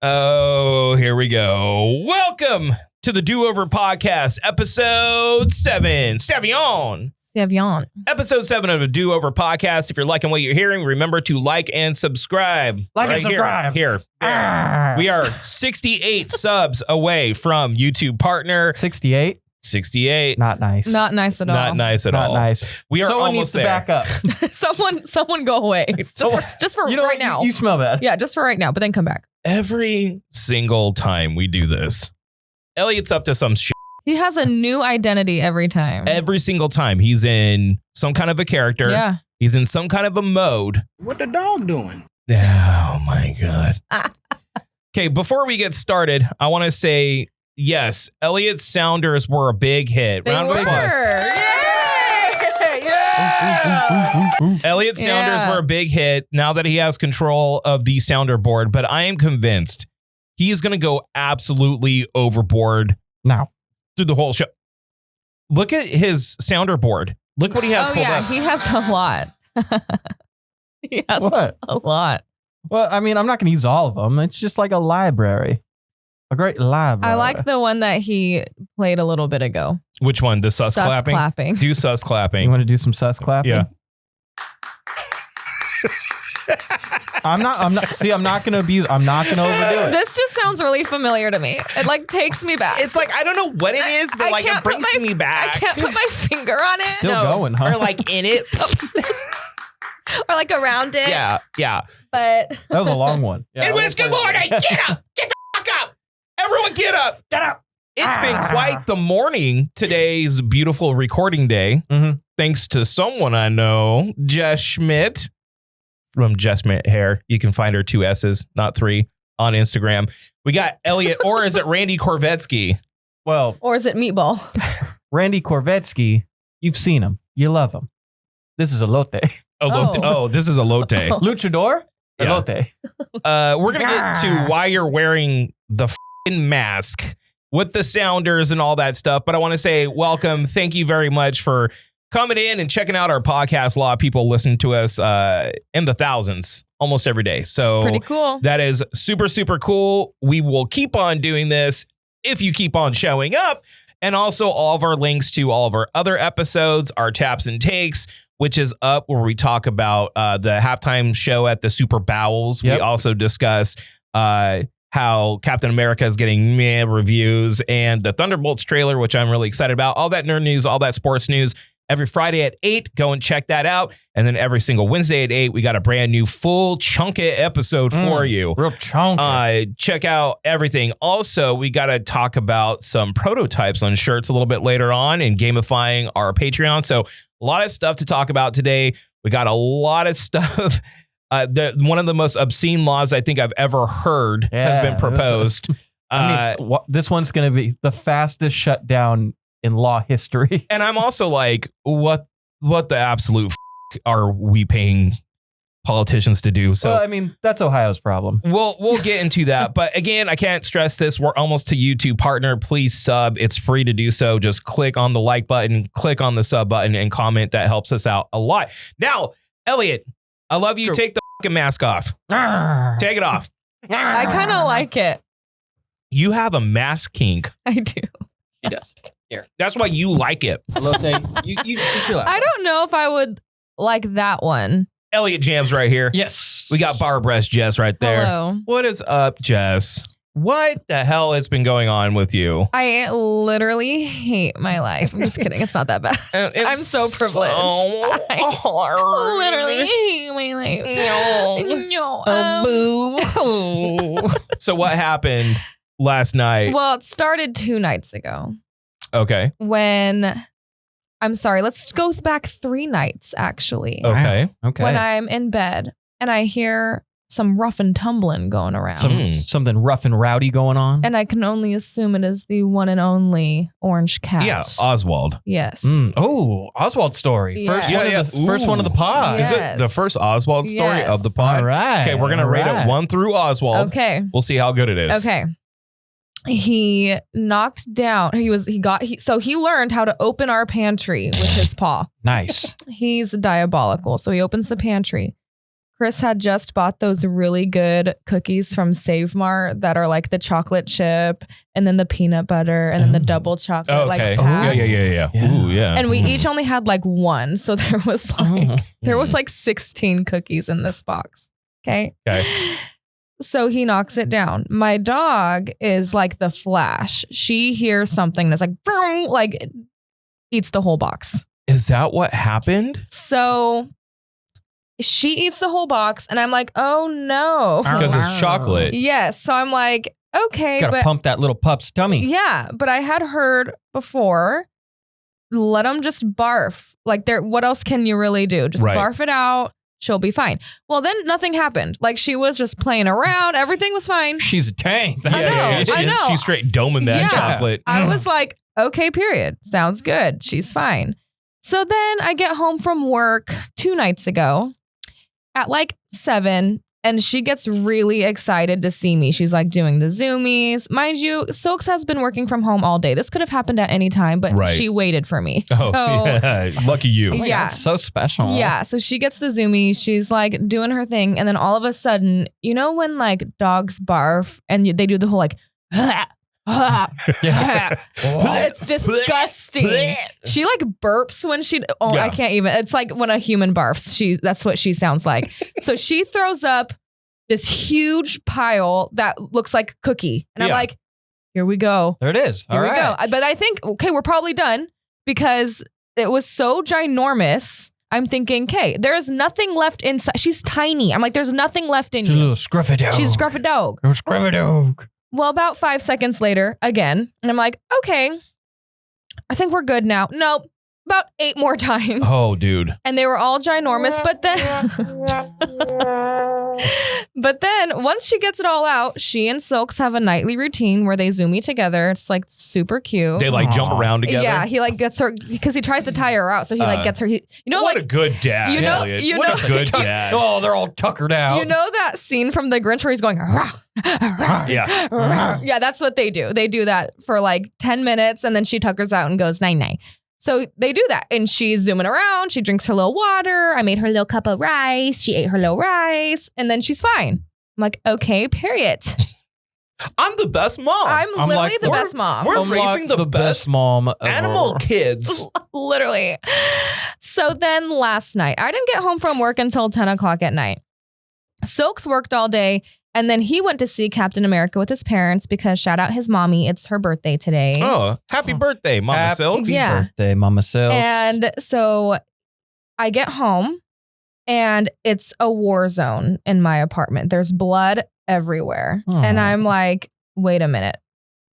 Oh, here we go. Welcome to the Do-Over Podcast, episode 7. Sevion. Episode 7 of the Do-Over Podcast. If you're liking what you're hearing, remember to like and subscribe. Here. We are 68 subs away from YouTube partner. 68? 68. Not nice. Not nice at all. Not nice at all. Not nice. We are Someone almost needs to there. back up. Someone go away. Just for right now. You smell bad. Yeah, just for right now, but then come back. Every single time we do this, Elliot's up to some shit. He has a new identity every time. Every single time he's in some kind of a character. Yeah. He's in some kind of a mode. What the dog doing? Oh my God. Okay, before we get started, I want to say, yes, Elliot's Sounders were a big hit. They were. Yeah. Elliot's Sounders were a big hit now that he has control of the sounder board, but I am convinced he is going to go absolutely overboard now through the whole show. Look at his sounder board. Look what he has pulled up. He has a lot. He has a lot. Well, I mean, I'm not going to use all of them. It's just like a library. A great library. I like the one that he played a little bit ago. Which one? The sus clapping? Do sus clapping. You want to do some sus clapping? Yeah. I'm not going to abuse. I'm not going to overdo it. This just sounds really familiar to me. It like takes me back. It's like, I don't know what it is, but like it brings me back. I can't put my finger on it. Still going, huh? Or like in it. Or like around it. Yeah. But that was a long one. Yeah, anyways, good morning. Get up. Get the fuck up. Everyone get up. Get up. It's been quite the morning. Today's beautiful recording day. Mm-hmm. Thanks to someone I know, Jess Schmidt from Jess Schmidt Hair. You can find her 2 S's, not 3, on Instagram. We got Elliot, or is it Randy Korvetsky? Well, or is it Meatball? Randy Korvetsky, you've seen him. You love him. This is elote. Oh, this is elote. Luchador? Yeah. Elote. We're going to get to why you're wearing the f***ing mask with the sounders and all that stuff. But I want to say welcome. Thank you very much for coming in and checking out our podcast. A lot of people listen to us in the thousands almost every day. So it's pretty cool. That is super, super cool. We will keep on doing this if you keep on showing up. And also all of our links to all of our other episodes, our taps and takes, which is up where we talk about the halftime show at the Super Bowls. Yep. We also discuss how Captain America is getting meh reviews and the Thunderbolts trailer, which I'm really excited about. All that nerd news, all that sports news. Every Friday at 8, go and check that out. And then every single Wednesday at 8, we got a brand new full chunky episode for you. Real chunky. Check out everything. Also, we got to talk about some prototypes on shirts a little bit later on and gamifying our Patreon. So a lot of stuff to talk about today. We got a lot of stuff. One of the most obscene laws I think I've ever heard has been proposed. This one's going to be the fastest shutdown in law history. And I'm also like, what the absolute are we paying politicians to do? So well, I mean, that's Ohio's problem. We'll get into that. But again, I can't stress this. We're almost to YouTube partner. Please sub. It's free to do so. Just click on the like button, click on the sub button, and comment. That helps us out a lot. Now, Elliot, I love you. Sure. Take the fucking mask off. Take it off. I kind of like it. You have a mask kink. I do. She does. Here. That's why you like it. You chill out. I don't know if I would like that one. Elliot Jams right here. Yes. We got bar breast Jess right there. Hello. What is up, Jess? What the hell has been going on with you? I literally hate my life. I'm just kidding. It's not that bad. I'm so privileged. I literally hate my life. No. So what happened last night? Well, it started 2 nights ago. Okay. I'm sorry, let's go back 3 nights, actually. Okay. Okay. When I'm in bed and I hear some rough and tumbling going around. Something rough and rowdy going on. And I can only assume it is the one and only orange cat. Yeah, Oswald. Yes. Oh, Oswald story. Yes. First one of the pod. Yes. Is it the first Oswald story of the pod? All right. Okay, we're going to rate it 1 through Oswald. Okay. We'll see how good it is. Okay. he knocked down. So he learned how to open our pantry with his paw. Nice. He's diabolical. So he opens the pantry. Chris had just bought those really good cookies from Save Mart that are like the chocolate chip and then the peanut butter and then the double chocolate. Okay. Like pack. Yeah. Ooh, yeah. And we each only had like one. So there was like 16 cookies in this box. Okay. So he knocks it down. My dog is like the Flash. She hears something that's like, boom, like eats the whole box. Is that what happened? So she eats the whole box and I'm like, oh no. Because it's chocolate. Yes. So I'm like, okay. Gotta pump that little pup's tummy. Yeah. But I had heard before, let them just barf. Like what else can you really do? Just barf it out. She'll be fine. Well, then nothing happened. Like she was just playing around. Everything was fine. She's a tank. I know. She's straight doming that chocolate. I was like, okay, period. Sounds good. She's fine. So then I get home from work 2 nights ago at like 7 and she gets really excited to see me. She's like doing the Zoomies. Mind you, Soaks has been working from home all day. This could have happened at any time, but she waited for me. Oh, yeah. Lucky you. Yeah. God, so special. Yeah. So she gets the Zoomies. She's like doing her thing. And then all of a sudden, you know when like dogs barf and they do the whole like, it's disgusting. She like burps when I can't even. It's like when a human barfs. That's what she sounds like. So she throws up this huge pile that looks like cookie, and I'm like, here we go. There it is. Here we go. But I think we're probably done because it was so ginormous. I'm thinking, okay, there is nothing left inside. She's tiny. I'm like, there's nothing left in She's you. a little scruffy dog. She's a scruffy dog. Scruffy dog. Well, about 5 seconds later, again, and I'm like, okay, I think we're good now. Nope, about 8 more times. Oh, dude. And they were all ginormous, but then once she gets it all out, she and Silks have a nightly routine where they Zoomy together. It's like super cute. They like jump around together. Yeah, he like gets her because he tries to tie her out, so he like gets her. What a good dad. What a good dad. Oh, they're all tuckered out. You know that scene from The Grinch where he's going, yeah, that's what they do. They do that for like 10 minutes and then she tuckers out and goes, night. So they do that and she's zooming around. She drinks her little water. I made her little cup of rice. She ate her little rice and then she's fine. I'm like, okay, period. I'm the best mom. I'm literally like, the best mom. We're raising the best mom ever. Animal kids. Literally. So then last night, I didn't get home from work until 10 o'clock at night. Silks worked all day. And then he went to see Captain America with his parents because shout out his mommy. It's her birthday today. Oh, happy birthday, Mama Silks. Yeah. Birthday, Mama Silks. And so I get home and it's a war zone in my apartment. There's blood everywhere. Oh. And I'm like, wait a minute.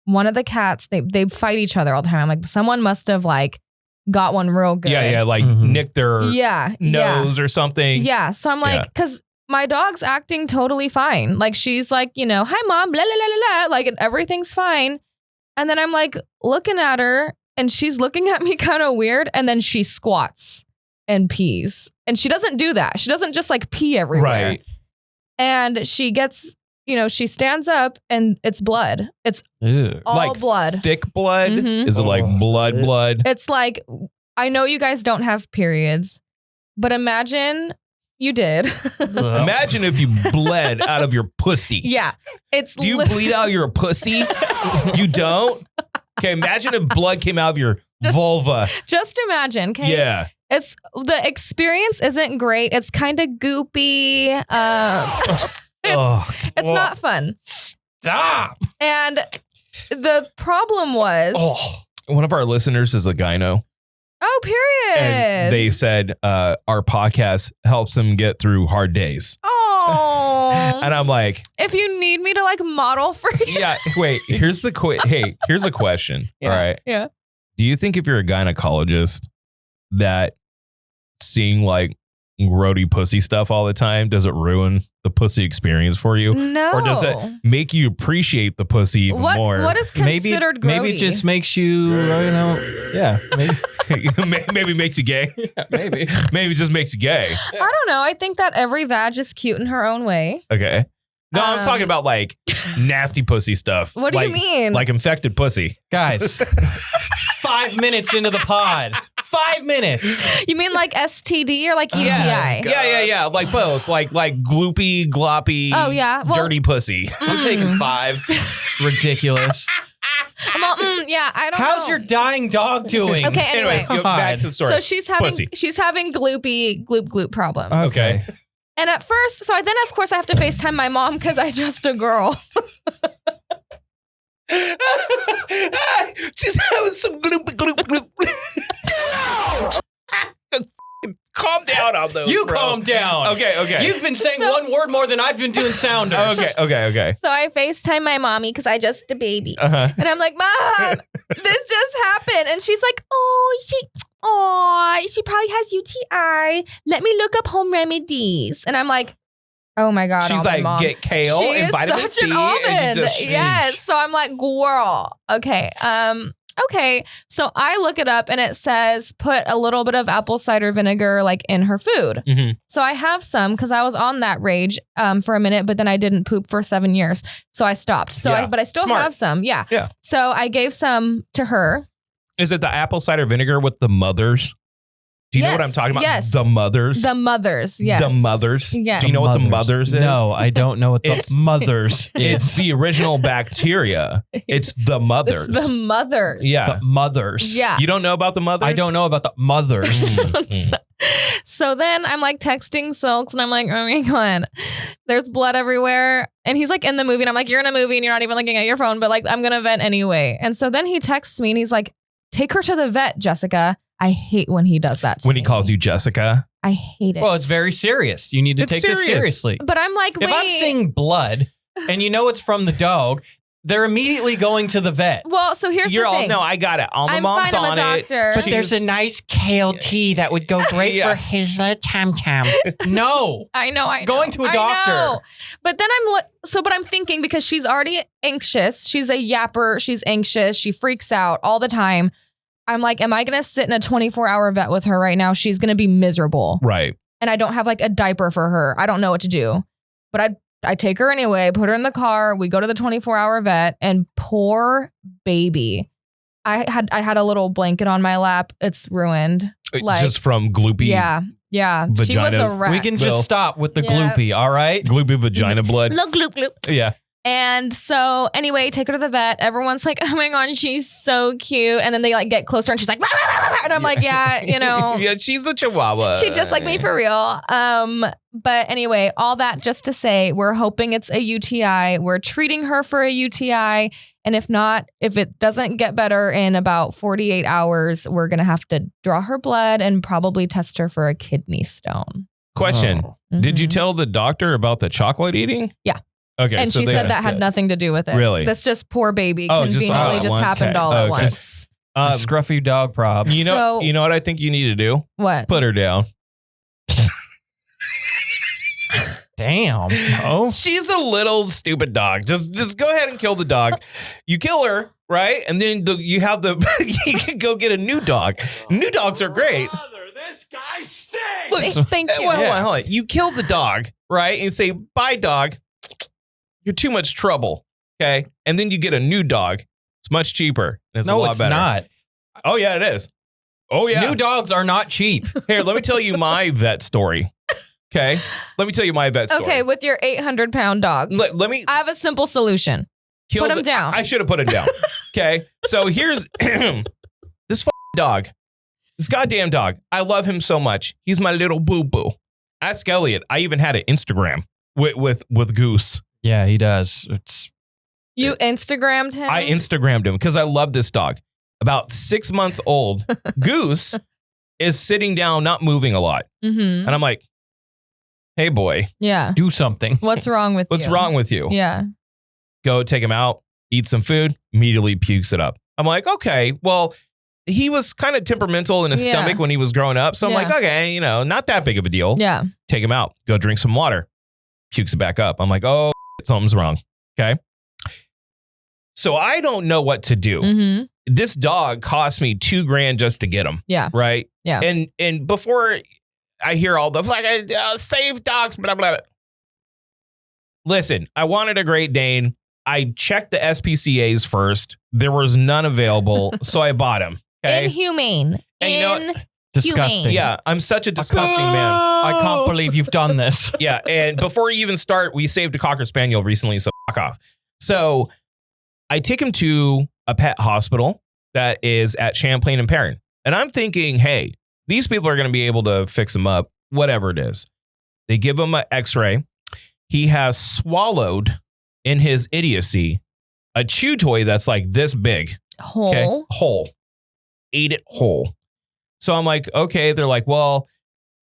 One of the cats, they fight each other all the time. I'm like, someone must have like got one real good. Yeah, like nicked their nose or something. Yeah. So I'm like, because my dog's acting totally fine. Like she's like, hi mom, blah, blah, blah, blah, blah. Like everything's fine. And then I'm like looking at her and she's looking at me kind of weird. And then she squats and pees. And she doesn't do that. She doesn't just like pee everywhere. Right. And she gets, she stands up and it's blood. It's all like blood. Thick blood? Mm-hmm. Is it like blood? It's like, I know you guys don't have periods, but imagine you did. Imagine if you bled out of your pussy. Yeah. Do you bleed out your pussy? You don't? Okay, imagine if blood came out of your vulva. Just imagine, okay? Yeah. It's the experience isn't great. It's kind of goopy. It's not fun. Stop. And the problem was one of our listeners is a gyno. Oh, period. And they said our podcast helps them get through hard days. Oh. And I'm like, if you need me to like model for you. Yeah, wait, here's a question. Yeah. All right. Yeah. Do you think if you're a gynecologist that seeing like grody pussy stuff all the time, does it ruin the pussy experience for you? No. Or does it make you appreciate the pussy even more? What is considered grody? Maybe it just makes you, maybe makes you gay. Yeah, maybe it just makes you gay. I don't know. I think that every vag is cute in her own way. Okay. No, I'm talking about like nasty pussy stuff. What do you mean? Like infected pussy. Guys, 5 minutes into the pod. 5 minutes. You mean like STD or like UTI? Yeah. Like both. Like gloopy, gloppy, Oh, yeah. Well, dirty pussy. I'm taking 5. Ridiculous. I'm all, I don't know. How's your dying dog doing? Okay, anyway. Anyways, go back to the story. So she's having gloopy gloop problems. Okay. And at first, then of course I have to FaceTime my mom because I just a girl. She's having some gloop. Calm down on those. You bro. calm down. Okay. You've been saying one word more than I've been doing sounders. Okay. So I FaceTime my mommy because I just a baby. Uh-huh. And I'm like, Mom, this just happened. And she's like, she probably has UTI. Let me look up home remedies. And I'm like, oh my God. She's like, mom. get kale She and is vitamin such C. an And almond. Yes. So I'm like, girl. Okay. Okay. So I look it up and it says put a little bit of apple cider vinegar like in her food. Mm-hmm. So I have some because I was on that rage for a minute, but then I didn't poop for 7 years. So I stopped. So but I still Smart. have some. Yeah. Yeah. So I gave some to her. Is it the apple cider vinegar with the mothers? Do you know what I'm talking about? Yes. The mothers. The mothers. Yes. The mothers. Yes. Do you know what the mothers is? No, I don't know what the mothers It's is. the original bacteria. It's the mothers. It's the mothers. Yeah. The mothers. Yeah. You don't know about the mothers? I don't know about the mothers. So then I'm like texting Silks and I'm like, oh my God, there's blood everywhere. And he's like in the movie and I'm like, you're in a movie and you're not even looking at your phone, but like, I'm going to vent anyway. And so then he texts me and he's like, take her to the vet, Jessica. I hate when he does that to When me. he calls you Jessica. I hate it. Well, it's very serious. You need to It's take serious. this seriously. But I'm like, wait. If I'm seeing blood and you know it's from the dog, they're immediately going to the vet. Well, so here's You're the all, thing. no, I got it. All my I'm mom's fine, I'm on a it. doctor. But She's- there's a nice kale tea that would go great Yeah. for his tam-tam. No. I know. Going to a doctor. I know. But then but I'm thinking because she's already anxious. She's a yapper. She's anxious. She freaks out all the time. I'm like, am I going to sit in a 24-hour vet with her right now? She's going to be miserable. Right. And I don't have like a diaper for her. I don't know what to do. But I take her anyway, put her in the car. We go to the 24-hour vet and poor baby. I had a little blanket on my lap. It's ruined. Like, Just from gloopy. Yeah. She was Vagina. a wreck. We can Bill. just stop with the Yeah. gloopy, all right? Gloopy vagina blood. Look, gloop, gloop. Yeah. And so anyway, take her to the vet. Everyone's like, oh my God, she's so cute. And then they like get closer and she's like, "Rah, rah, rah, rah." And I'm like, yeah, you know. Yeah, she's the chihuahua. She just like me for real. But anyway, all that just to say, we're hoping it's a UTI. We're treating her for a UTI. And if not, if it doesn't get better in about 48 hours, we're going to have to draw her blood and probably test her for a kidney stone. Question. Did you Mhm. tell the doctor about the chocolate eating? Yeah. Okay. And so she said that had nothing to do with it. Really? That's just poor baby. Oh, just all Conveniently at just once. happened Okay. all at Okay. once. Scruffy dog props. You know what I think you need to do? What? Put her down. Damn. No. She's a little stupid dog. Just go ahead and kill the dog. You kill her, right? And then you can go get a new dog. New dogs are great. This guy stinks. Look, Thank you. hold on. You kill the dog, right? And you say, bye, dog. You're too much trouble. Okay. And then you get a new dog. It's much cheaper. And it's a No, lot it's better. not. Oh, yeah, it is. Oh, yeah. New dogs are not cheap. Here, let me tell you my vet story. Okay. Let me tell you my vet story. Okay, with your 800-pound dog. Let me I have a simple solution. kill put him down. I should have put him down. Okay. So here's this dog. This goddamn dog. I love him so much. He's my little boo-boo. Ask Elliot. I even had an Instagram with Goose. Yeah, he does. It's You Instagrammed him? I Instagrammed him because I love this dog. About 6 months old, Goose is sitting down, not moving a lot. Mm-hmm. And I'm like, hey, boy, Yeah. do something. What's wrong with you? what's wrong with you? Yeah. Go take him out, eat some food, immediately pukes it up. I'm like, okay, well, he was kind of temperamental in his Yeah. stomach when he was growing up. So I'm Yeah. like, okay, not that big of a deal. Yeah. Take him out, go drink some water, pukes it back up. I'm like, oh, something's wrong. Okay. So I don't know what to do. Mm-hmm. This dog cost me $2,000 just to get him. Yeah. Right. Yeah. And before I hear all the save dogs, blah, blah, blah. listen, I wanted a Great Dane. I checked the SPCAs first. There was none available, so I bought him. Okay? Inhumane. And you know what? Disgusting. Yeah, I'm such a disgusting man. I can't believe you've done this. Yeah, and before you even start, we saved a Cocker Spaniel recently, so fuck off. So I take him to a pet hospital that is at Champlain and Perrin. And I'm thinking, hey, these people are going to be able to fix him up, whatever it is. They give him an x-ray. He has swallowed, in his idiocy, a chew toy that's like this big. Whole. Okay? Whole. Ate it whole. So I'm like, okay. They're like, well,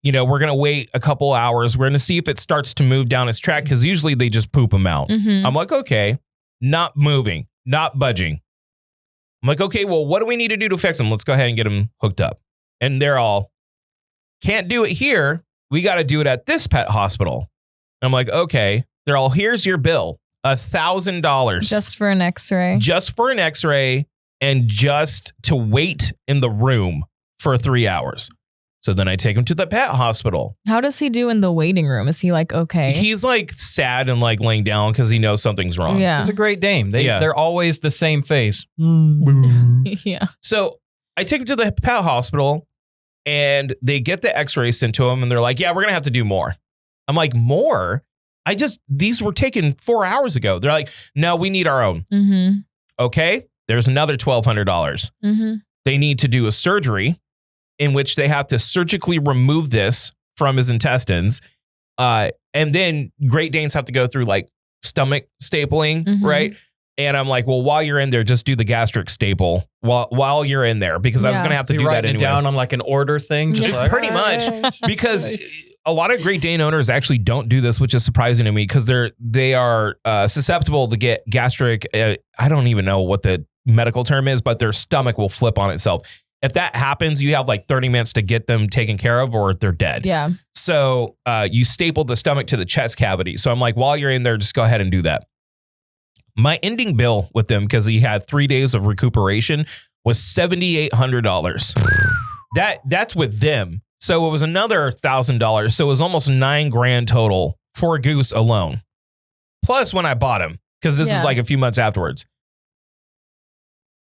you know, we're going to wait a couple hours. We're going to see if it starts to move down his track because usually they just poop him out. Mhm. I'm like, okay. Not moving. Not budging. I'm like, okay, well, what do we need to do to fix him? Let's go ahead and get him hooked up. And they're all, can't do it here. We got to do it at this pet hospital. I'm like, okay. They're all, here's your bill. $1,000. Just for an x-ray. Just for an x-ray and just to wait in the room for 3 hours. So then I take him to the pet hospital. How does he do in the waiting room? Is he like, okay? He's like sad and like laying down because he knows something's wrong. Yeah. It's a Great Dane. They're always the same face. Yeah. So I take him to the pet hospital and they get the x-ray sent to him and they're like, yeah, we're going to have to do more. I'm like, more? These were taken 4 hours ago. They're like, no, we need our own. Mm-hmm. Okay. There's another $1,200. Mm-hmm. They need to do a surgery in which they have to surgically remove this from his intestines. And then Great Danes have to go through like stomach stapling, Mhm. right? And I'm like, well, while you're in there, just do the gastric staple while you're in there because I was Yeah. going to have to You do that write it anyways. down on like an order thing. Just Yeah. like, Pretty much. Because a lot of Great Dane owners actually don't do this, which is surprising to me because they are susceptible to get gastric. I don't even know what the medical term is, but their stomach will flip on itself. If that happens, you have like 30 minutes to get them taken care of or they're dead. Yeah. So you staple the stomach to the chest cavity. So I'm like, while you're in there, just go ahead and do that. My ending bill with them, because he had 3 days of recuperation, was $7,800. That's with them. So it was another $1,000. So it was almost $9,000 total for a goose alone. Plus when I bought him, because this is like a few months afterwards.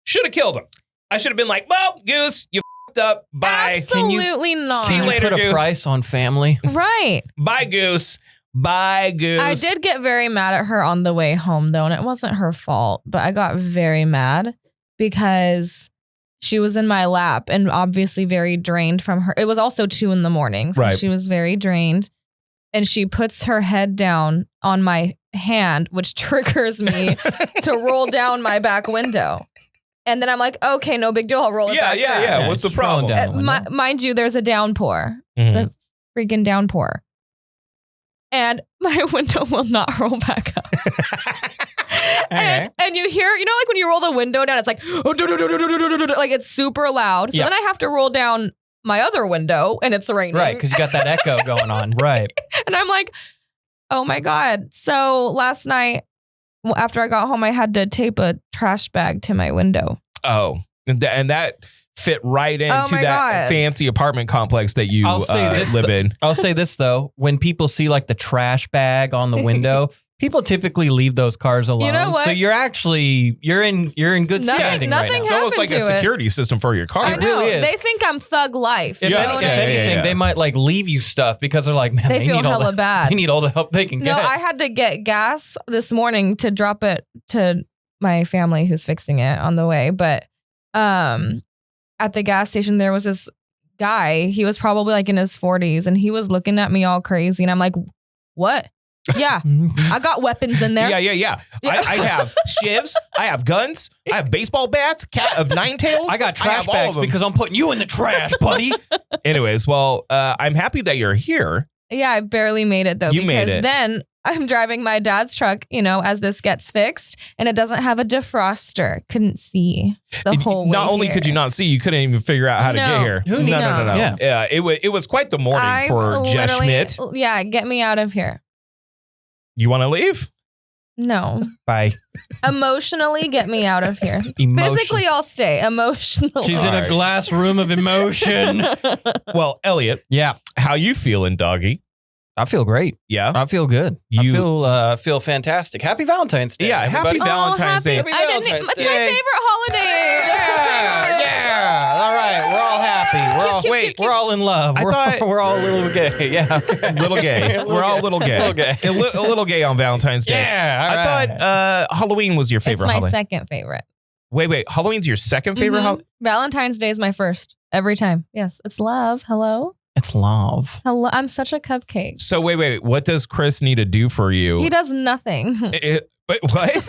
Should have killed him. I should have been like, well, goose, you f***ed up. Bye. Absolutely not. see you later, put a Goose? price on family. Right. Bye, goose. Bye, goose. I did get very mad at her on the way home, though, and it wasn't her fault, but I got very mad because she was in my lap and obviously very drained from her. It was also 2 a.m, so Right. she was very drained. And she puts her head down on my hand, which triggers me to roll down my back window. And then I'm like, okay, no big deal. I'll roll it back up. Yeah. What's the just rolling problem? down. Mind you, there's a downpour. Mhm. It's a freaking downpour. And my window will not roll back up. Okay. and you hear, you know, like when you roll the window down, it's like, like it's super loud. So Yeah. then I have to roll down my other window and it's raining. Right, because you got that echo going on. Right. And I'm like, oh my God. So last night, after I got home, I had to tape a trash bag to my window. Oh, and that fit right into my that God. fancy apartment complex that you I'll say this live in. I'll say this though, when people see like the trash bag on the window, people typically leave those cars alone. You know what? So you're in good standing right nothing now. It's almost like a happened to it. security system for your car. I know. really is. They think I'm thug life. If, you Yeah, know if what yeah, I mean? anything, yeah. they might like leave you stuff because they're like, man, They feel need all hella the, bad. They need all the help they can No, get. I had to get gas this morning to drop it to my family who's fixing it on the way. But at the gas station, there was this guy. He was probably like in his 40s and he was looking at me all crazy. And I'm like, what? Yeah, I got weapons in there. Yeah. I have shivs. I have guns. I have baseball bats. Cat of 9 tails. I got have trash all bags of them. because I'm putting you in the trash, buddy. Anyways, well, I'm happy that you're here. Yeah, I barely made it though. You because made it. then I'm driving my dad's truck, you know, as this gets fixed, and it doesn't have a defroster. Couldn't see the whole way. Not only could you not see, you couldn't even figure out how to No. get here. Who needs no. to? Yeah, it was quite the morning for Jess Schmidt. Yeah, get me out of here. You want to leave? No. Bye. Emotionally, get me out of here. Emotion. Physically, I'll stay. Emotionally. She's in a Alright. glass room of emotion. Well, Elliot, Yeah. how you feeling, doggy? I feel great. Yeah. I feel good. I feel fantastic. Happy Valentine's Day. Yeah, everybody. happy Valentine's Day. Happy Valentine's It's Day. my favorite holiday. Yeah. All right. We're all happy. Cute. We're all in love. We're all a little gay. Yeah. Okay. Little gay. We're all a little gay. Little gay. A little gay on Valentine's Day. Yeah. All I right. thought Halloween was your It's favorite my holiday. second favorite. Wait. Halloween's your second favorite holiday? Valentine's Day is my first every time. Yes, it's love. Hello. It's love. Hello. I'm such a cupcake. So wait. What does Chris need to do for you? He does nothing. Wait, what?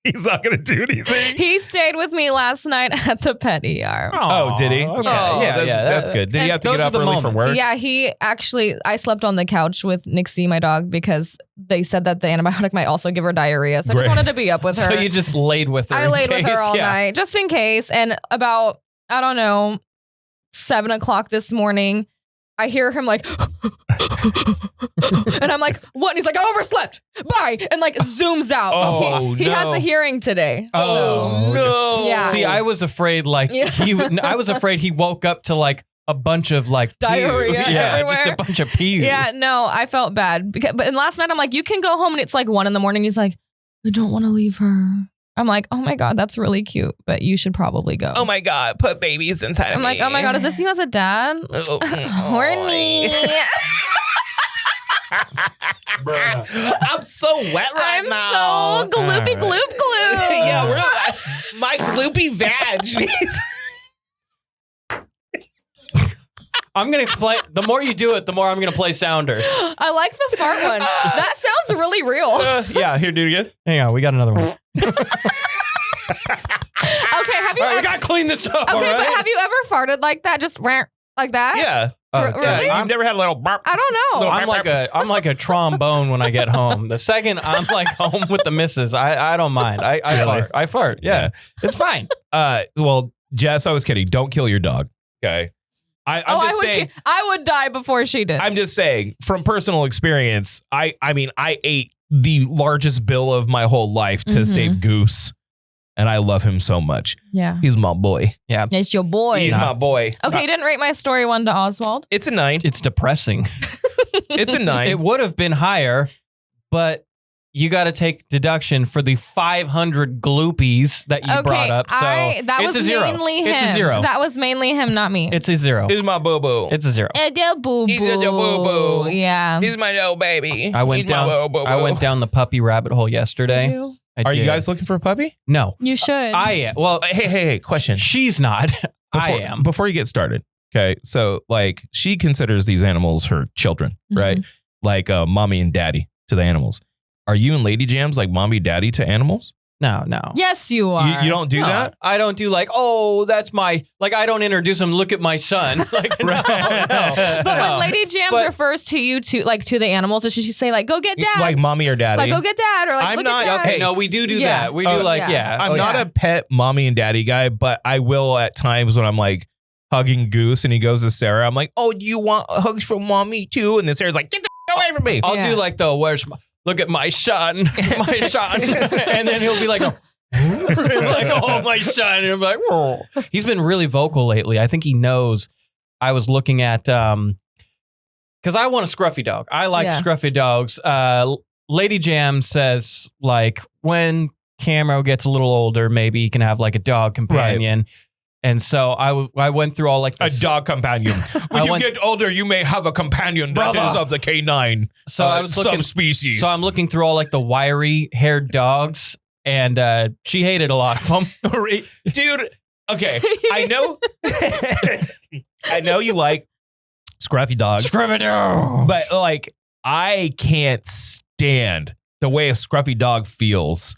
He's not going to do anything. He stayed with me last night at the pet ER. Oh, did he? Okay. That's good. Did he have to those get are up the early for moments. work? Yeah, I slept on the couch with Nixie, my dog, because they said that the antibiotic might also give her diarrhea. So I just Great. wanted to be up with her. So you just laid with her. I in laid with case? her all Yeah. night, just in case. And about, 7:00 this morning, I hear him like, and I'm like, what? And he's like, I overslept. Bye. And like zooms out. Oh, he has no. a hearing today. Oh, no. Yeah. See, I was afraid I was afraid he woke up to like a bunch of like Diarrhea pee. Yeah, everywhere. just a bunch of pee. Yeah, no, I felt bad. But last night I'm like, you can go home, and it's like 1 a.m. He's like, I don't want to leave her. I'm like, oh my God, that's really cute, but you should probably go. Oh my God, put babies inside of I'm me. like, oh my God, is this you as a dad? Horny. I'm so wet right I'm now. so gloopy gloop glue. Yeah, my gloopy vag needs. I'm gonna play. The more you do it, the more I'm gonna play Sounders. I like the fart one. That sounds really real. Yeah, here, do it again. Hang on, we got another one. Okay, have you? All right, we gotta clean this up. Okay, all right? but have you ever farted like that? Just like that? Yeah. Really? You've never had a little burp. I don't know. Little- I'm like a trombone when I get home. The second I'm like home with the missus, I don't mind. I fart. Yeah, it's fine. Well, Jess, I was kidding. Don't kill your dog. Okay. I'm just saying. I would die before she did. I'm just saying from personal experience. I mean, I ate the largest bill of my whole life to save Goose, and I love him so much. Yeah. He's my boy. Yeah, It's your boy. He's my boy. Okay, you didn't rate my story 1 to Oswald. It's a 9. it's depressing. It's a 9. It would have been higher, but you got to take deduction for the 500 gloopies that you brought up. So that it's was a 0. mainly him. It's a 0. That was mainly him, not me. It's a 0. He's my boo boo. It's a 0. Boo He's a boo boo. Yeah. He's my little baby. I went He's my little boo-boo. I went down the puppy rabbit hole yesterday. Did you? Are you guys looking for a puppy? No, You should. I am. Well, Hey, question. she's not. I am. Before you get started, okay? So, like, she considers these animals her children, right? Like mommy and daddy to the animals. Are you and Lady Jams like mommy, daddy to animals? No. Yes, you are. You don't do No, that? I don't do like, oh, that's my, like, I don't introduce them, look at my son. Like, no. But when Lady Jams But- refers to you to the animals, does she say like, go get dad? Like mommy or daddy? Like, go get dad, or like, I'm look not- at dad. Okay, no, we do Yeah. that. We do Oh, like, yeah. yeah. I'm Oh, not yeah. a pet mommy and daddy guy, but I will at times when I'm like hugging Goose and he goes to Sarah, I'm like, oh, do you want hugs from mommy too? And then Sarah's like, get the f- away from me. I'll Yeah. do like the, look at my son, my son. And then he'll be like, like, oh, my son. And I'm like, oh. He's been really vocal lately. I think he knows. I was looking at, because I want a scruffy dog. I like Yeah. scruffy dogs. Lady Jam says, like, when Camaro gets a little older, maybe he can have like a dog companion. And so I went through all like A this. dog companion. When you get older, you may have a companion that Brother. is of the canine So I was looking. subspecies. So I'm looking through all like the wiry haired dogs, and she hated a lot of them. Dude, okay. I know you like scruffy dogs. But like I can't stand the way a scruffy dog feels.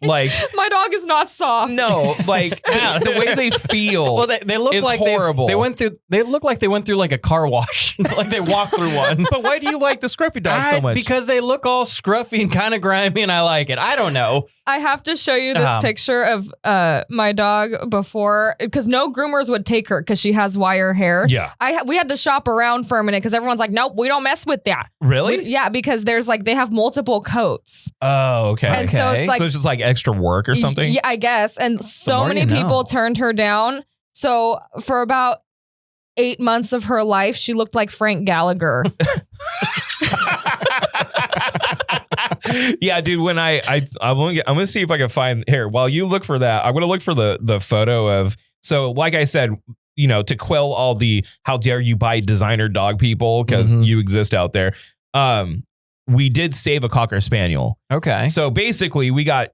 Like My dog is not soft. no, like the way they feel. Well, they look is like horrible. They went through. They look like they went through like a car wash. Like they walked through one. But why do you like the scruffy dog so much? Because they look all scruffy and kind of grimy, and I like it. I don't know. I have to show you this picture of my dog before, because no groomers would take her because she has wire hair. Yeah. We had to shop around for a minute because everyone's like, nope, we don't mess with that. Really? Yeah, because there's like, they have multiple coats. Oh, okay. And so it's like, so it's just like extra work or something? Yeah, I guess. And so more many you know. people turned her down. So for about 8 months of her life, she looked like Frank Gallagher. Yeah, dude, when I'm gonna see if I can find here while you look for that. I'm gonna look for the photo of, so like I said, you know, to quell all the how dare you buy designer dog people, because you exist out there. We did save a Cocker Spaniel. Okay. So basically we got,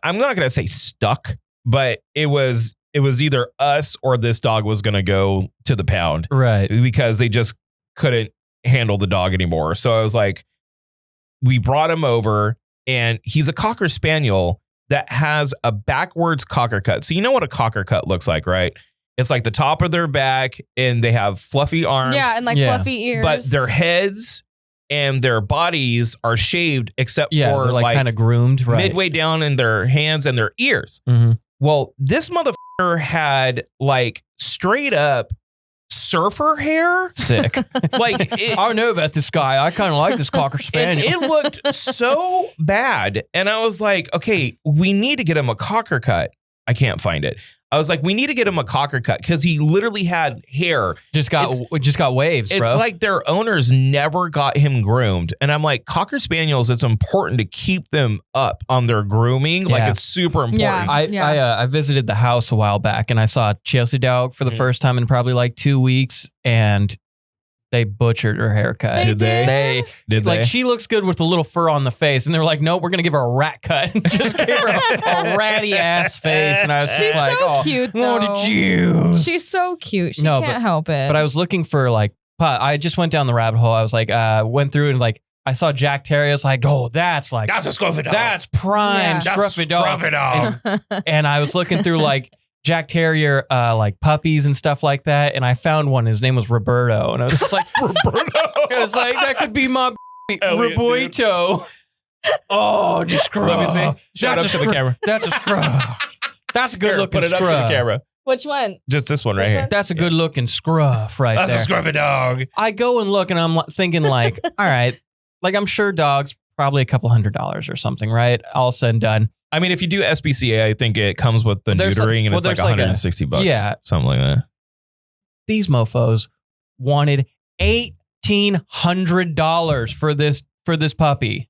I'm not gonna say stuck, but it was either us or this dog was gonna go to the pound. Right. Because they just couldn't handle the dog anymore. So I was like, we brought him over, and he's a Cocker Spaniel that has a backwards cocker cut. So you know what a cocker cut looks like, right? It's like the top of their back, and they have fluffy arms. Yeah, and fluffy ears. But their heads and their bodies are shaved except for they're like kind of groomed, right? Midway down in their hands and their ears. Well, this motherfucker had like straight up surfer hair. Sick. Like I know about this guy. I kind of like this Cocker Spaniel. It looked so bad. And I was like, okay, we need to get him a cocker cut. I can't find it. I was like, we need to get him a cocker cut because he literally had hair. Just got waves, bro. It's like their owners never got him groomed. And I'm like, Cocker Spaniels, it's important to keep them up on their grooming. Yeah. Like, it's super important. I visited the house a while back, and I saw Chelsea dog for the first time in probably like 2 weeks, and they butchered her haircut. Did they? Did like they? She looks good with a little fur on the face, and they were like, "No, we're gonna give her a rat cut." Just gave her a ratty ass face, and I was just She's like, so "Oh, cute, what though. did you?" She's so cute. She can't help it. But I was looking for like, I just went down the rabbit hole. I was like, went through and like, I saw Jack Terriers. Like, oh, that's a scruffy dog. That's prime scruffy dog. And I was looking through like Jack Terrier, like puppies and stuff like that. And I found one. His name was Roberto. And I was just like, Roberto. I was like, that could be my Roboito. Oh, just scrub. Let me see. Shout out to the camera. That's a scrub. That's a good looking Put it up scrub. to the camera. Which one? Just this one right here. That's a good looking scruff right there. That's a scruffy dog. I go and look, and I'm thinking like, all right, like I'm sure dogs probably $200 or something, right? All said and done. I mean, if you do SPCA, I think it comes with the neutering, and it's like $160. Yeah. Something like that. These mofos wanted $1,800 for this puppy.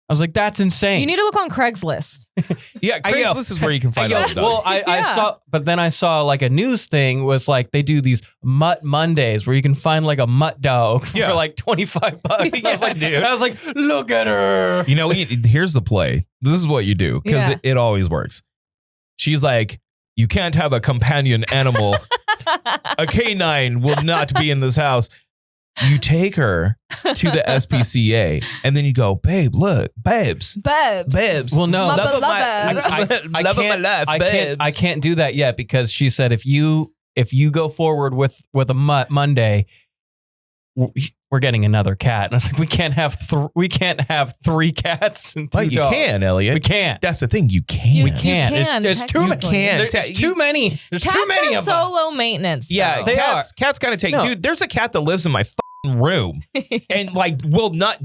I was like, that's insane. You need to look on Craigslist. Yeah, Craigslist is where you can find all the dogs. Well, I saw, but then I saw like a news thing was like they do these Mutt Mondays where you can find like a mutt dog for like $25. Yeah, I was like, dude. I was like, look at her. You know, here's the play. This is what you do, because it always works. She's like, you can't have a companion animal. A canine will not be in this house. You take her to the SPCA, and then you go, babe, look, babes. Well, no, I can't do that yet because she said if you go forward with a Mutt Monday, we're getting another cat. And I was like, we can't have 3 cats and 2 But you dogs. can, Elliot. We can't. That's the thing. You can. We can't. There's too many. Can't. There's too many. There's Cats too many are of so us. low maintenance. Yeah, though. cats kind of take. No. Dude, there's a cat that lives in my room and like will not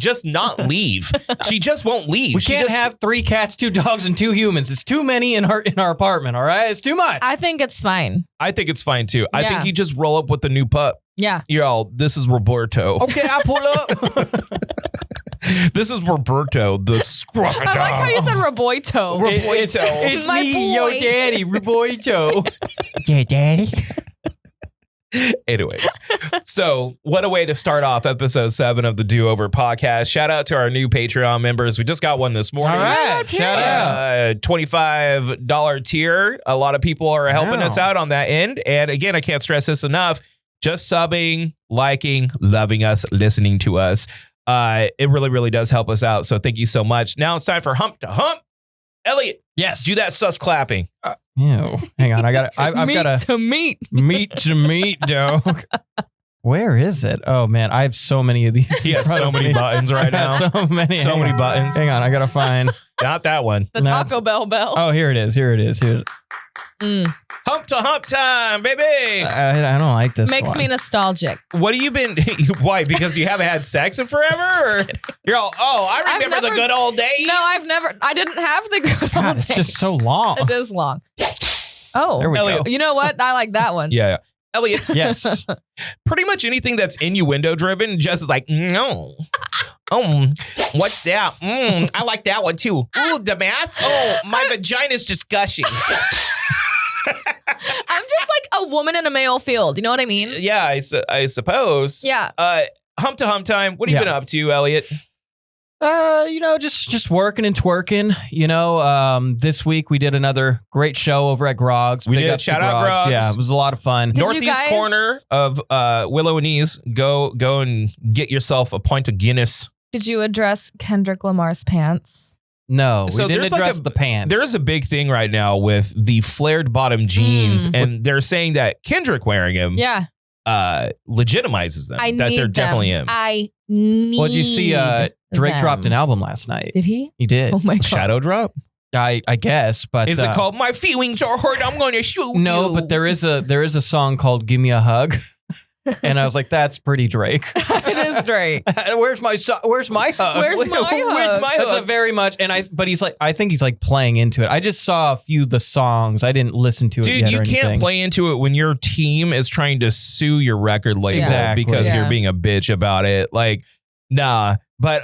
leave. She just won't leave. We can't have 3 cats, 2 dogs, and 2 humans. It's too many in our apartment. All right, it's too much. I think it's fine. I think it's fine too. I Yeah. think you just roll up with the new pup. Yeah. You're all, this is Roberto. Okay, I pull up. This is Roberto, the scruffy dog. I like how you said Roboito. Roboito. It's My me, boy. yo daddy, Roboito. Yeah, daddy. Anyways, so what a way to start off episode 7 of the Do Over podcast. Shout out to our new Patreon members. We just got one this morning. All right, shout out. $25 tier. A lot of people are helping Wow. us out on that end. And again, I can't stress this enough. Just subbing, liking, loving us, listening to us. It really, really does help us out. So thank you so much. Now it's time for Hump to Hump. Elliot, Yes. do that sus clapping. Ew. Hang on, I've got to meat. meat to meat, dog. Where is it? Oh man, I have so many of these. He has so many buttons right now. So many. So many buttons. Hang on, I gotta find. Not that one. The No, Taco Bell bell. Oh, here it is. Here it is. Here. Hump to Hump time, baby. I don't like this. Makes one. me nostalgic. What have you been? Why? Because you haven't had sex in forever? Or you're all, I remember the good old days. No, I didn't have the good old God, it's days. just so long. It is long. Oh, There we Elliot. go. you know what? I like that one. Yeah. Elliot. Yes. Pretty much anything that's innuendo driven, Jess is like, no. What's that? I like that one too. Ooh, the math? Oh, my vagina's just gushing. I'm just like a woman in a male field. You know what I mean? Yeah, I suppose. Yeah. Hump to hump time. What have you been up to, Elliot? Just working and twerking. This week we did another great show over at Grog's. We Big did. ups to Shout out Grog's. Yeah, it was a lot of fun. Did you Northeast guys- corner of Willow and Ease. Go and get yourself a pint of Guinness. Did you address Kendrick Lamar's pants? No, we So didn't there's like address the pants. There's a big thing right now with the flared bottom jeans, and they're saying that Kendrick wearing them Yeah. legitimizes them. I that need they're them. definitely in. I need What'd you see? Drake them. dropped an album last night. Did he? He did. Oh my God. Shadow drop. I guess, but Is it called "My Feelings Are Hurt"? I'm going to shoot No, you. but there is a song called "Give Me a Hug," and I was like, "That's pretty Drake." It is Drake. Where's my hug? Where's my Where's hug? my That's a hug? very much, but he's like, I think he's like playing into it. I just saw a few of the songs. I didn't listen to it Dude, yet you or can't anything. play into it when your team is trying to sue your record label Exactly. because Yeah. you're being a bitch about it. Like, nah. But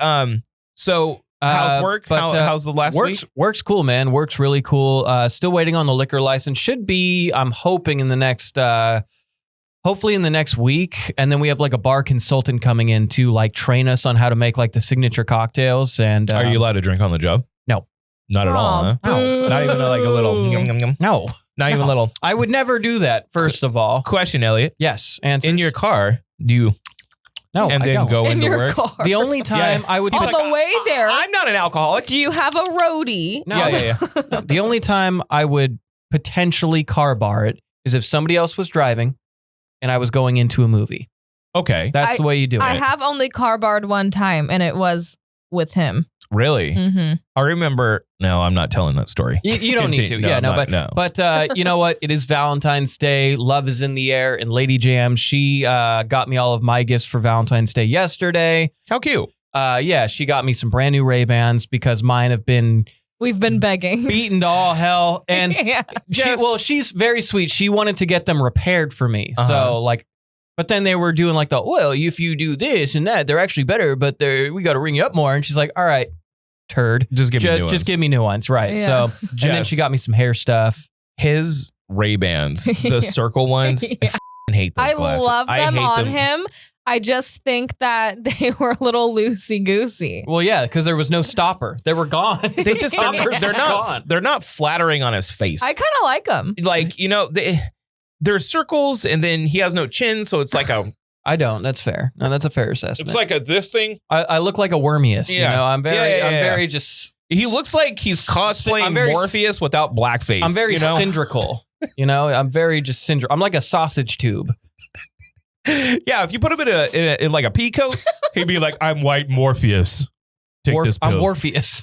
so how's work? but, How's the last week? Works cool, man. Works really cool. Still waiting on the liquor license. Should be, I'm hoping in the next, hopefully in the next week. And then we have like a bar consultant coming in to like train us on how to make like the signature cocktails. And Are you allowed to drink on the job? No. Not at all, huh? boo. Not even like a little yum, yum, yum. No, Not even a little. I would never do that. First of all, Question, Elliot. yes. Answers. In your car, do you no, and I then don't. go In into your work? car. The only time I would. He's On like, the way there, I'm not an alcoholic. do you have a roadie? No. Yeah. No, the only time I would potentially car bar it is if somebody else was driving and I was going into a movie. Okay. That's the way you do I it. have only car barred one time, and it was with him. Really? Mm-hmm. I remember. No, I'm not telling that story. You don't need to. Continue. Yeah, I'm no, not- no. But you know what? It is Valentine's Day. Love is in the air. And Lady Jam, she got me all of my gifts for Valentine's Day yesterday. How cute. Yeah, she got me some brand new Ray-Bans because mine have been We've been begging. beaten to all hell. And Yeah. she's very sweet. She wanted to get them repaired for me. Uh-huh. So like, but then they were doing like well, if you do this and that, they're actually better, but we got to ring you up more. And she's like, all right, turd. Just give me new ones. Just give me new ones. Right. Yeah. So, and then Jess, she got me some hair stuff. his Ray-Bans, the Yeah. circle ones. I Yeah. f***ing hate those I glasses. love I them hate on them. him. I just think that they were a little loosey-goosey. Well, yeah, because there was no stopper. They were gone. They just Stoppers they're were not gone. they're not flattering on his face. I kind of like them. Like, there's circles and then he has no chin, so it's like a I don't. That's fair. No, that's a fair assessment. it's like a this thing. I look like a wormiest. Yeah. You know, I'm very, Yeah, yeah, I'm yeah. very just. He looks like he's cosplaying I'm very- Morpheus without blackface. I'm very you know? cylindrical. You know, I'm very just cylindrical. I'm like a sausage tube. Yeah, if you put him in like a pea coat, he'd be like, "I'm white Morpheus. Take this pill." I'm Morpheus.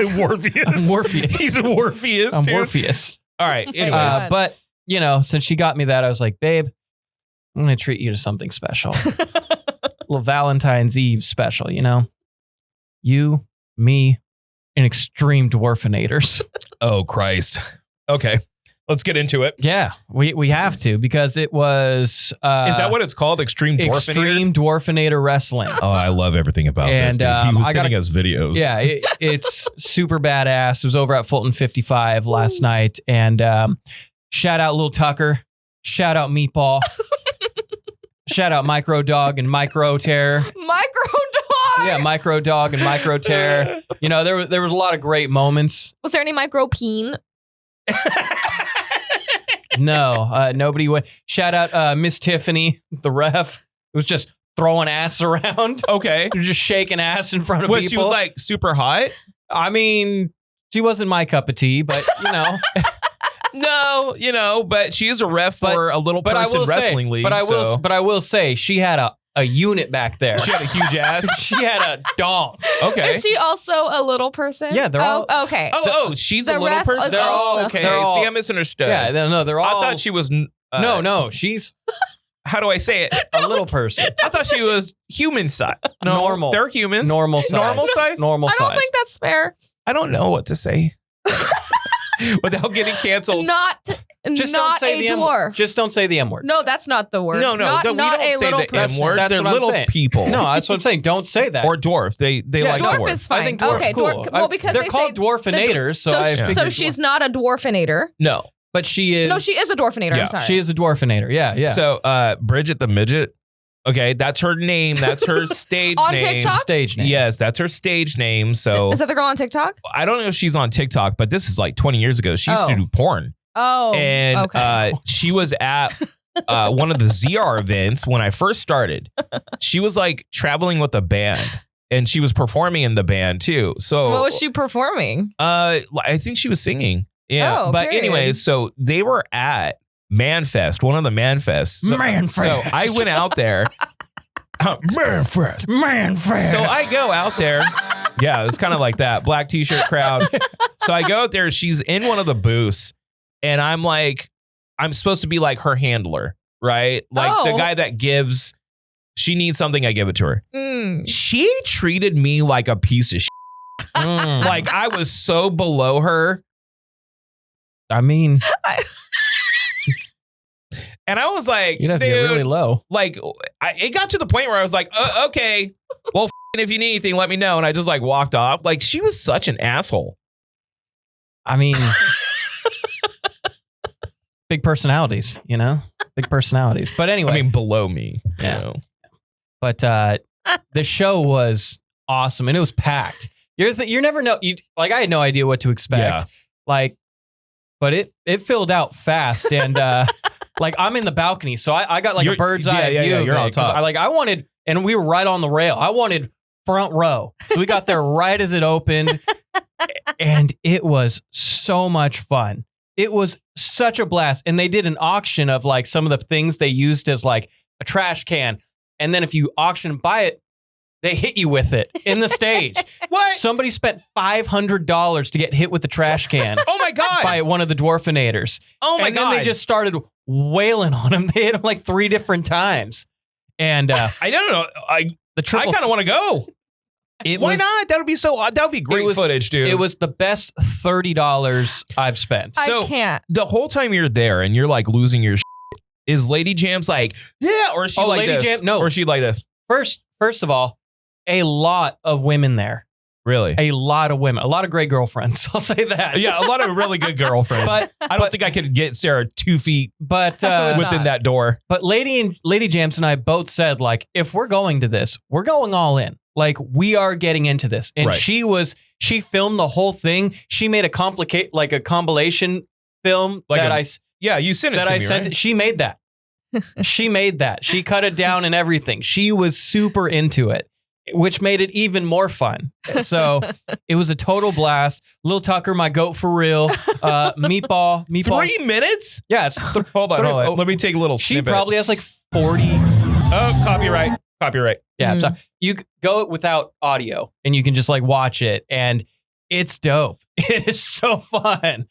Morpheus. I'm Morpheus. He's a Morpheus. I'm dude. Morpheus. All right. Anyways, God. But you know, since she got me that, I was like, babe, I'm gonna treat you to something special. Little Valentine's Eve special. You know, you, me, and extreme dwarfanators. oh Christ. Okay, let's get into it. Yeah, we have to because it was. Is that what it's called? Extreme Dwarfanators? Extreme Dwarfanator Wrestling? Oh, I love everything about And, this. Dude. He was I gotta- sending us videos. Yeah, it's super badass. It was over at Fulton 55 last night. And shout out Lil Tucker. Shout out Meatball. Shout out Micro Dog and Micro Terror. Micro dog. Yeah, Micro Dog and Micro Terror. You know, there was a lot of great moments. Was there any micro peen? No, nobody went. Shout out Miss Tiffany, the ref. It was just throwing ass around. Okay. Just shaking ass in front of What, people. she was like super hot? I mean, she wasn't my cup of tea, but you know. No, but she is a ref for a little But I person will wrestling say, league. but I will say she had a unit back there. She had a huge ass. She had a dong. Okay. Is she also a little person? Yeah, they're all- okay. Oh, she's a the little ref person. is They're all- okay. they're all- See, I misunderstood. Yeah, no, they're all. I thought she was. no, she's How do I say it? a little person. I thought she was human size. No, Normal. They're humans. Normal size. Normal size. Normal I don't size. think that's fair. I don't know what to say without getting canceled. Not Just not don't say a the M dwarf. word. Just don't say the M word. No, that's not the word. No, not, we not don't a say little the person. M word. That's They're what I'm little saying. people. No, that's what I'm saying. Don't say that. Or dwarf. They Yeah, like dwarf dwarf. is fine. I think dwarf's Okay, cool. well, because they're they called say dwarfanators, so I so figured she's not a dwarfanator. No. But she is. No, she is a dwarfanator. Yeah, I'm sorry. She is a dwarfanator. Yeah, yeah. So Bridget the Midget. Okay, that's her name. That's her stage On name. TikTok? Stage name. Yes, that's her stage name. So Is that the girl on TikTok? I don't know if she's on TikTok, but this is like 20 years ago. She used to do porn. Oh. And okay. she was at one of the ZR events when I first started. She was like traveling with a band and she was performing in the band too. So What was she performing? I think she was singing. Yeah. Oh, but period. anyways, so they were at Manfest, one of the Manfests. So, Manfest. So I went out there. Manfest. So I go out there. Yeah, it was kind of like that. Black t-shirt crowd. So I go out there. She's in one of the booths. And I'm like, I'm supposed to be like her handler, right? Like the guy that gives, she needs something, I give it to her. She treated me like a piece of shit. Like I was so below her. I mean, And I was like, you'd have to get really low. Like, it got to the point where I was like, okay, well, if you need anything, let me know. And I just like walked off. Like, she was such an asshole. I mean, big personalities, you know? Big personalities. But anyway. I mean, below me. Yeah. You know? But the show was awesome and it was packed. You never know. I had no idea what to expect. Yeah. But it filled out fast and like I'm in the balcony, so I got like a bird's eye view. Yeah, you're of on it, 'cause top. I wanted, and we were right on the rail. I wanted front row, so we got there right as it opened, and it was so much fun. It was such a blast, and they did an auction of like some of the things they used as like a trash can, and then if you auction and buy it, they hit you with it in the stage. What? Somebody spent $500 to get hit with the trash can. Oh my God. By one of the dwarfanators. Oh my and God. then they just started wailing on him. They hit him like 3 different times. And I don't know. I kind of want to go. Why not? That would be that would be great footage, dude. It was the best $30 I've spent. I can't. The whole time you're there and you're like losing your shit, is Lady Jam's like, yeah, or is she like Lady this? Jam, no. Or is she like this? First of all, a lot of women there. Really? A lot of women. A lot of great girlfriends. I'll say that. Yeah, a lot of really good girlfriends. But I don't think I could get Sarah 2 feet But within that door. But Lady Jams and I both said, like, if we're going to this, we're going all in. Like, we are getting into this. And Right. she filmed the whole thing. She made a compilation film You sent it that to I me, sent. right? She made that. She made that. She cut it down and everything. She was super into it, which made it even more fun. So it was a total blast. Lil Tucker, my goat for real. Meatball. 3 minutes? Yeah, it's Hold on. Let me take a little She snippet. probably has like 40. Oh, copyright. Yeah, Mm. so you go without audio and you can just like watch it, and it's dope. It is so fun.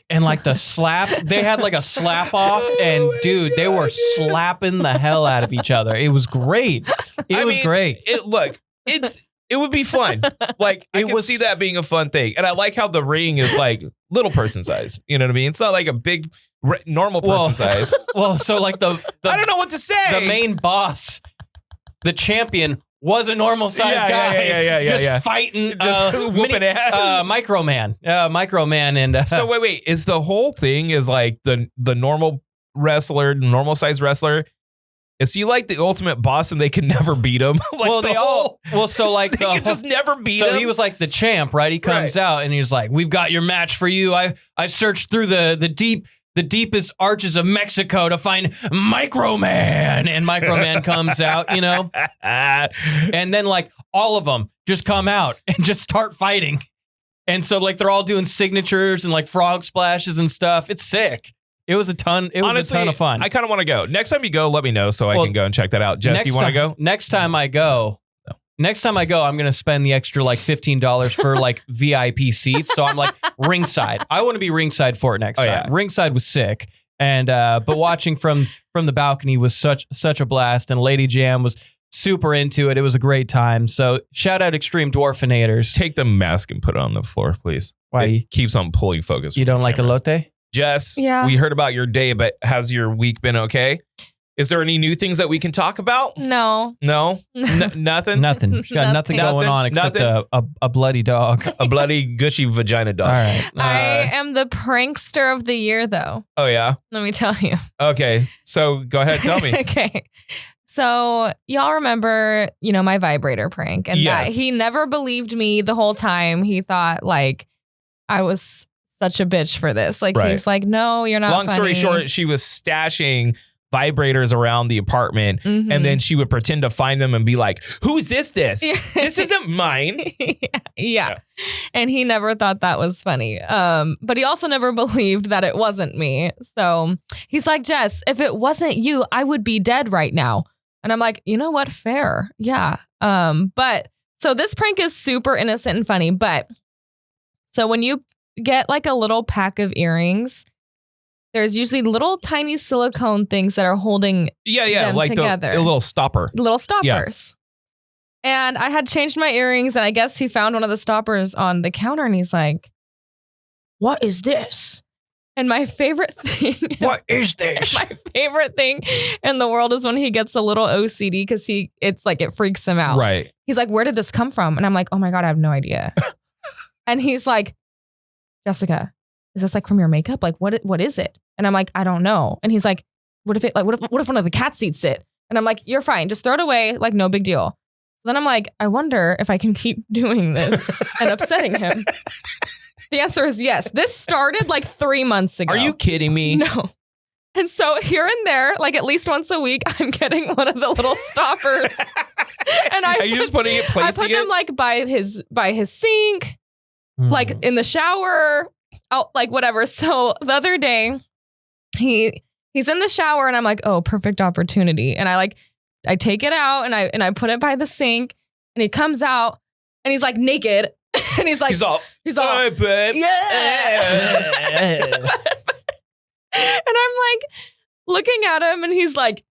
And like the slap, they had like a slap off, and dude, they were slapping the hell out of each other. It was great. It was great. It would be fun. Like I can see that being a fun thing, and I like how the ring is like little person size. You know what I mean? It's not like a big normal person size. Well, so like the I don't know what to say. The main boss, the champion, was a normal sized guy. Just fighting, just whooping ass. Microman, and so wait, is the whole thing is like the normal wrestler, normal size wrestler? Is he like the ultimate boss and they can never beat him? So like they can just never beat him. So he was like the champ, right? He comes out and he's like, "We've got your match for you. I searched through the deepest arches of Mexico to find Microman," and Microman comes out, you know, and then like all of them just come out and just start fighting, and so like they're all doing signatures and like frog splashes and stuff. It's sick. It was a ton. It was honestly a ton of fun. I kind of want to go. Next time you go, let me know so I can go and check that out. Jess, you want to go? Next time I go, I'm going to spend the extra like $15 for like VIP seats. So I'm like ringside. I want to be ringside for it next time. Yeah. Ringside was sick. And but watching from the balcony was such a blast. And Lady Jam was super into it. It was a great time. So shout out Extreme Dwarfanators. Take the mask and put it on the floor, please. Why? It keeps on pulling focus. You don't like elote? Jess, Yeah. we heard about your day, but has your week been okay? Is there any new things that we can talk about? No. No? Nothing? Nothing. She got nothing going on except a bloody dog. A bloody, gushy vagina dog. All right. I am the prankster of the year, though. Oh, yeah? Let me tell you. Okay. So go ahead. Tell me. Okay. So y'all remember, my vibrator prank, and Yes. that he never believed me the whole time. He thought like I was such a bitch for this. Like Right. he's like, no, you're not. Long story funny. short, she was stashing vibrators around the apartment, Mhm. and then she would pretend to find them and be like, who is this? Yeah. This isn't mine. yeah. And he never thought that was funny. But he also never believed that it wasn't me. So he's like, Jess, if it wasn't you, I would be dead right now. And I'm like, you know what? Fair. Yeah. But so this prank is super innocent and funny. But so when you get like a little pack of earrings, there's usually little tiny silicone things that are holding Yeah. them Like together. the little stopper. little stoppers. And I had changed my earrings, and I guess he found one of the stoppers on the counter, and he's like, what is this? And my favorite thing, What is this? my favorite thing in the world is when he gets a little OCD because it freaks him out. Right. He's like, where did this come from? And I'm like, oh my God, I have no idea. And he's like, Jessica, is this like from your makeup? Like, what is it? And I'm like, I don't know. And he's like, what if one of the cat seats it? And I'm like, you're fine. Just throw it away. Like, no big deal. So then I'm like, I wonder if I can keep doing this and upsetting him. The answer is yes. This started like 3 months ago. Are you kidding me? No. And so here and there, like at least once a week, I'm getting one of the little stoppers. And Are you just putting it, I placing put them it? like by his sink, like in the shower, out like whatever. So the other day, he's in the shower, and I'm like, oh, perfect opportunity. And I take it out and I put it by the sink, and he comes out and he's like naked, and he's like, he's all, hi, babe. yeah. And I'm like looking at him, and he's like,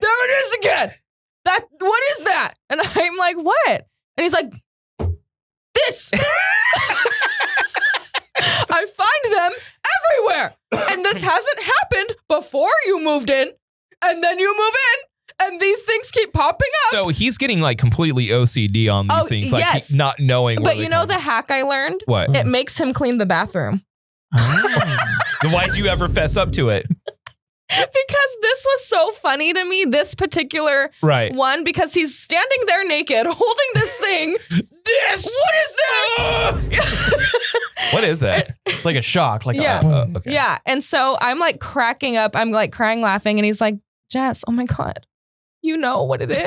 there it is again. What is that? And I'm like, what? And he's like, this. I find them everywhere. And this hasn't happened before you moved in. And then you move in. And these things keep popping up. So he's getting like completely OCD on these things, like yes. not knowing. But you know the hack I learned? What? It makes him clean the bathroom. Then why'd you ever fess up to it? Because this was so funny to me, this particular Right. one, because he's standing there naked, holding this thing. What is this? What is that? Like a shock. Like Yeah. Okay. Yeah. And so I'm like cracking up. I'm like crying, laughing. And he's like, Jess, oh my God, you know what it is?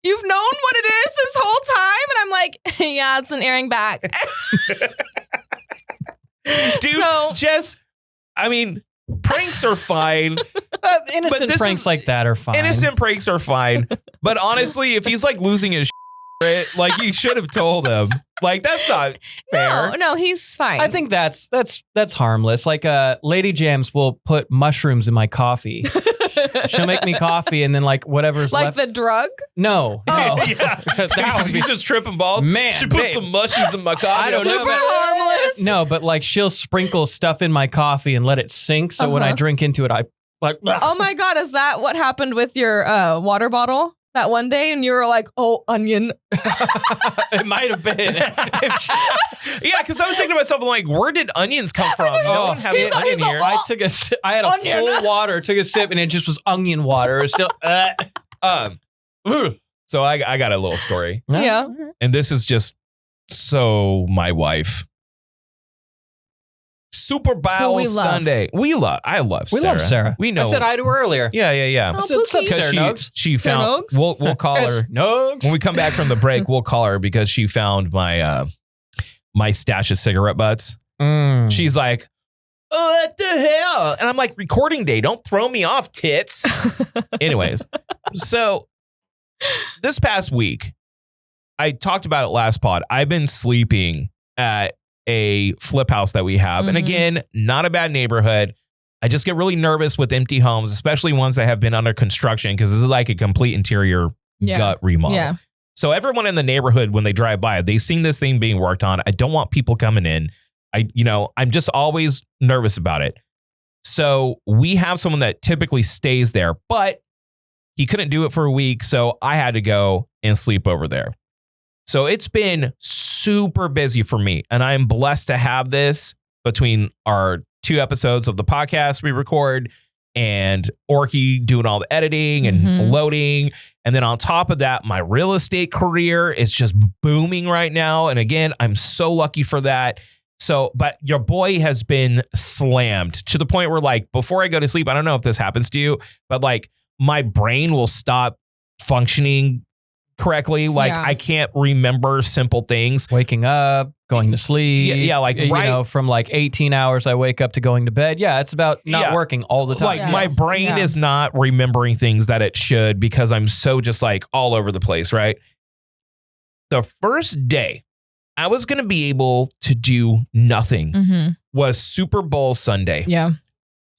You've known what it is this whole time? And I'm like, yeah, it's an earring back. Dude, So- Jess, I mean, pranks are fine. Innocent this pranks is- like that are fine. Innocent pranks are fine. But honestly, if he's like losing his shit, like you should have told him. Like that's not fair. No, he's fine. I think that's harmless. Like Lady Jams will put mushrooms in my coffee. She'll make me coffee, and then like whatever's like left. the drug? No. Oh. Yeah. That would be- He's just tripping balls. Man, She put babe. some mushies in my coffee. I don't know, Super but- harmless. No, but like she'll sprinkle stuff in my coffee and let it sink. So when I Uh-huh. drink into it, I like. Oh my God, is that what happened with your water bottle that one day? And you were like, oh, onion. It might have been. Yeah, because I was thinking to myself, like, where did onions come from? No one had He's an onion a- here. I took a sip. I had a Onion. full water, took a sip, and it just was onion water. It was still. So I got a little story, Yeah. and this is just so my wife. Super Bowl Who we love. Sunday. I love Sarah. We love Sarah. We know. I said hi to her earlier. Yeah. Oh, I said, "What's up, Pookie." Because Sarah Nugs?" she Sarah found. Nugs? We'll call her Nugs. when we come back from the break. We'll call her because she found my my stash of cigarette butts. Mm. She's like, oh, what the hell? And I'm like, recording day. Don't throw me off, tits. Anyways, so this past week, I talked about it last pod. I've been sleeping at a flip house that we have. And Mhm. again, not a bad neighborhood. I just get really nervous with empty homes, especially ones that have been under construction, because this is like a complete interior gut remodel. Yeah. So everyone in the neighborhood, when they drive by, they've seen this thing being worked on. I don't want people coming in. I'm just always nervous about it. So we have someone that typically stays there, but he couldn't do it for a week. So I had to go and sleep over there. So it's been super busy for me. And I'm blessed to have this between our 2 episodes of the podcast we record and Orky doing all the editing and loading. And then on top of that, my real estate career is just booming right now. And again, I'm so lucky for that. So, but your boy has been slammed to the point where, like, before I go to sleep, I don't know if this happens to you, but like my brain will stop functioning correctly. Like I can't remember simple things. Waking up, going to sleep. Yeah, like from like 18 hours, I wake up to going to bed. Yeah, it's about not working all the time. Like my brain is not remembering things that it should because I'm so just like all over the place, right? The first day I was going to be able to do nothing was Super Bowl Sunday. Yeah.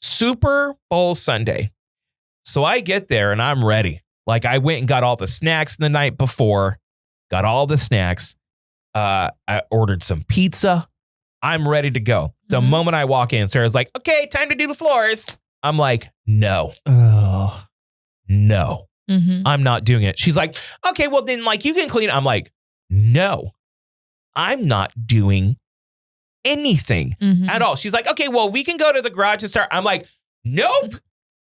Super Bowl Sunday. So I get there and I'm ready. Like I went and got all the snacks the night before, got all the snacks. I ordered some pizza. I'm ready to go. The moment I walk in, Sarah's like, okay, time to do the floors. I'm like, no, no, I'm not doing it. She's like, okay, well then like you can clean it. I'm like, no, I'm not doing anything at all. She's like, okay, well we can go to the garage and start. I'm like, nope,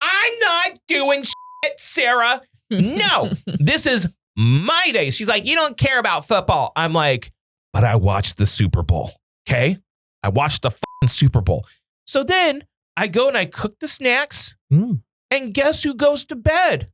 I'm not doing shit, Sarah. No, this is my day. She's like, you don't care about football. I'm like, but I watched the Super Bowl. Okay. I watched the fucking Super Bowl. So then I go and I cook the snacks. And guess who goes to bed?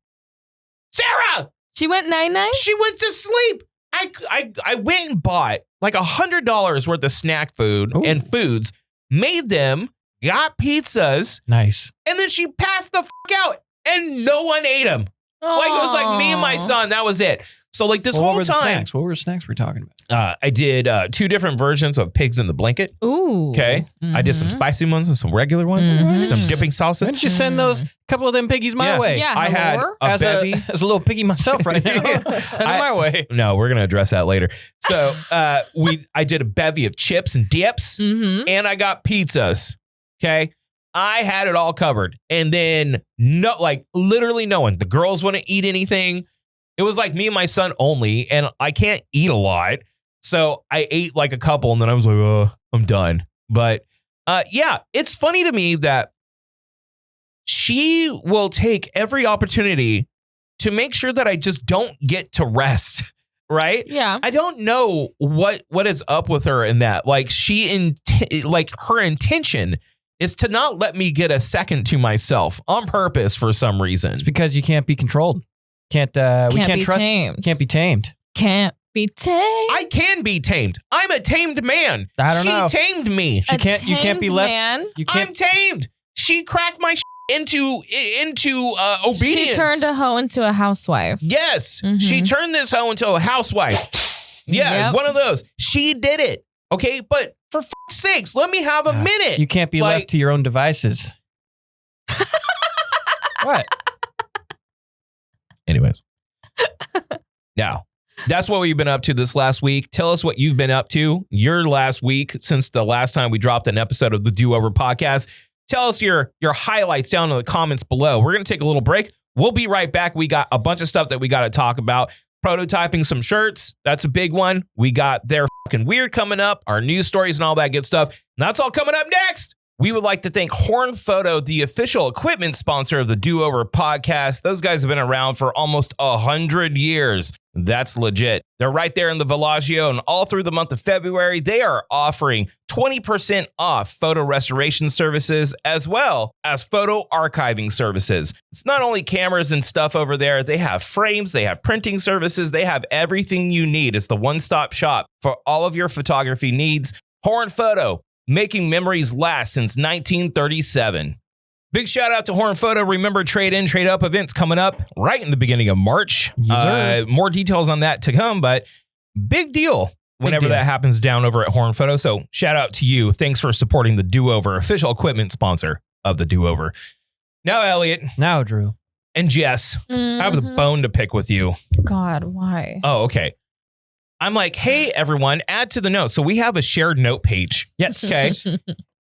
Sarah. She went night-night? She went to sleep. I went and bought like $100 worth of snack food and foods, made them, got pizzas. Nice. And then she passed the fuck out and no one ate them. Like it was like me and my son. That was it. So like this whole time. What were the snacks we're talking about? I did 2 different versions of pigs in the blanket. Ooh. Okay. I did some spicy ones and some regular ones. Some dipping sauces. Why don't you send those couple of them piggies my way? Yeah. I had a bevy. As a little piggy myself right now. Send them my way. No, we're gonna address that later. So I did a bevy of chips and dips, and I got pizzas. Okay. I had it all covered. And then literally no one. The girls wouldn't eat anything. It was like me and my son only, and I can't eat a lot. So I ate like a couple, and then I was like, oh, I'm done. But yeah, it's funny to me that she will take every opportunity to make sure that I just don't get to rest. Right? Yeah. I don't know what is up with her in that. Like her intention is to not let me get a second to myself on purpose for some reason. It's because you can't be controlled. We can't trust. Tamed. Can't be tamed. Can't be tamed. I can be tamed. I'm a tamed man. I don't know. She tamed me. You can't be left. Man. You can't. I'm tamed. She cracked my into obedience. She turned a hoe into a housewife. Yes. She turned this hoe into a housewife. Yeah, one of those. She did it. Okay, but for fuck's sakes, let me have a minute. You can't be left to your own devices. What? Anyways. Now, that's what we've been up to this last week. Tell us what you've been up to your last week since the last time we dropped an episode of the Do Over podcast. Tell us your highlights down in the comments below. We're going to take a little break. We'll be right back. We got a bunch of stuff that we got to talk about. Prototyping some shirts. That's a big one. We got They're Fucking Weird coming up, our news stories and all that good stuff. And that's all coming up next. We would like to thank Horn Photo, the official equipment sponsor of the Do Over podcast. Those guys have been around for almost 100 years. That's legit. They're right there in the Villaggio, and all through the month of February, they are offering 20% off photo restoration services as well as photo archiving services. It's not only cameras and stuff over there. They have frames, they have printing services, they have everything you need. It's the one-stop shop for all of your photography needs. Horn Photo, making memories last since 1937. Big shout out to Horn Photo. Remember, trade-in, trade-up events coming up right in the beginning of March. Yes, more details on that to come, but big deal whenever that happens down over at Horn Photo. So shout out to you. Thanks for supporting the Do Over official equipment sponsor of the do-over. Now, Elliot Now, Drew. and Jess, I have the bone to pick with you. God, why? Oh, okay. I'm like, hey, everyone, add to the note. So we have a shared note page. Yes. Okay.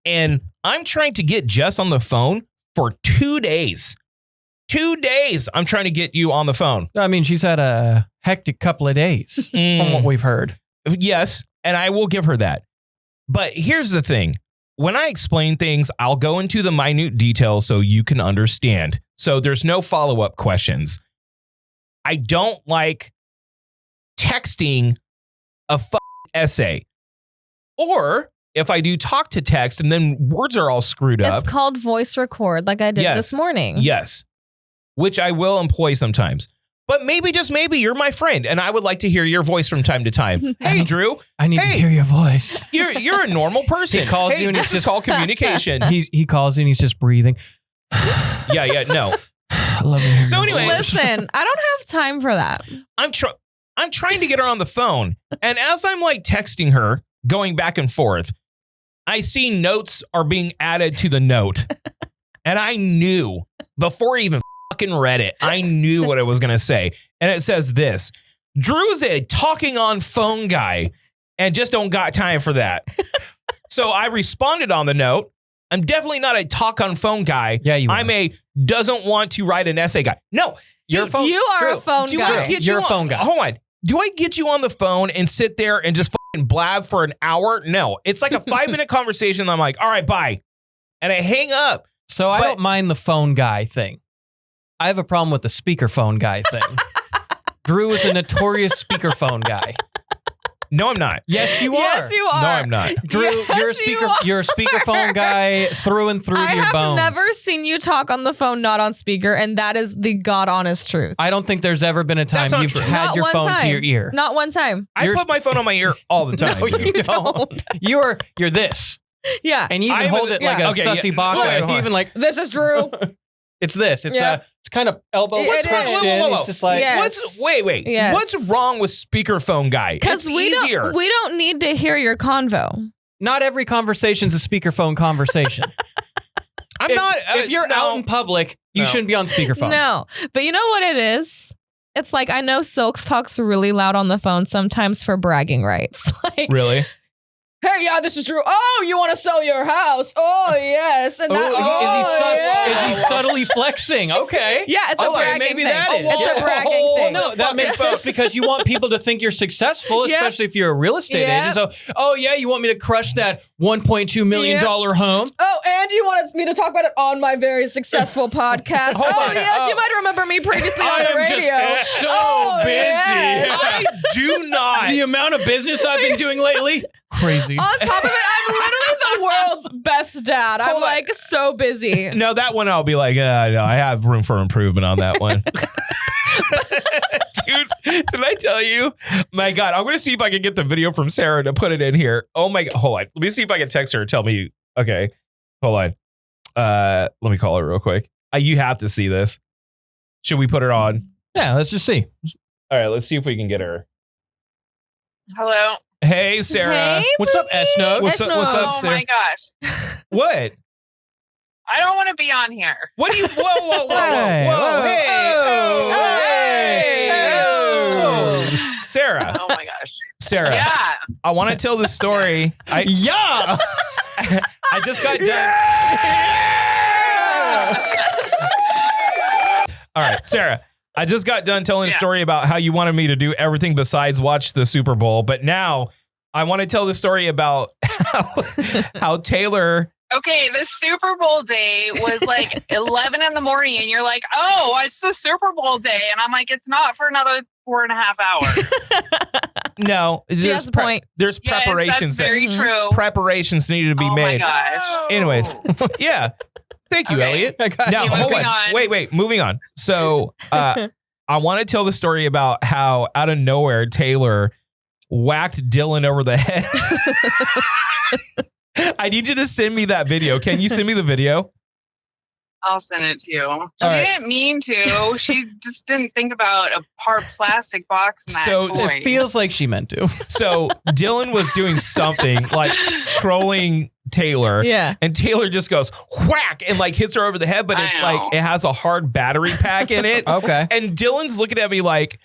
And I'm trying to get Jess on the phone for 2 days. 2 days. I'm trying to get you on the phone. I mean, she's had a hectic couple of days from what we've heard. Yes. And I will give her that. But here's the thing. When I explain things, I'll go into the minute details so you can understand. So there's no follow-up questions. I don't like texting a essay. Or if I do talk to text and then words are all screwed up. It's called voice record, like I did this morning. Yes. Which I will employ sometimes. But maybe, just maybe, you're my friend and I would like to hear your voice from time to time. Hey, Drew. I need to hear your voice. You're a normal person. He calls you and this is called communication. He calls you and he's just breathing. No. I love to hear So your anyway, voice. Listen, I don't have time for that. I'm trying to get her on the phone. And as I'm like texting her, going back and forth, I see notes are being added to the note. And I knew before I even fucking read it, I knew what it was going to say. And it says this: Drew's a talking on phone guy and just don't got time for that. So I responded on the note. I'm definitely not a talk on phone guy. Yeah, you I'm are. a doesn't want to write an essay guy. No, You're a phone. You are Drew, a phone do I guy. get You're you a phone guy. Hold on. Do I get you on the phone and sit there and just fucking blab for an hour? No. It's like a 5-minute conversation. I'm like, all right, bye. And I hang up. So I But- don't mind the phone guy thing. I have a problem with the speakerphone guy thing. Drew is a notorious speakerphone guy. No, I'm not. Yes, you are. Yes, you are. No, I'm not. Drew, Yes, you're a you speaker. are. You're a speakerphone guy through and through I to your have bones. never seen you talk on the phone, not on speaker, and that is the God honest truth. I don't think there's ever been a time That's not you've true. had Not your one phone time. to your ear. Not one time. I You're- put my phone on my ear all the time. No, you don't. You're this, Yeah. and you even I hold would- it like yeah. a Okay, sussy yeah. baka. Wait, hold on. Even like This is Drew. it's this. It's Yeah. it's kind of elbow It twitched is. in. Whoa. It's just like Yes. Wait. Yes. What's wrong with speakerphone guy? Because It's we easier. don't need to hear your convo. not every conversation's a speakerphone conversation. I'm not. If you're no. out in public, you No. shouldn't be on speakerphone. No. But you know what it is? It's like I know Silks talks really loud on the phone sometimes for bragging rights. Like, Really? hey, yeah, this is Drew. Oh, you want to sell your house? Oh, yes. And that, Is he subtly flexing? Okay. Yeah, it's a Okay, bragging maybe thing. that is. It's a bragging Oh, thing. No, that makes sense because you want people to think you're successful, Yeah. especially if you're a real estate Yeah. agent. So, oh yeah, you want me to crush that $1.2 million home? Oh, and you wanted me to talk about it on my very successful podcast. Hold oh, on. yes, Oh. you might remember me previously on the am radio. just so Oh, busy. yes. I do not. The amount of business I've been doing lately, crazy. On top of it, I'm literally the world's best dad. I'm Hold on. like so busy. No, that one I'll be like, no, I have room for improvement on that one. Dude, did I tell you? My God, I'm going to see if I can get the video from Sarah to put it in here. Oh my God, hold on. Let me see if I can text her and tell me. Okay, hold on. Let me call her real quick. You have to see this. Should we put her on? Yeah, let's just see. All right, let's see if we can get her. Hello. Hey, Sarah. Hey, What's up, S-Note? What's up, S-Note. Oh Sarah? my gosh. What? I don't want to be on here. What do you? Whoa, Hey, hey, whoa, hey, oh. oh. Sarah, Oh my gosh. Sarah, Yeah. I want to tell the story. Yeah. I just got done. All right, Sarah, I just got done telling a story about how you wanted me to do everything besides watch the Super Bowl, but now I want to tell the story about how Taylor. Okay, the Super Bowl day was like 11 in the morning, and you're like, oh, it's the Super Bowl day. And I'm like, it's not for another 4.5 hours. No, She has a point. There's Yes, preparations that's very true. preparations needed to be Oh made. my gosh. Anyways, yeah. Thank you, Okay. Elliot. I got Now, you. hold Moving on. on. Wait. Moving on. So, I want to tell the story about how out of nowhere Taylor whacked Dylan over the head. I need you to send me that video. Can you send me the video? I'll send it to you. She right. didn't mean to. She just didn't think about a hard plastic box in that So, toy. It feels like she meant to. So Dylan was doing something like trolling Taylor. Yeah. And Taylor just goes whack and like hits her over the head, but I it's know. like it has a hard battery pack in it. Okay. And Dylan's looking at me like,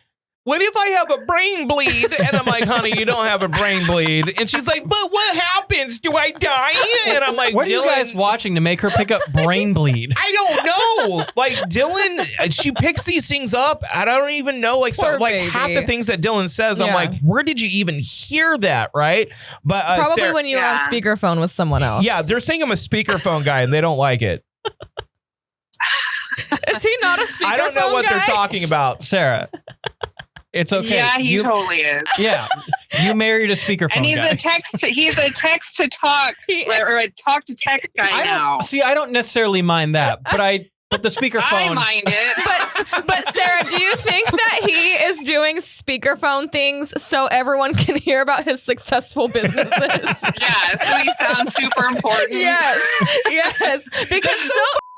what if I have a brain bleed? And I'm like, honey, you don't have a brain bleed. And she's like, but what happens? Do I die? And I'm like, What are Dylan, you guys watching to make her pick up brain bleed? I don't know. Like Dylan, she picks these things up. I don't even know. Like, Poor like baby. half the things that Dylan says, I'm Yeah. like, where did you even hear that? Right. But Probably Sarah, when you were on Yeah. speakerphone with someone else. yeah, they're saying I'm a speakerphone guy and they don't like it. Is he not a speakerphone I don't know what guy? they're talking about. Sarah, it's okay. Yeah, he you, totally is. yeah, you married a speakerphone And he's guy. he's a text to talk or a talk to text guy now. I don't necessarily mind that, but the I speakerphone. mind it. But Sarah, do you think that he is doing speakerphone things so everyone can hear about his successful businesses? Yeah, so he sounds super important. yes.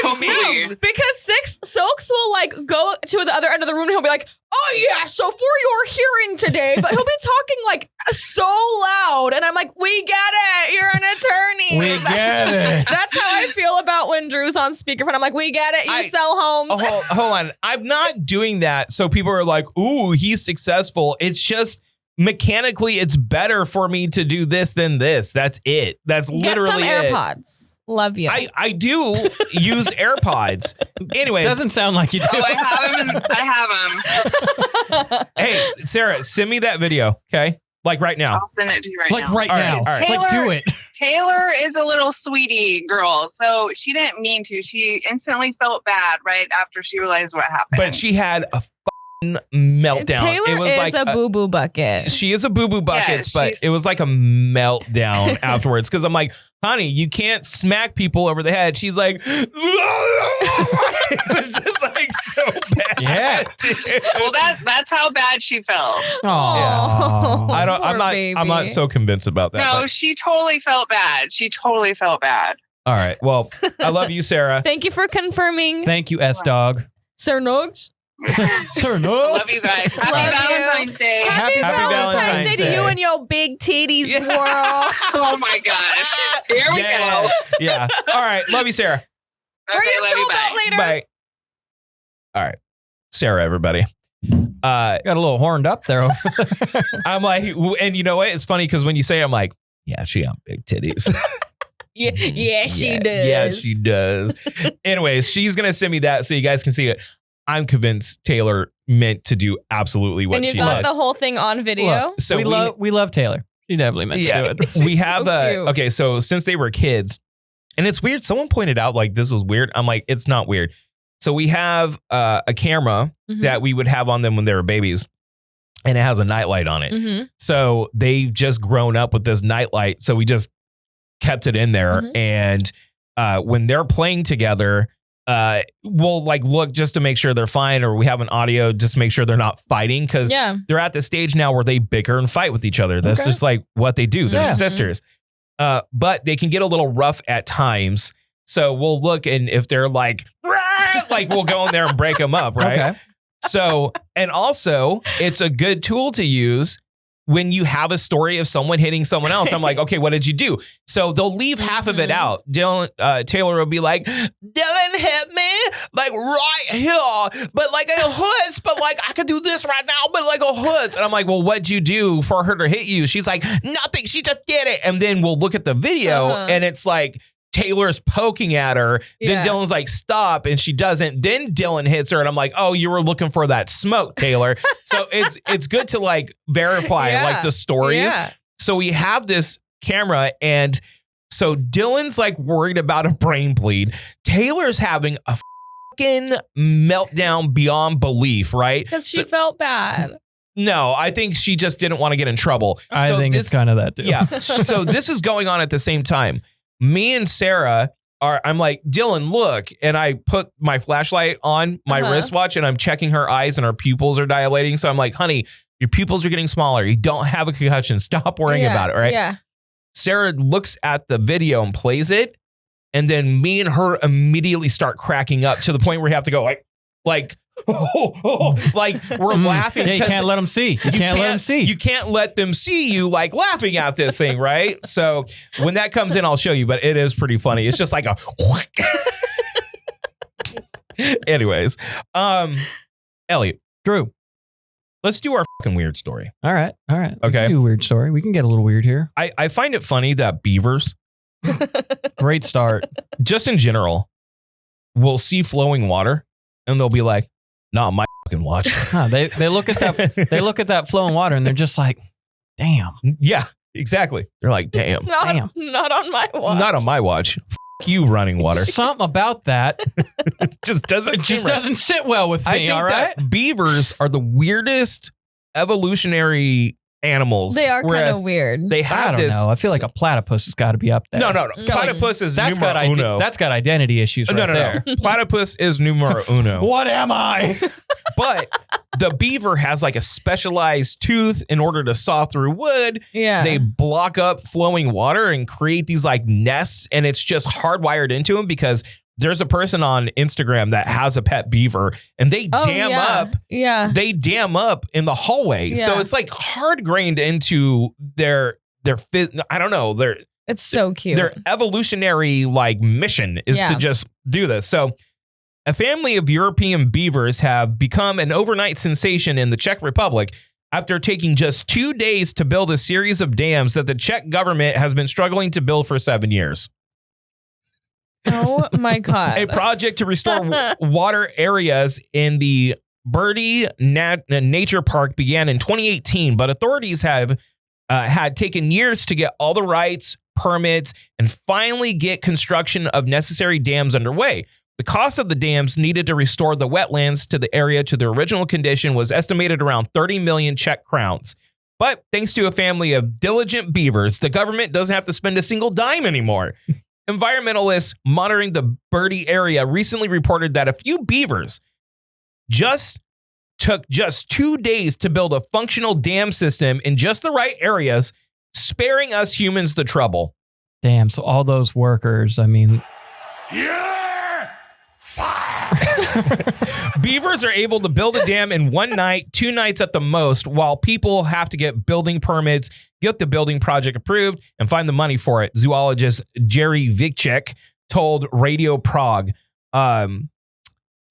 Because Silks will like go to the other end of the room and he'll be like, oh yeah, so for your hearing today, but he'll be talking like so loud and I'm like, we get it, you're an attorney. We get it. That's how I feel about when Drew's on speakerphone. I'm like, we get it, you sell homes. Oh, hold on. I'm not doing that. So people are like, ooh, he's successful. It's just mechanically, it's better for me to do this than this. That's it. That's literally Get some it. AirPods. Love you. I do use AirPods. Anyways, Doesn't sound like you do. Oh, I have him. hey, Sarah, send me that video, okay? Like right now. I'll send it to you right Like now. right All right, now. all right. Like do it. Taylor is a little sweetie girl, so she didn't mean to. She instantly felt bad right after she realized what happened. But she had a fucking meltdown. Taylor it was is like a boo-boo bucket. She is a boo-boo buckets, but she's- it was like a meltdown afterwards because I'm like, honey, you can't smack people over the head. She's like, it was just like so bad. Yeah. dude. well, that's how bad she felt. Aw. I don't. Poor I'm not baby. so convinced about that. No, but- she totally felt bad. She totally felt bad. all right. Well, I love you, Sarah. Thank you for confirming. Thank you, S-Dog. Sir Nugs. Sir, I no. love you guys. Happy Love you. Valentine's Day. Happy Valentine's Day to Day. you and your big titties, Yeah. world. Oh my gosh. Here we Yeah. go. Yeah. All right. Love you, Sarah. Are you love you. sold out Bye. later? Bye. All right. Sarah, everybody. Got a little horned up there. I'm like, and you know what? It's funny because when you say it, I'm like, yeah, she got big titties. Yeah, she does. Yeah, she does. Anyways, she's going to send me that so you guys can see it. I'm convinced Taylor meant to do absolutely what And you she got did. the whole thing on video? So we love Taylor. She definitely meant to do it. we have so cute. okay, so since they were kids, and it's weird, someone pointed out like this was weird. I'm like, it's not weird. So we have a camera Mhm. that we would have on them when they were babies, and it has a nightlight on it. Mm-hmm. So they've just grown up with this nightlight. So we just kept it in there. Mhm. And when they're playing together, we'll like look just to make sure they're fine, or we have an audio just to make sure they're not fighting, because Yeah. they're at the stage now where they bicker and fight with each other. That's Okay. just like what they do. They're Yeah. sisters. But they can get a little rough at times. So we'll look, and if they're like, "Rah!" like we'll go in there and break them up, right? Okay. So, and also it's a good tool to use when you have a story of someone hitting someone else. I'm like, okay, what did you do? So they'll leave half of it Mhm. out. Taylor will be like, Dylan hit me like right here, but like a hoods, but like I could do this right now, but like a hoods. And I'm like, well, what'd you do for her to hit you? She's like, nothing. She just did it. And then we'll look at the video and it's like, Taylor's poking at her. Yeah. Then Dylan's like, stop. And she doesn't. Then Dylan hits her. And I'm like, oh, you were looking for that smoke, Taylor. So it's good to like verify Yeah. like the stories. Yeah. So we have this camera, and so Dylan's like worried about a brain bleed. Taylor's having a fucking meltdown beyond belief, right? Because she felt bad. No, I think she just didn't want to get in trouble. I So think this- it's kind of that too. yeah. So this is going on at the same time. Me and Sarah I'm like, Dylan, look. And I put my flashlight on my wristwatch and I'm checking her eyes and her pupils are dilating. So I'm like, honey, your pupils are getting smaller. You don't have a concussion. Stop worrying about it, right? Yeah. Sarah looks at the video and plays it. And then me and her immediately start cracking up to the point where we have to go like like we're laughing. Yeah, you can't let them see. You can't let them see. You can't let them see you like laughing at this thing, right? So when that comes in, I'll show you, but it is pretty funny. It's just like a anyways. Elliot. Drew. Let's do our fucking weird story. All right. Okay. We can do a weird story. We can get a little weird here. I find it funny that beavers, Great start. just in general, will see flowing water and they'll be like, not my fucking watch. Huh, they look at that flowing water and they're just like, damn. Yeah, exactly. They're like, damn. Damn. Not on my watch. Not on my watch. You running water. Something about that. It just doesn't It seem just right. doesn't sit well with I me, think all right? that beavers are the weirdest evolutionary animals. They are kind whereas of weird. They I have don't this. know. I feel like a platypus has got to be up there. No. Platypus is numero uno. That's got identity issues right there. No. Platypus is numero uno. What am I? But the beaver has like a specialized tooth in order to saw through wood. Yeah. They block up flowing water and create these like nests, and it's just hardwired into them because there's a person on Instagram that has a pet beaver and they dam up. Yeah. They dam up in the hallway. Yeah. So it's like hard grained into their I don't know, It's so cute. their evolutionary like mission is to just do this. So a family of European beavers have become an overnight sensation in the Czech Republic after taking just 2 days to build a series of dams that the Czech government has been struggling to build for 7 years. Oh my God. A project to restore water areas in the Birdie Nature Park began in 2018, but authorities have had taken years to get all the rights, permits, and finally get construction of necessary dams underway. The cost of the dams needed to restore the wetlands to the area to their original condition was estimated around 30 million Czech crowns. But thanks to a family of diligent beavers, the government doesn't have to spend a single dime anymore. Environmentalists monitoring the Birdie area recently reported that a few beavers took 2 days to build a functional dam system in just the right areas, sparing us humans the trouble. Damn. So all those workers, I mean. Beavers are able to build a dam in 1 night, 2 nights at the most, while people have to get building permits, get the building project approved, and find the money for it. Zoologist Jerry Vicek told Radio Prague.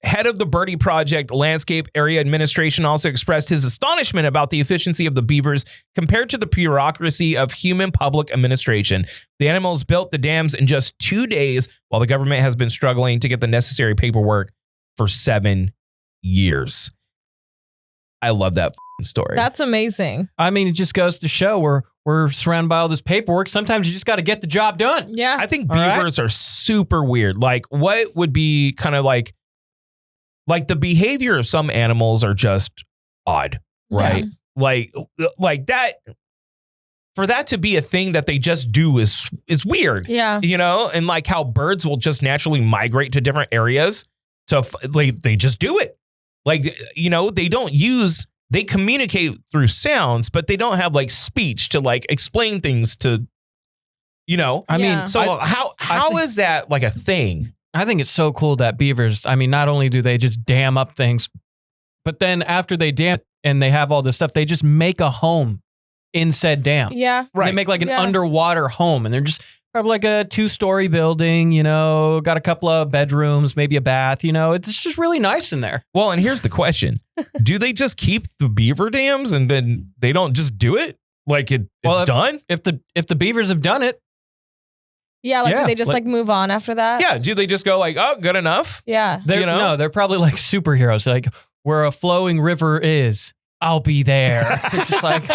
Head of the Birdie Project Landscape Area Administration also expressed his astonishment about the efficiency of the beavers compared to the bureaucracy of human public administration. The animals built the dams in just 2 days, while the government has been struggling to get the necessary paperwork for 7 years. I love that story. That's amazing. I mean, it just goes to show we're surrounded by all this paperwork. Sometimes you just got to get the job done. Yeah. I think beavers are super weird. Like, what would be kind of like the behavior of some animals are just odd, right? Yeah. Like that, for that to be a thing that they just do is weird. Yeah. You know, and like how birds will just naturally migrate to different areas. So they just do it. Like, you know, they communicate through sounds, but they don't have like speech to like explain things to, you know. I Yeah. mean, So I how think- is that like a thing? I think it's so cool that beavers, I mean, not only do they just dam up things, but then after they dam and they have all this stuff, they just make a home in said dam. Yeah. They make like an Yeah. underwater home, and they're just probably like a 2-story building, you know, got a couple of bedrooms, maybe a bath, you know, it's just really nice in there. Well, and here's the question. Do they just keep the beaver dams and then they don't just do it? Like it's done? If the beavers have done it, Yeah. Like, Yeah, do they just like- like move on after that? Yeah. Do they just go like, oh, good enough? Yeah. they're, You know? no, they're probably like superheroes. Like, where a flowing river is, I'll be there. It's just like,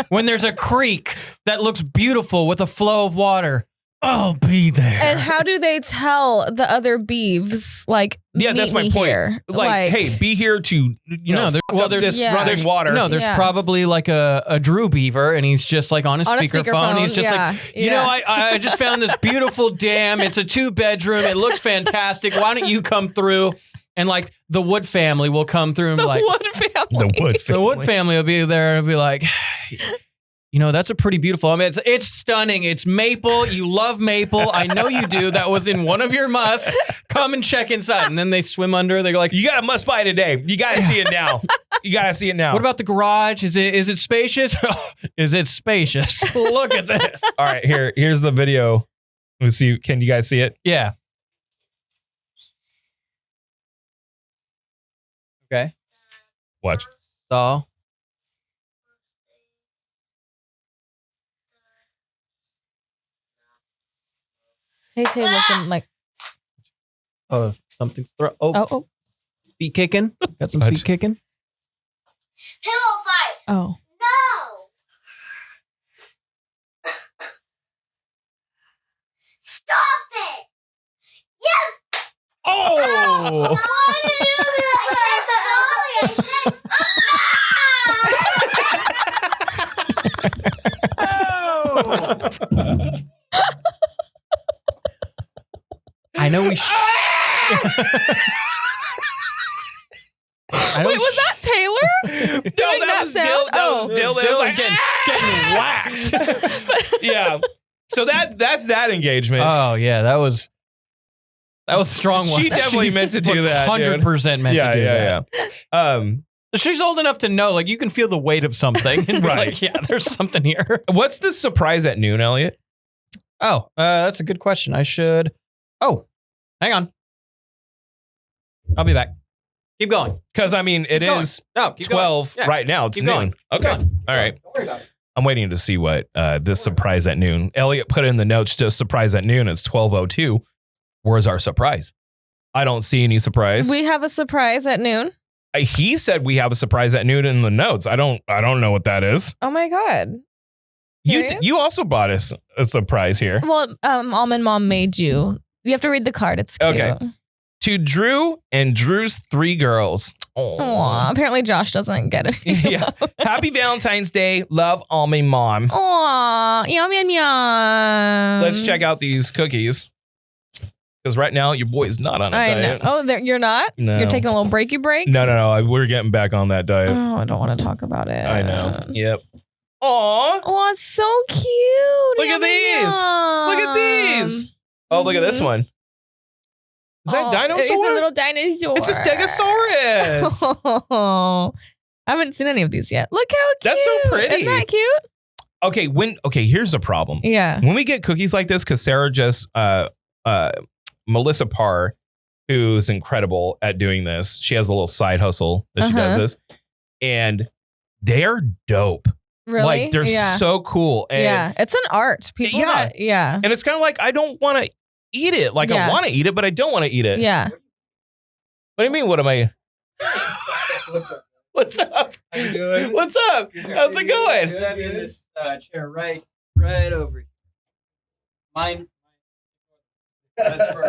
when there's a creek that looks beautiful with a flow of water, I'll be there. And how do they tell the other beeves, like, Yeah, that's meet my me point. here? Like, hey, be here to, you know, there's this Yeah. running water. No, there's Yeah. probably like a Drew Beaver, and he's just like on his On a speakerphone. He's just yeah. like, you know, I just found this beautiful dam. It's a 2-bedroom. It looks fantastic. Why don't you come through? And like the Wood family will come through and be The like, Wood family. The Wood family. the Wood family will be there and be like, that's a pretty beautiful. I mean, it's stunning. It's maple. You love maple. I know you do. That was in one of your musts. Come and check inside. And then they swim under. They're like, you got a must buy today. You got to see it now. You got to see it now. What about the garage? Is it spacious? Is it spacious? Look at this. All right, here's the video. Let's see. Can you guys see it? Yeah. Okay. Watch. So. Tay looking like. Oh, something's throw. Oh. Feet kicking. Got some What? feet kicking. Pillow fight. Oh. No. Stop it. Yes. Oh! I want to do I know we. Wait, was that Taylor? No, Doing that was sound? Dill. That was Dill. That was like, getting whacked. yeah. So that's that engagement. Oh yeah, that was a strong one. She definitely meant to do that. 100% meant to do that. Yeah. She's old enough to know, like, you can feel the weight of something. And be Right. like, yeah, there's something here. What's the surprise at noon, Elliot? Oh, that's a good question. I should. Oh, hang on. I'll be back. Keep going. Because I mean, it Keep is No, keep 12 going. Yeah. right now. It's Keep noon. going. Keep Okay. going. All right. Don't worry about it. I'm waiting to see what this surprise at noon. Elliot put in the notes just surprise at noon. It's 12:02. Where's our surprise? I don't see any surprise. We have a surprise at noon. He said we have a surprise at noon in the notes. I don't know what that is. Oh my God. You also bought us a surprise here. Well, Almond Mom made you. You have to read the card. It's cute. Okay. To Drew and Drew's 3 girls. Aw, apparently Josh doesn't get it. Yeah. Happy Valentine's Day. Love, Almond Mom. Aw, yum, yum, yum. Let's check out these cookies. Because right now, your boy is not on a I diet. know. Oh, you're not? No. You're taking a little breaky break? No. We're getting back on that diet. Oh, I don't want to talk about it. I know. Yep. Aw. Oh, it's so cute. Look at Yum, these. yum. Look at these. Oh, look at this one. Is that dinosaur? It's a little dinosaur. It's a Stegosaurus. Oh, I haven't seen any of these yet. Look how cute. That's so pretty. Isn't that cute? Okay, here's the problem. Yeah. When we get cookies like this, because Sarah just Melissa Parr, who's incredible at doing this. She has a little side hustle that she does this. And they're dope. Really? Like they're so cool. And, yeah. It's an art. People Yeah. yeah. And it's kind of like, I don't want to eat it. Like I want to eat it, but I don't want to eat it. Yeah. What do you mean? What am I? What's up? How you doing? What's up? How's it going? I'm in this chair right over here. Mine. That's for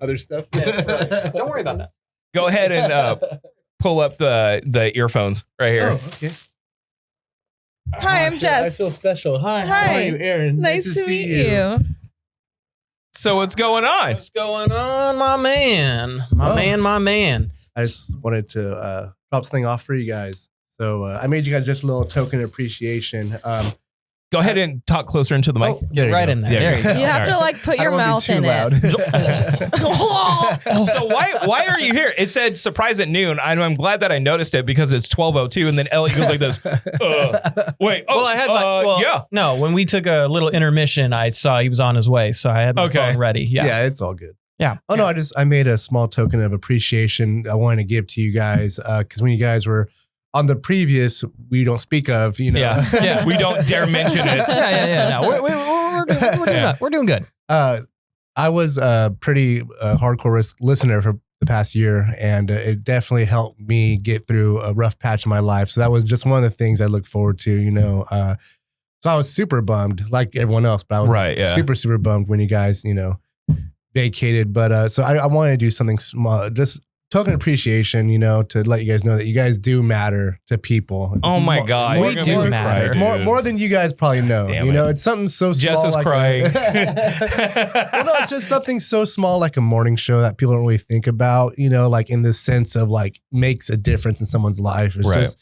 Other stuff? Yeah, it's for other stuff. Don't worry about that. Go ahead and pull up the earphones right here. Oh, okay. Hi, I'm Jess. I feel special. Hi. How Hi. are you, Aaron? Nice to meet you. So what's going on? What's going on, my man? My man. I just wanted to drop something off for you guys. So I made you guys just a little token of appreciation. Go ahead and talk closer into the mic. There you Right go. in there. Yeah. There you go. You have to like put I your don't wanna be mouth too in loud. it. So why are you here? It said surprise at noon. I'm glad that I noticed it because it's 12:02, and then Elliot goes like this. Wait. Oh, Well, I had my. yeah. No, when we took a little intermission, I saw he was on his way, so I had my phone ready. Yeah. Yeah, it's all good. Yeah. Oh no, I made a small token of appreciation I wanted to give to you guys because when you guys were on the previous, we don't speak of, you know. Yeah. We don't dare mention it. Yeah. No, we're doing good. I was a pretty hardcore listener for the past year, and it definitely helped me get through a rough patch in my life. So that was just one of the things I look forward to, you know. So I was super bummed, like everyone else, but I was super bummed when you guys, you know, vacated. But so I wanted to do something small, just token appreciation, you know, to let you guys know that you guys do matter to people. Oh my God. We do matter. More than you guys probably know. Damn you know, it. it's something so small. Jess is like crying. Well, no, it's just something so small like a morning show that people don't really think about, you know, like in the sense of like makes a difference in someone's life. It's Right. just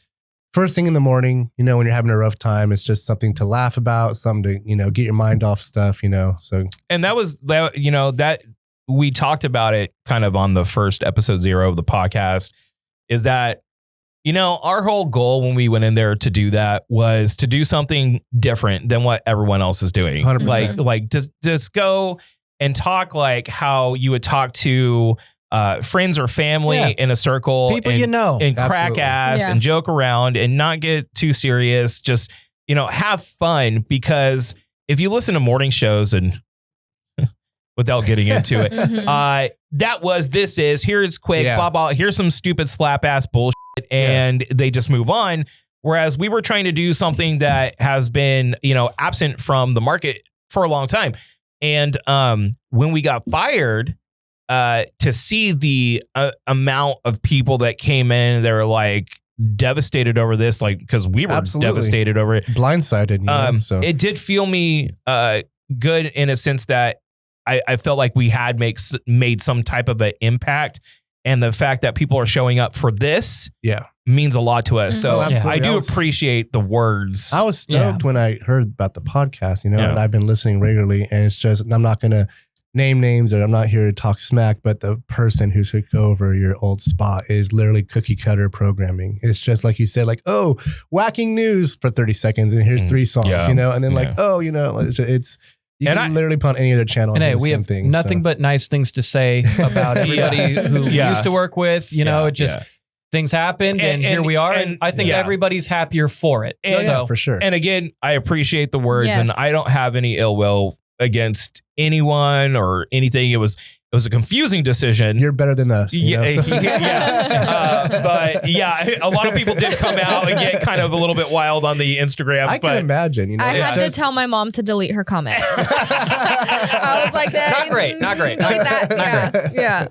first thing in the morning, when you're having a rough time, it's just something to laugh about, something to, get your mind off stuff, so. And that was, that we talked about it kind of on the first episode 0 of the podcast, is that, our whole goal when we went in there to do that was to do something different than what everyone else is doing. 100%. Like just go and talk like how you would talk to friends or family in a circle, People and, and crack Absolutely. ass Yeah. and joke around and not get too serious. Just, have fun, because if you listen to morning shows and without getting into it, Mhm. here's quick, Yeah. blah, blah, here's some stupid slap ass bullshit, and they just move on. Whereas we were trying to do something that has been, absent from the market for a long time. And when we got fired, to see the amount of people that came in, they were like devastated over this, like, because we were Absolutely. devastated over it. Blindsided, so. It did feel me good in a sense that I felt like we had made some type of an impact, and the fact that people are showing up for this means a lot to us. Mhm. So Oh, absolutely. I do I was- appreciate the words. I was stoked when I heard about the podcast, Yeah. and I've been listening regularly, and it's just, I'm not going to name names, or I'm not here to talk smack, but the person who took over your old spot is literally cookie cutter programming. It's just like you said, like, oh, whacking news for 30 seconds, and here's 3 songs, Yeah. and then like, Yeah. oh, it's, you And can literally put on any other channel. And and hey, do the we same have thing, nothing so. but nice things to say about everybody who Yeah. used to work with. It just things happened, and here we are. And I think yeah. everybody's happier for it. And- Yeah, so for sure. And again, I appreciate the words, and Yes. I don't have any ill will against anyone or anything. It was a confusing decision. You're better than us. Yeah, so. but a lot of people did come out and get kind of a little bit wild on the Instagrams. I can but imagine. I had to just- tell my mom to delete her comment. I was like, that. Not great, not great, not Like that. great, Yeah.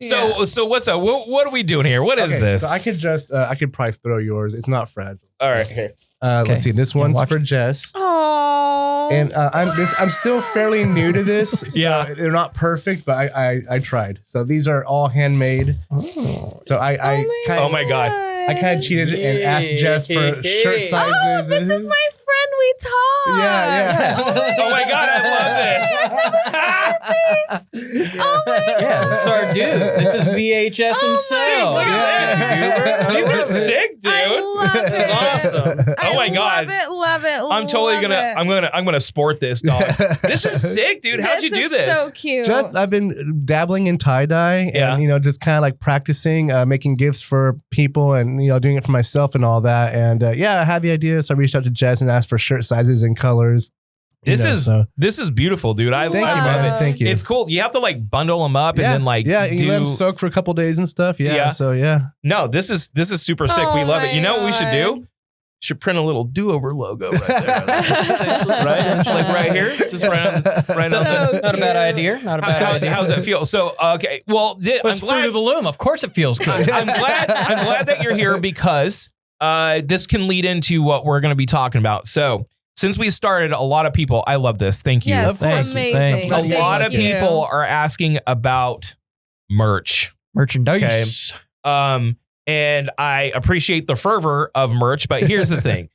Yeah. so what's up? What are we doing here? What is Okay, this? So I could just, I could probably throw yours. It's not fragile. All right, here. Okay. Let's see. This Yeah, one's watch for Jess. Oh. And I'm still fairly new to this. So Yeah. they're not perfect, but I tried. So these are all handmade. So I Oh my God. I kind of cheated and asked Jess for shirt sizes. Oh, this is my friend we taught. Yeah. Oh my God, I love this. Oh my God. yeah, this is our dude. This is VHS himself. Dude, look at Beaver. These are sick, dude. I love it. This is awesome. Oh my God. Love it. I'm totally I'm gonna sport this, dog. This is sick, dude. How'd you do this? So cute. Just I've been dabbling in tie-dye Yeah. and just kind of like practicing making gifts for people and doing it for myself and all that. And I had the idea, so I reached out to Jess and asked for shirt sizes and colors. This is beautiful, dude. I Thank you, love man. it. Thank you. It's cool. You have to like bundle them up and then like you let them do. soak for a couple days and stuff. Yeah. So yeah. No, this is super sick. Oh We love it. my You know what we should do? God. Should print a little do-over logo right there. Right? Just like right here. Just right on the. Not a bad idea. Not a bad idea. How's that feel? So okay, well, But I'm it's fruit glad. of the loom. Of course, it feels good. I'm glad that you're here because this can lead into what we're going to be talking about. So since we started, a lot of people. I love this. Thank you. Yes, Thank you, amazing. thank you. A Thank lot of you. people are asking about merch. Merchandise. And I appreciate the fervor of merch, but here's the thing.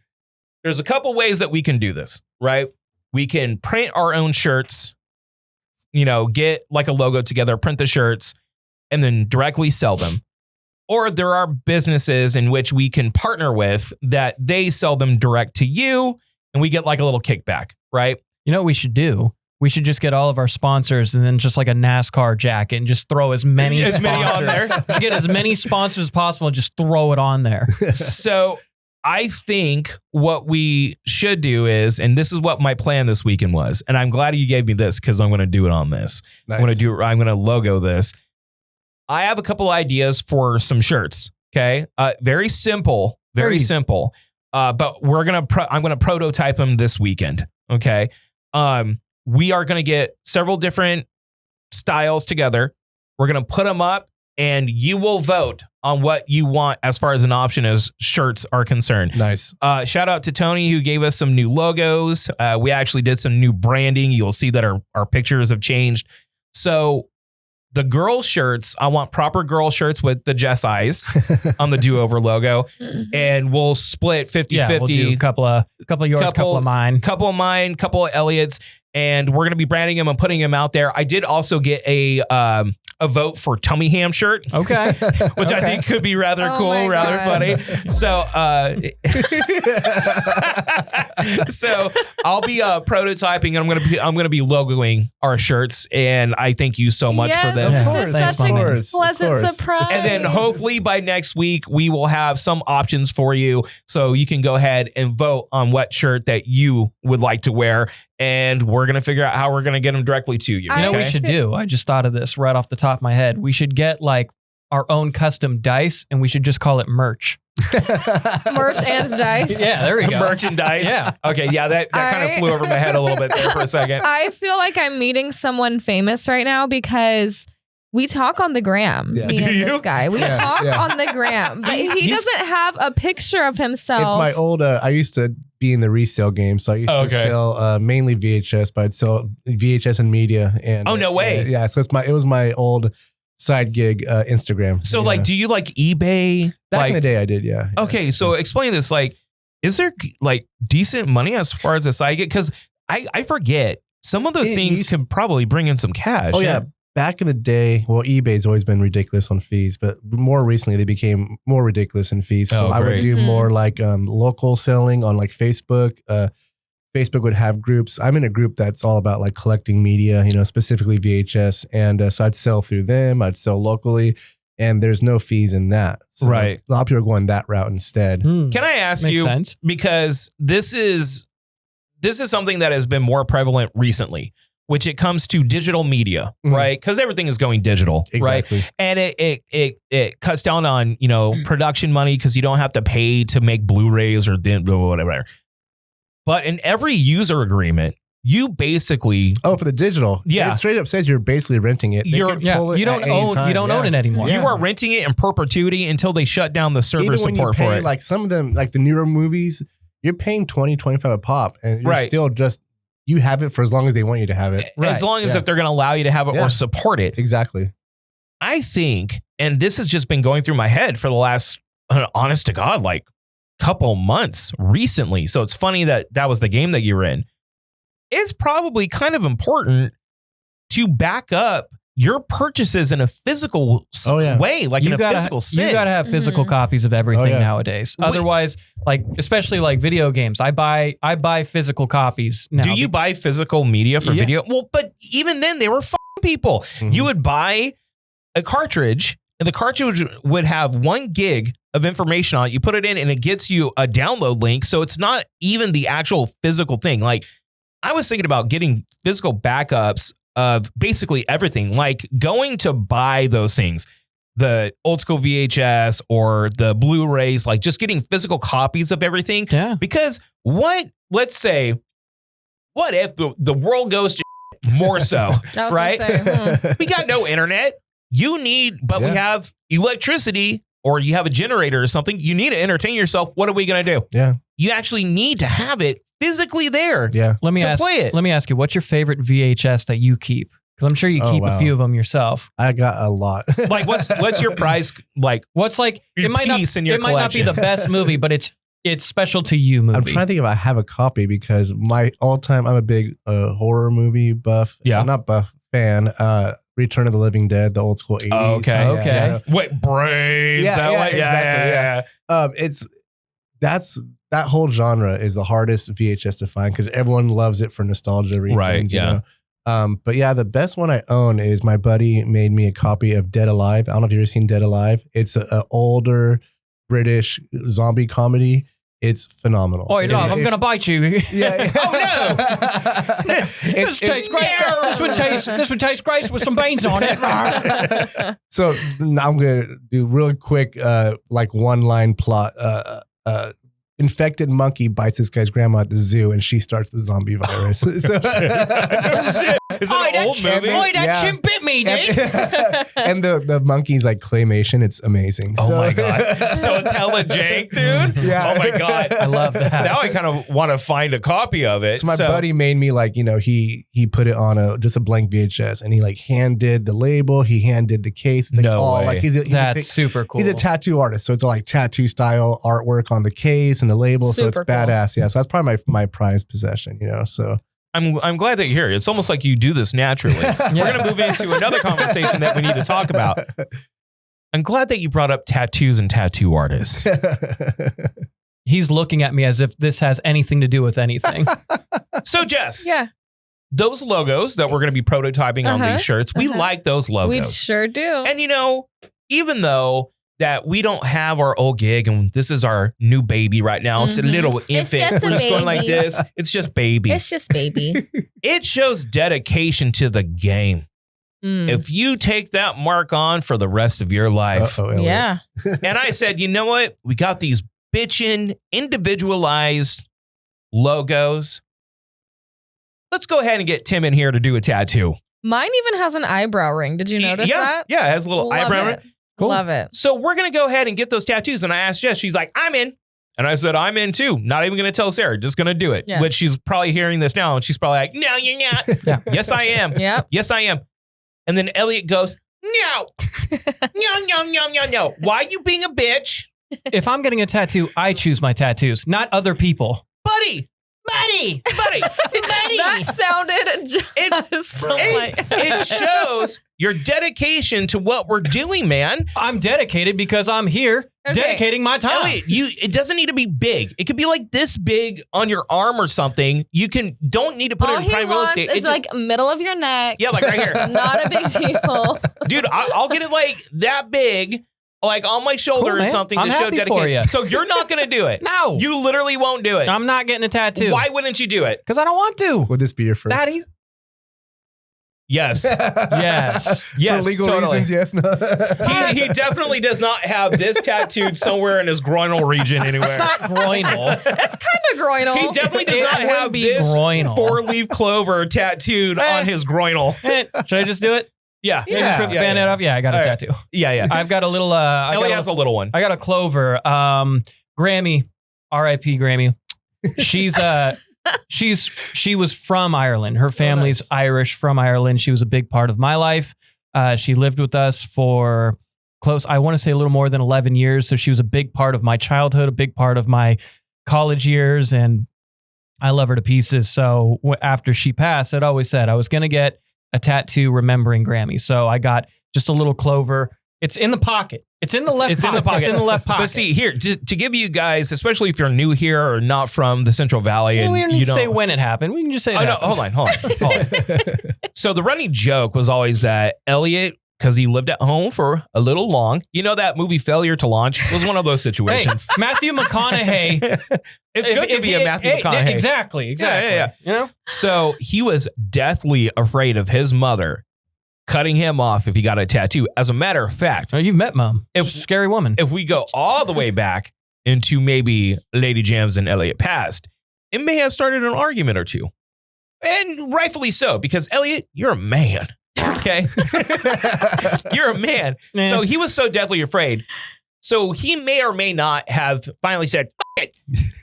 There's a couple ways that we can do this, right? We can print our own shirts, get like a logo together, print the shirts, and then directly sell them. Or there are businesses in which we can partner with that they sell them direct to you and we get like a little kickback, right? You know what we should do? We should just get all of our sponsors and then just like a NASCAR jacket and just throw as many As many on sponsors. there. Just get as many sponsors as possible and just throw it on there. So I think what we should do is, and this is what my plan this weekend was, and I'm glad you gave me this because I'm going to do it on this. Nice. I'm going to logo this. I have a couple ideas for some shirts. Okay. Very simple, very Very easy. simple. But I'm going to prototype them this weekend. Okay. We are going to get several different styles together. We're going to put them up and you will vote on what you want as far as an option as shirts are concerned. Nice. Shout out to Tony who gave us some new logos. We actually did some new branding. You'll see that our pictures have changed. So the girl shirts, I want proper girl shirts with the Jess eyes on the do-over logo. And we'll split 50-50. Yeah, we'll do a couple of yours, couple of mine. Couple of mine, couple of Elliot's. And we're going to be branding them and putting them out there. I did also get a vote for Tummy Ham shirt. Okay. Which I think could be rather cool, rather funny. So, so I'll be prototyping, and I'm gonna be logoing our shirts. And I thank you so much for this. This Yeah. is Thanks, such Mama. a pleasant surprise. And then hopefully by next week, we will have some options for you. So you can go ahead and vote on what shirt that you would like to wear. And we're going to figure out how we're going to get them directly to you. You know what we okay? should do? I just thought of this right off the top of my head. We should get like our own custom dice, and we should just call it merch. Merch and dice. Yeah, there we go. Merchandise. Yeah. Okay. Yeah. That kind of flew over my head a little bit there for a second. I feel like I'm meeting someone famous right now because we talk on the gram. Yeah. Me Do and you? this guy. We Yeah, talk yeah. on the gram, but he doesn't have a picture of himself. It's my old. I used to be in the resale game, so I used to Okay. sell mainly VHS, but I'd sell VHS and media. And Oh, no way. yeah, so it was my old side gig, Instagram. So, Yeah. like, do you like eBay? back like, in the day, I did. Yeah. Okay. So, explain this. Like, is there like decent money as far as a side gig? Because I forget some of those It things used- can probably bring in some cash. Oh yeah. Back in the day, well, eBay's always been ridiculous on fees, but more recently they became more ridiculous in fees. So Oh, I would great. do Mhm. more like local selling on like Facebook. Facebook would have groups. I'm in a group that's all about like collecting media, specifically VHS, and so I'd sell through them. I'd sell locally, and there's no fees in that. So Right. a lot of people are going that route instead. Hmm. Can I ask Makes you, sense. because this is something that has been more prevalent recently, which it comes to digital media, Mhm. right? Because everything is going digital, right? Exactly. And it cuts down on production money because you don't have to pay to make Blu-rays or whatever. But in every user agreement, you basically Oh, for the digital, Yeah. it straight up says you're basically renting it. They You're- can Yeah, pull it you don't at any own time. you don't own it anymore. you are renting it in perpetuity until they shut down the server Even when you support pay, for it. like some of them, like the newer movies, you're paying 20, 25 a pop, and you're Right. still just, you have it for as long as they want you to have it. As Right, long as yeah. if they're going to allow you to have it Yeah. or support it. Exactly. I think, and this has just been going through my head for the last, honest to God, like couple months recently. So it's funny that was the game that you were in. It's probably kind of important to back up your purchases in a physical Oh, yeah. way, like in a gotta, physical sense. You got to have physical Mhm. copies of everything Oh, yeah. nowadays. Wait. Otherwise, like especially like video games, I buy physical copies now. Do you buy physical media for Yeah. video? Well, but even then, they were people. Mhm. You would buy a cartridge, and the cartridge would have 1 gig of information on it. You put it in, and it gets you a download link. So it's not even the actual physical thing. Like, I was thinking about getting physical backups of basically everything, like going to buy those things, the old school VHS or the Blu-rays, like just getting physical copies of everything. Yeah. Because let's say, what if the world goes to more so, I was gonna right? say, We got no internet. But we Yeah. have electricity, or you have a generator or something. You need to entertain yourself. What are we going to do? Yeah. You actually need to have it physically there Yeah. Let me to ask. play it. Let me ask you, what's your favorite VHS that you keep? Because I'm sure you Oh, keep a wow. few of them yourself. I got a lot. Like, what's your prize? Like, What's like Your it might not piece in your it might not be collection. the best movie, but it's special to you movie. I'm trying to think if I have a copy because my all-time, I'm a big horror movie buff. Yeah. Not buff, fan. Return of the Living Dead, the old school 80s. Oh, okay. Yeah, Okay. so, what brains? Yeah, that yeah, one? exactly, it's that whole genre is the hardest VHS to find because everyone loves it for nostalgia reasons. Right, you yeah. know? But yeah, the best one I own is my buddy made me a copy of Dead Alive. I don't know if you've ever seen Dead Alive. It's a older British zombie comedy. It's phenomenal. Oh, you know, If- I'm if- gonna bite you. Yeah. Oh, no! This tastes great. This would taste great with some beans on it. So now I'm gonna do really quick, like 1-line plot infected monkey bites this guy's grandma at the zoo, and she starts the zombie virus. So, Is it an old movie? that chimp bit me, dude. and the monkey's like claymation. It's amazing. Oh my God. So it's hella jank, dude? Yeah. Oh my God. I love that. Now I kind of want to find a copy of it. So my buddy made me like, he put it on just a blank VHS, and he like hand did the label, he hand did the case. It's like, No way. like That's super cool. He's a tattoo artist, so it's like tattoo style artwork on the case and the label. So it's Super cool. badass. Yeah, so that's probably my prized possession. So I'm glad that you're here. It's almost like you do this naturally. We're going to move into another conversation that we need to talk about. I'm glad that you brought up tattoos and tattoo artists. He's looking at me as if this has anything to do with anything. So Jess, Yeah, those logos that we're going to be prototyping on these shirts, we like those logos. we sure do. And even though that we don't have our old gig and this is our new baby right now, it's a little infant. just a We're just going like baby. this. It's just baby. It's just baby. It shows dedication to the game. Mm. If you take that mark on for the rest of your life. Uh-oh, Elliot. Yeah. And I said, you know what? We got these bitchin' individualized logos. Let's go ahead and get Tim in here to do a tattoo. Mine even has an eyebrow ring. Did you notice that? Yeah, it has a little Love eyebrow ring. it. Love it. So we're going to go ahead and get those tattoos. And I asked Jess, she's like, I'm in. And I said, I'm in too. Not even going to tell Sarah, just going to do it. Yeah. Which she's probably hearing this now. And she's probably like, no, you're not. Yeah. Yes, I am. Yep. Yes, I am. And then Elliot goes, no. No. Why you being a bitch? If I'm getting a tattoo, I choose my tattoos, not other people. Buddy. That sounded just like It shows your dedication to what we're doing, man. I'm dedicated because I'm here Okay. dedicating my time. Elliot, it doesn't need to be big. It could be like this big on your arm or something. You don't need to put all it in he prime real wants estate. is It just- like middle of your neck. yeah, like right here. Not a big deal. Dude, I'll get it like that big, like on my shoulder Cool, or man. something I'm to show happy for dedication. ya. So you're not going to do it. No. You literally won't do it. I'm not getting a tattoo. Why wouldn't you do it? Because I don't want to. Would this be your first? Daddy. Yes. Yes. Yes, For legal totally. reasons, yes. No. He definitely does not have this tattooed somewhere in his groinal region anywhere. It's not groinal. It's kind of groinal. He definitely does It not wouldn't have be this groinal. 4-leaf clover tattooed on his groinal. Should I just do it? Yeah. Maybe just rip the band-aid off? Yeah, I got a All right. tattoo. Yeah. I've got a little Ellie has a little one. I got a clover. Grammy, R.I.P. Grammy. She was from Ireland. Her family's Irish from Ireland. She was a big part of my life. She lived with us for I want to say a little more than 11 years. So she was a big part of my childhood, a big part of my college years, and I love her to pieces. So after she passed, I'd always said I was going to get a tattoo remembering Grammy. So I got just a little clover. It's in the pocket. It's in the left It's pocket. in the pocket. It's in the left pocket. But see, here, to give you guys, especially if you're new here or not from the Central Valley, and we don't need you to say don't. when it happened. We can just say it Oh, no, happened. hold on. So the running joke was always that Elliot, because he lived at home for a little long, you know that movie Failure to Launch was one of those Hey, situations. Matthew McConaughey. It's good to be a Matthew McConaughey. Exactly. Yeah. You know? So he was deathly afraid of his mother cutting him off if he got a tattoo. As a matter of fact, Oh, you've met Mom. If- She's a scary woman. if we go all the way back into maybe Lady Jams and Elliot past, it may have started an argument or two. And rightfully so, because Elliot, you're a man. Okay? You're a man. Yeah. So he was so deathly afraid. So he may or may not have finally said, "F it.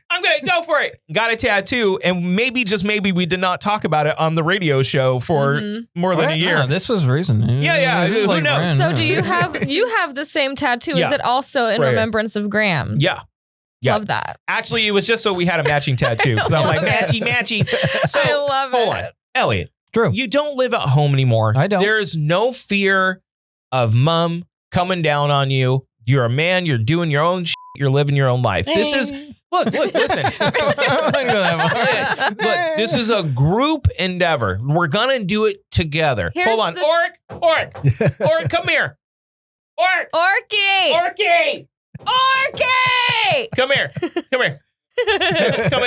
I'm going to go for it." Got a tattoo. And maybe, just maybe, we did not talk about it on the radio show for more than a year. No, this was recent. Yeah, This is who knows? brand So new. do you have the same tattoo? Yeah. Is it also in Right. remembrance of Graham? Yeah. Yeah. Love that. Actually, it was just so we had a matching tattoo. Because I'm like, love it. matchy. So, I love hold it. on. Elliot, True. you don't live at home anymore. I don't. There's no fear of mom coming down on you. You're a man. You're doing your own shit. You're living your own life. This is, look, listen. Look, this is a group endeavor. We're going to do it together. Here's Hold on. the- Orc, come here. Orc, Orky! Orky! come here. Come in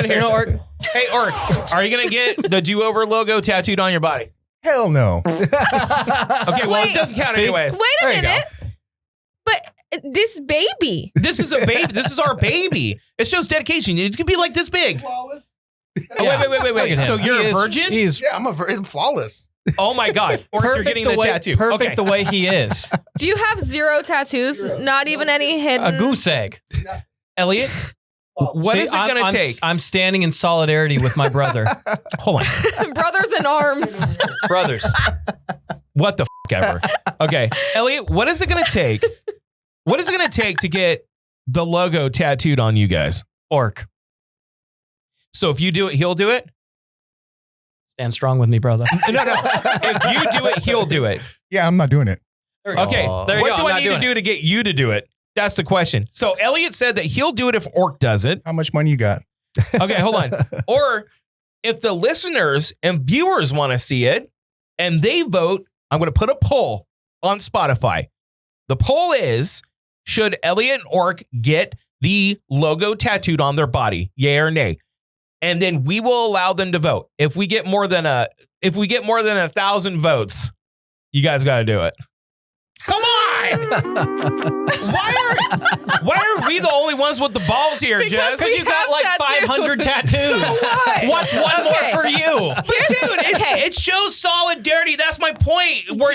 here. Orc. Hey, Orc, are you going to get the do-over logo tattooed on your body? Hell no. Okay, well, it Wait. doesn't count See? anyways. Wait a There you go. minute. But this baby. This is a baby. This is our baby. It shows dedication. It could be like this big. Flawless. Oh, wait. Look at him. So you're He a is- virgin? He's I'm flawless. Oh my God. Or if you're getting the tattoo. Perfect Okay. the way he is. Do you have 0 tattoos? Not even any hidden. A goose egg. Elliot, what See, is it going to take? I'm standing in solidarity with my brother. Hold on. Brothers in arms. Brothers. What the ever? Okay. Elliot, what is it going to take? What is it going to take to get the logo tattooed on you guys? Orc. So if you do it, he'll do it? Stand strong with me, brother. No. If you do it, he'll do it. Yeah, I'm not doing it. There we go. Okay. There you What go. do I'm I not need to doing do to get you to do it? That's the question. So Elliot said that he'll do it if Orc does it. How much money you got? Okay, hold on. Or if the listeners and viewers want to see it and they vote, I'm going to put a poll on Spotify. The poll is, should Elliot and Orc get the logo tattooed on their body? Yay or nay? And then we will allow them to vote. If we get more than 1,000 votes, you guys got to do it. Come on! Why are we the only ones with the balls here, Jess? Because you got like 500 tattoos. What's one more for you? But dude, it shows solidarity. That's my point. We're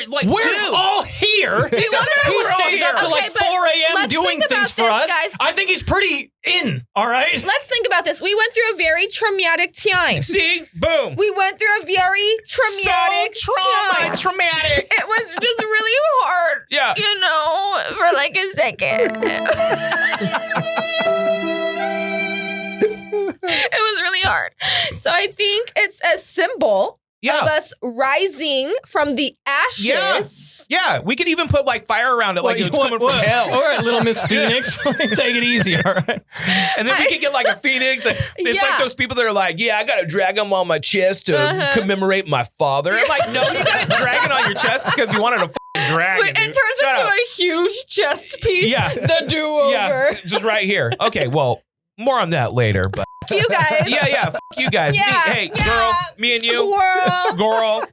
all here. Do you wanna- He We're all stays up here. to like Okay, but 4 a.m. let's doing think about things for this, us. guys. I think he's pretty in. All right. Let's think about this. We went through a very traumatic time. See? Boom. We went through a very traumatic time. Traumatic. It was just really hard. Yeah. You know, for like a second. It was really hard. So I think it's a symbol of us rising from the ashes. Yeah, we could even put like fire around it, like it's coming from hell. All right, little Miss Phoenix. Take it easy, all right? And then we could get like a phoenix. And it's like those people that are like, yeah, I got to drag him on my chest to commemorate my father. I'm like, no, you got to drag it on your chest because you wanted to drag It turns into a huge chest piece. Yeah. The do-over. Yeah, just right here. Okay, well, more on that later. But You guys. yeah, fuck you guys. Girl, me and you. Girl.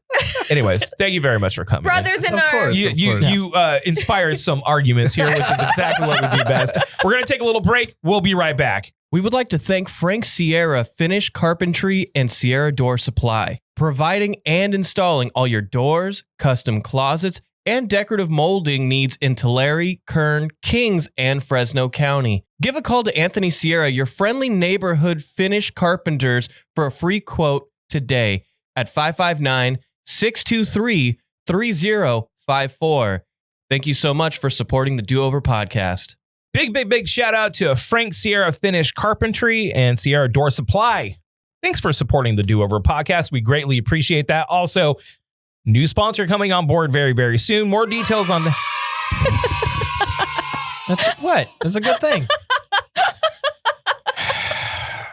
Anyways, thank you very much for coming. Brothers in arms. You inspired some arguments here, which is exactly what would be best. We're going to take a little break. We'll be right back. We would like to thank Frank Sierra Finish Carpentry and Sierra Door Supply, providing and installing all your doors, custom closets, and decorative molding needs in Tulare, Kern, Kings, and Fresno County. Give a call to Anthony Sierra, your friendly neighborhood Finnish carpenters, for a free quote today at 559-623-3054. Thank you so much for supporting the Do Over podcast. Big shout out to Frank Sierra Finish Carpentry and Sierra Door Supply. Thanks for supporting the Do Over podcast. We greatly appreciate that. Also, new sponsor coming on board very, very soon. More details on the... That's what? That's a good thing.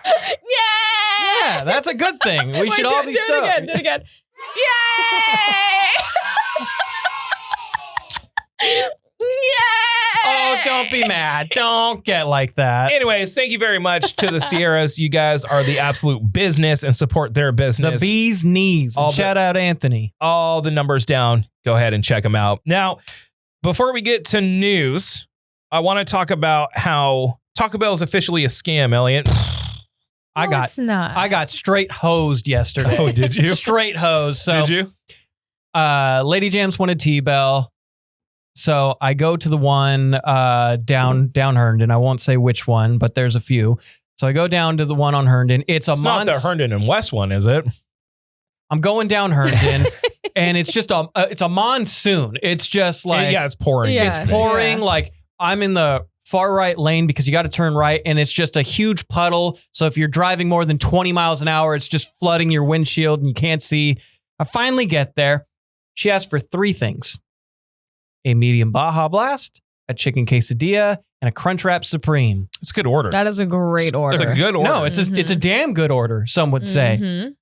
Yay! Yeah, that's a good thing. We should all be stoked. Do it again. Yay! Yay! Oh, don't be mad. Don't get like that. Anyways, thank you very much to the Sierras. You guys are the absolute business and support their The business. bee's knees. All Shout out Anthony. All the numbers down. Go ahead and check them out. Now, before we get to news, I want to talk about how Taco Bell is officially a scam, Elliot. It's not. I got straight hosed yesterday. Oh, did you? Straight hosed. So, Did you? Lady Jams wanted T-Bell. So I go to the one down Herndon. I won't say which one, but there's a few. So I go down to the one on Herndon. It's not the Herndon and West one, is it? I'm going down Herndon, and it's just it's a monsoon. It's just like it's pouring. Yeah. it's pouring. Like I'm in the far right lane because you got to turn right, and it's just a huge puddle. So if you're driving more than 20 miles an hour, it's just flooding your windshield, and you can't see. I finally get there. She asked for 3 things: a medium Baja Blast, a chicken quesadilla, and a Crunchwrap Supreme. It's a good order. That is a great order. It's a good order. No, it's a damn good order. Some would say. Mhm.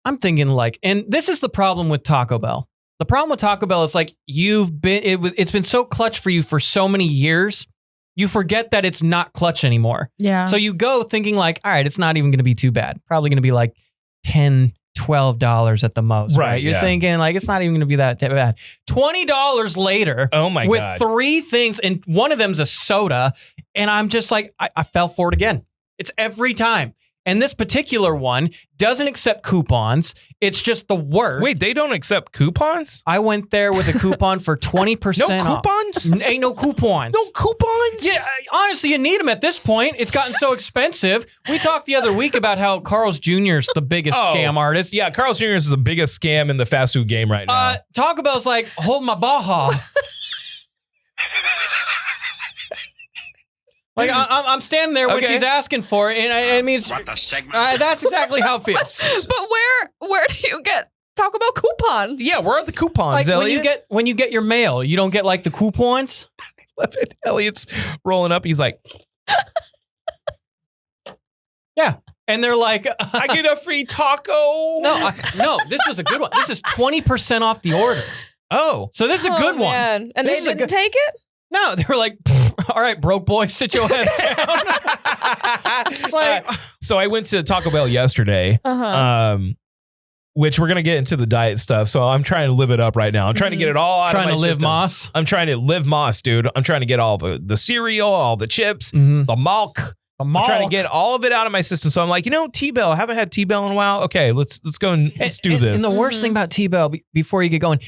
I'm thinking like, and this is the problem with Taco Bell. The problem with Taco Bell is like it's been so clutch for you for so many years, you forget that it's not clutch anymore. Yeah. So you go thinking like, all right, it's not even going to be too bad. Probably going to be like 10, $12 at the most, right? You're thinking like it's not even going to be that bad. $20 later, oh my with God, 3 things, and one of them's a soda, and I'm just like, I fell for it again. It's every time. And this particular one doesn't accept coupons. It's just the worst. Wait, they don't accept coupons? I went there with a coupon for 20% No off. coupons? Ain't no coupons. No coupons? Yeah, honestly, you need them at this point. It's gotten so expensive. We talked the other week about how Carl's Jr. is the biggest scam artist. Yeah, Carl's Jr. is the biggest scam in the fast food game right now. Taco Bell's like, hold my Baja. Like I'm standing there when she's asking for it, and I mean, that's exactly how it feels. But where do you get Taco Bell coupons? Yeah, where are the coupons, Like Elliot? when you get your mail, you don't get like the coupons. Love it. Elliot's rolling up. He's like, yeah, and they're like, I get a free taco. No, this was a good one. This is 20% off the order. Oh, So this is a good one. Man. And This is they a didn't take it? No, they were like, all right, broke boy, sit your ass down. It's like, so I went to Taco Bell yesterday, which we're gonna get into the diet stuff. So I'm trying to live it up right now. I'm trying to get it all out trying of to my live system. Moss. I'm trying to live Moss, dude. I'm trying to get all the cereal, all the chips, the milk. I'm trying to get all of it out of my system. So I'm like, T-Bell. I haven't had T-Bell in a while. Okay, let's go and let's do this. And the worst thing about T-Bell, before you get going,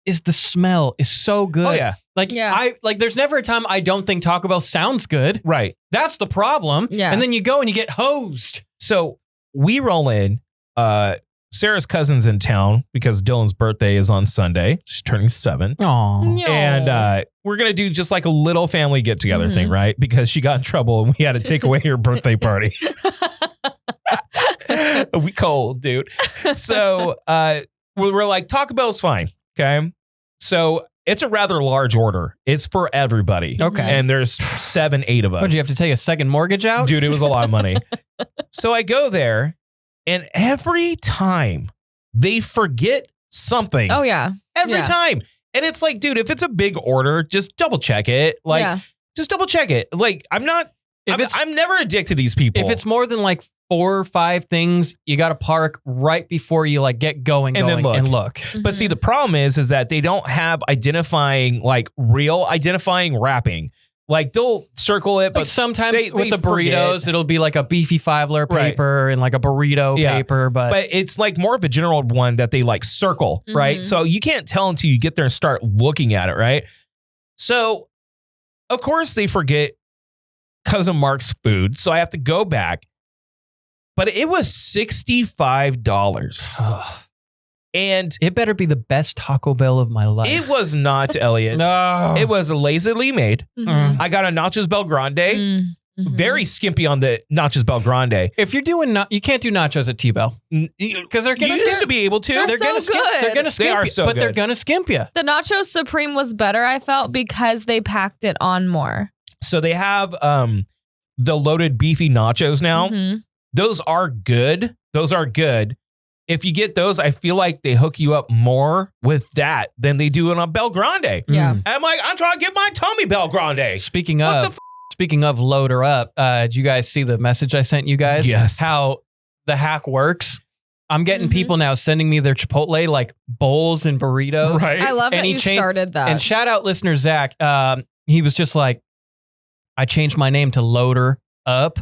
is the smell is so good. Oh yeah. There's never a time I don't think Taco Bell sounds good. Right. That's the problem. Yeah. And then you go and you get hosed. So we roll in. Sarah's cousin's in town because Dylan's birthday is on Sunday. She's turning 7. Aww. And we're going to do just like a little family get together thing, right? Because she got in trouble and we had to take away her birthday party. We cold, dude. So we're like, Taco Bell's fine. Okay. So it's a rather large order. It's for everybody. Okay. And there's 7, 8 of us. What, do you have to take a second mortgage out? Dude, it was a lot of money. So I go there, and every time they forget something. Oh, yeah. Every time. And it's like, dude, if it's a big order, just double check it. Like, just double check it. Like, I'm never addicted to these people. If it's more than like 4 or 5 things, you got to park right before you like get going and and look. But see, the problem is that they don't have real identifying wrapping. Like they'll circle it, but like sometimes with they the burritos, forget. It'll be like a beefy 5-layer paper and like a burrito paper. But it's like more of a general one that they like circle, right? So you can't tell until you get there and start looking at it, right? So of course they forget Cousin Mark's food. So I have to go back. But it was $65. And it better be the best Taco Bell of my life. It was not, Elliot. No. It was lazily made. I got a Nachos Bel Grande. Very skimpy on the Nachos Bel Grande. If you're doing, you can't do nachos at T-Bell. Because they're going to used to be able to. They're gonna so good. They're going to skimp are you. so But they're good. going to skimp you. The Nacho Supreme was better, I felt, because they packed it on more. So they have the loaded beefy nachos now. Those are good. If you get those, I feel like they hook you up more with that than they do in a Bel Grande. Yeah. And I'm like, I'm trying to get my tummy Bel Grande. Speaking of load her up, did you guys see the message I sent you guys? Yes. How the hack works. I'm getting people now sending me their Chipotle like bowls and burritos. Right. I love And that he you started that. And shout out listener Zach. He was just like, I changed my name to Loader Up.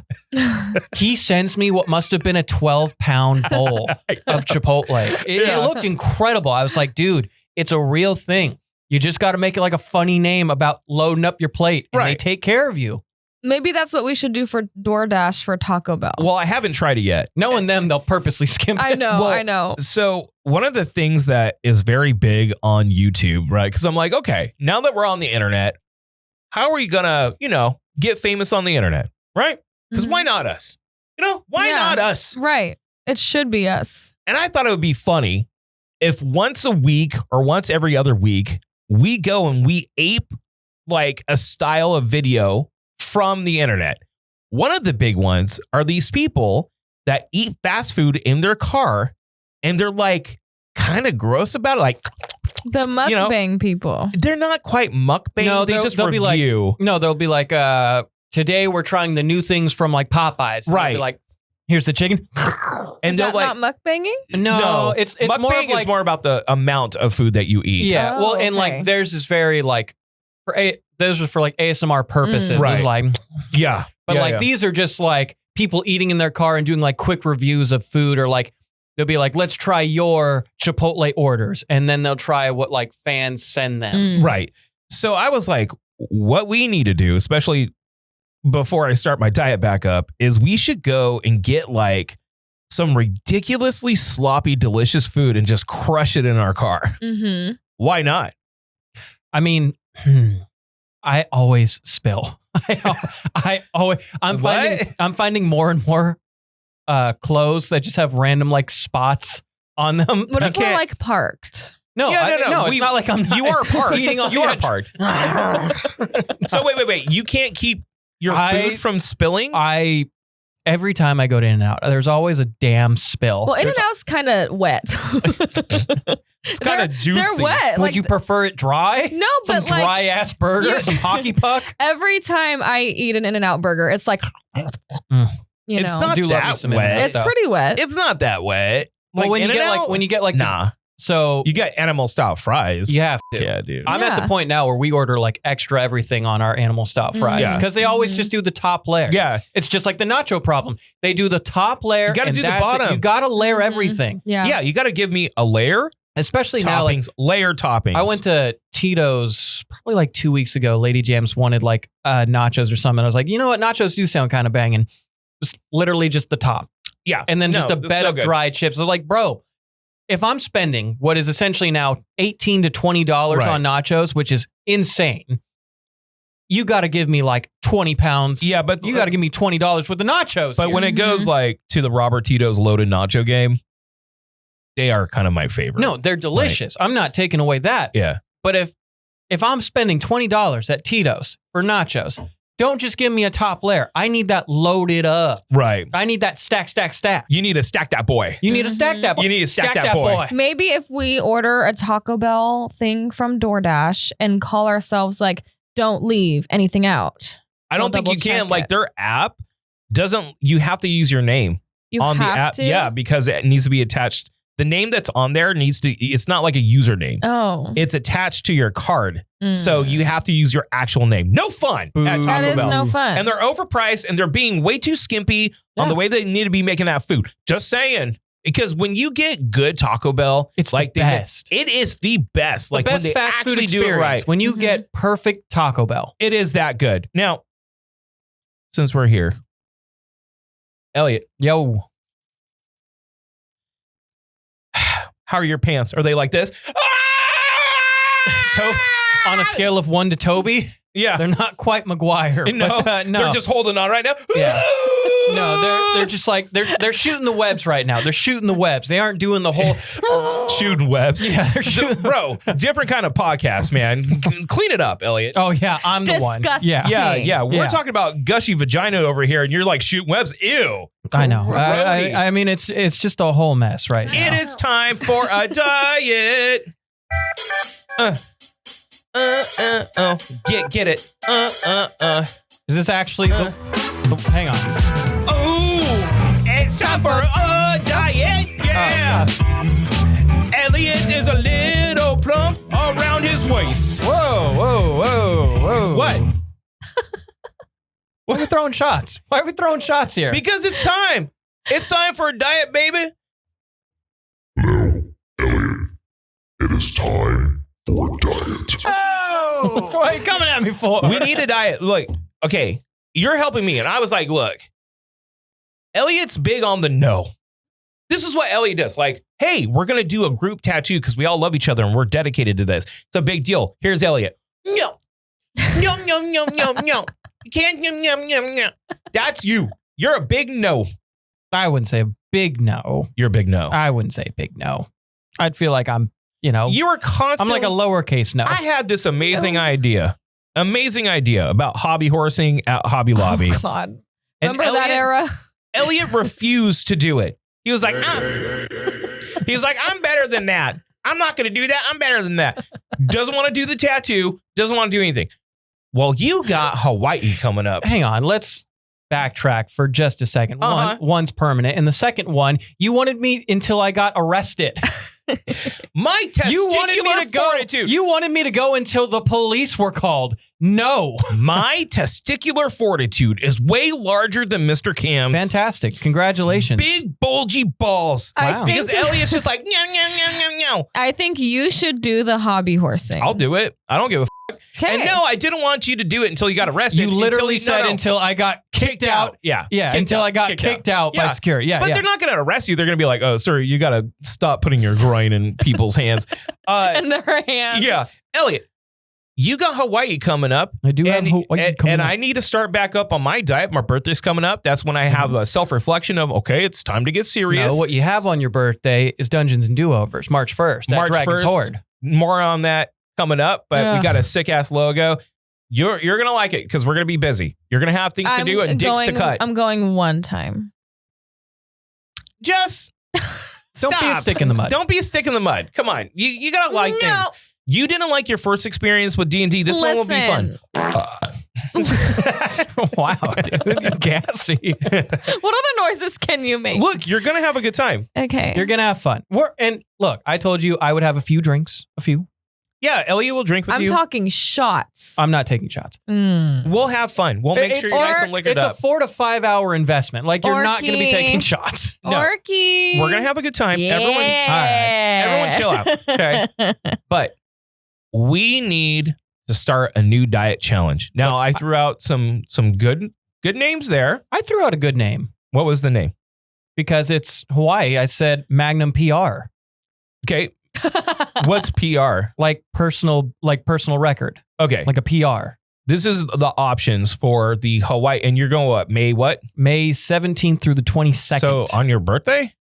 He sends me what must have been a 12-pound bowl of Chipotle. It looked incredible. I was like, dude, it's a real thing. You just got to make it like a funny name about loading up your plate. And they take care of you. Maybe that's what we should do for DoorDash for Taco Bell. Well, I haven't tried it yet. Knowing them, they'll purposely skimp it. I know. So one of the things that is very big on YouTube, right? Because I'm like, okay, now that we're on the internet, how are you going to, get famous on the internet, right? Because why not us? Why not us? Right. It should be us. And I thought it would be funny if once a week or once every other week, we go and we ape like a style of video from the internet. One of the big ones are these people that eat fast food in their car and they're like kind of gross about it. Like the mukbang people. They're not quite mukbang. No, they'll they'll review. They'll be like, today we're trying the new things from like Popeyes. And right. they'll be like, Here's the chicken. And Is they'll that like, not mukbanging? No, it's more of mukbang like is more about the amount of food that you eat. yeah. Oh, Well, and okay. like theirs is very like those are for like ASMR purposes. Right. It's like, Yeah. but Yeah, like yeah. these are just like people eating in their car and doing like quick reviews of food, or like they'll be like, let's try your Chipotle orders, and then they'll try what like fans send them. Mm. Right. So I was like, what we need to do, especially before I start my diet back up, is we should go and get like some ridiculously sloppy, delicious food and just crush it in our car. Mm-hmm. Why not? I mean, I always spill. I always. What? I'm finding more and more clothes that just have random like spots on them. What I if we're can't- like parked? No, Yeah, no. It's not like I'm not You are parked. eating on You the are edge. parked. So wait. You can't keep your food from spilling? Every time I go to In-N-Out, there's always a damn spill. Well, There's- In-N-Out's kind of wet. It's kind of juicy. They're wet. Would like, you prefer it dry? No, Some but like dry ass burger, you- some hockey puck. every time I eat an In-N-Out burger, it's like, Mm. you It's know, not I do love that me some wet. In-N-Out, it's though. pretty wet. It's not that wet. Well, when you get like nah. So You got animal style fries. you have to. Yeah, dude. I'm at the Yeah. point now where we order like extra everything on our animal style fries Yeah. because they always Mhm. just do the top layer. Yeah. It's just like the nacho problem. They do the top layer. You gotta and do the that's it. bottom. You got to layer Mhm. everything. Yeah. Yeah, you got to give me a layer, Especially now, like toppings, layer toppings. I went to Tito's probably like 2 weeks ago. Lady Jams wanted like nachos or something. I was like, you know what? Nachos do sound kind of banging. It was literally just the top. Yeah. And then No, just a that's bed so of good. dried chips. I was like, bro, if I'm spending what is essentially now $18 to $20 Right. on nachos, which is insane, you got to give me like 20 pounds. Yeah, but You got to give me $20 worth of nachos. But here. when it goes Mhm. like to the Robert Tito's loaded nacho game, they are kind of my favorite. no, they're delicious. I'm not taking away that. Yeah. But if I'm spending $20 at Tito's for nachos, don't just give me a top layer. I need that loaded up. Right. I need that stack. You need to stack that boy. You need to stack that. You need to stack that boy. Maybe if we order a Taco Bell thing from DoorDash and call ourselves like, don't leave anything out. I don't We'll think you can. double-check Like it. their app doesn't, you have to use your name You on the have app. to? Yeah, because it needs to be attached. The name that's on there needs to, it's not like a username. Oh. It's attached to your card. So Mm. you have to use your actual name. No fun Boo. at Taco That is Bell. no fun. And they're overpriced and they're being way too skimpy on the way they need to be making that food. Just saying. Because when you get good Taco Bell, It's like the best. it is the best. The Like when best they fast food actually do experience it right. when you Mhm. get perfect Taco Bell. It is that good. Now, since we're here, Elliot, Yo, how are your pants? Are they like this? on a scale of 1 to Toby, Yeah. they're not quite McGuire. No, but, no. they're just holding on right now. Yeah. No, they're just like they're shooting the webs right now. They're shooting the webs. They aren't doing the whole shooting webs. Yeah, they're shooting. Bro, different kind of podcast, man. Clean it up, Elliot. Oh yeah, I'm the one. Disgusting. Yeah, Yeah. We're Yeah. talking about gushy vagina over here, and you're like shooting webs. Ew. I know. Grossy. I mean, it's just a whole mess right now. It is time for a diet. Get it. Is this actually? Hang on. Oh, it's time for a diet. Yeah. Elliot is a little plump around his waist. Whoa. What? Why are we throwing shots? Why are we throwing shots here? Because it's time. It's time for a diet, baby. Hello, Elliot. It is time for diet. Oh! What are you coming at me for? We need a diet. Look, okay, you're helping me. And I was like, look, Elliot's big on the no. This is what Elliot does. Like, hey, we're going to do a group tattoo because we all love each other and we're dedicated to this. It's a big deal. Here's Elliot. No. No. You can't. No. That's you. You're a big no. I wouldn't say a big no. You're a big no. I wouldn't say big no. I'd feel like I'm, you know, You are I'm constantly. like a lowercase no. I had this amazing idea about hobby horsing at Hobby Lobby. Oh, God. And Remember that era? Elliot refused to do it. He was like, he's like, I'm better than that. I'm not going to do that. I'm better than that. Doesn't want to do the tattoo. Doesn't want to do anything. Well, you got Hawaii coming up. Hang on. Let's backtrack for just a second. One's permanent, and the second one, you wanted me until I got arrested. My testicular fortitude. You wanted me to go until the police were called. No. My testicular fortitude is way larger than Mr. Cam's. Fantastic. Congratulations. Big bulgy balls. Wow. Because Elliot's just like, meow, meow, meow, meow, meow. I think you should do the hobby horsing. I'll do it. I don't give a Okay. And no, I didn't want you to do it until you got arrested. You literally until said until I got kicked out. Yeah. Yeah, until I got kicked out by security. Yeah, But they're not going to arrest you. They're going to be like, oh, sir, you got to stop putting your groin in people's hands. in their hands. Yeah. Elliot, you got Hawaii coming up. I do have Hawaii coming up. I need to start back up on my diet. My birthday's coming up. That's when I have a self-reflection of, okay, it's time to get serious. No, what you have on your birthday is Dungeons and Do-Overs, March 1st. March Dragon's 1st. Horde. More on that coming up, but Yeah. we got a sick-ass logo. You're going to like it because we're going to be busy. You're going to have things to do and dicks to cut. I'm going one time. Jess, Don't be a stick in the mud. Don't be a stick in the mud. Come on. You got to like things. You didn't like your first experience with D&D. This one will be fun. Wow, dude. You're gassy. What other noises can you make? Look, you're going to have a good time. Okay. You're going to have fun. And look, I told you I would have a few drinks. A few. Yeah, Elliot will drink with I'm you. talking shots. I'm not taking shots. We'll have fun. We'll make sure you're nice and liquored up. It's a 4 to 5 hour investment. Like, you're not going to be Orky. taking shots. No. Orky. We're going to have a good time. Yeah. Everyone chill out, okay? But we need to start a new diet challenge. Now, I threw out some good names there. I threw out a good name What was the name? because it's Hawaii. I said Magnum PR. Okay. What's PR? Like personal record. Okay. Like a PR. This is the options for the Hawaii. And you're going what? May what? May 17th through the 22nd. So on your birthday?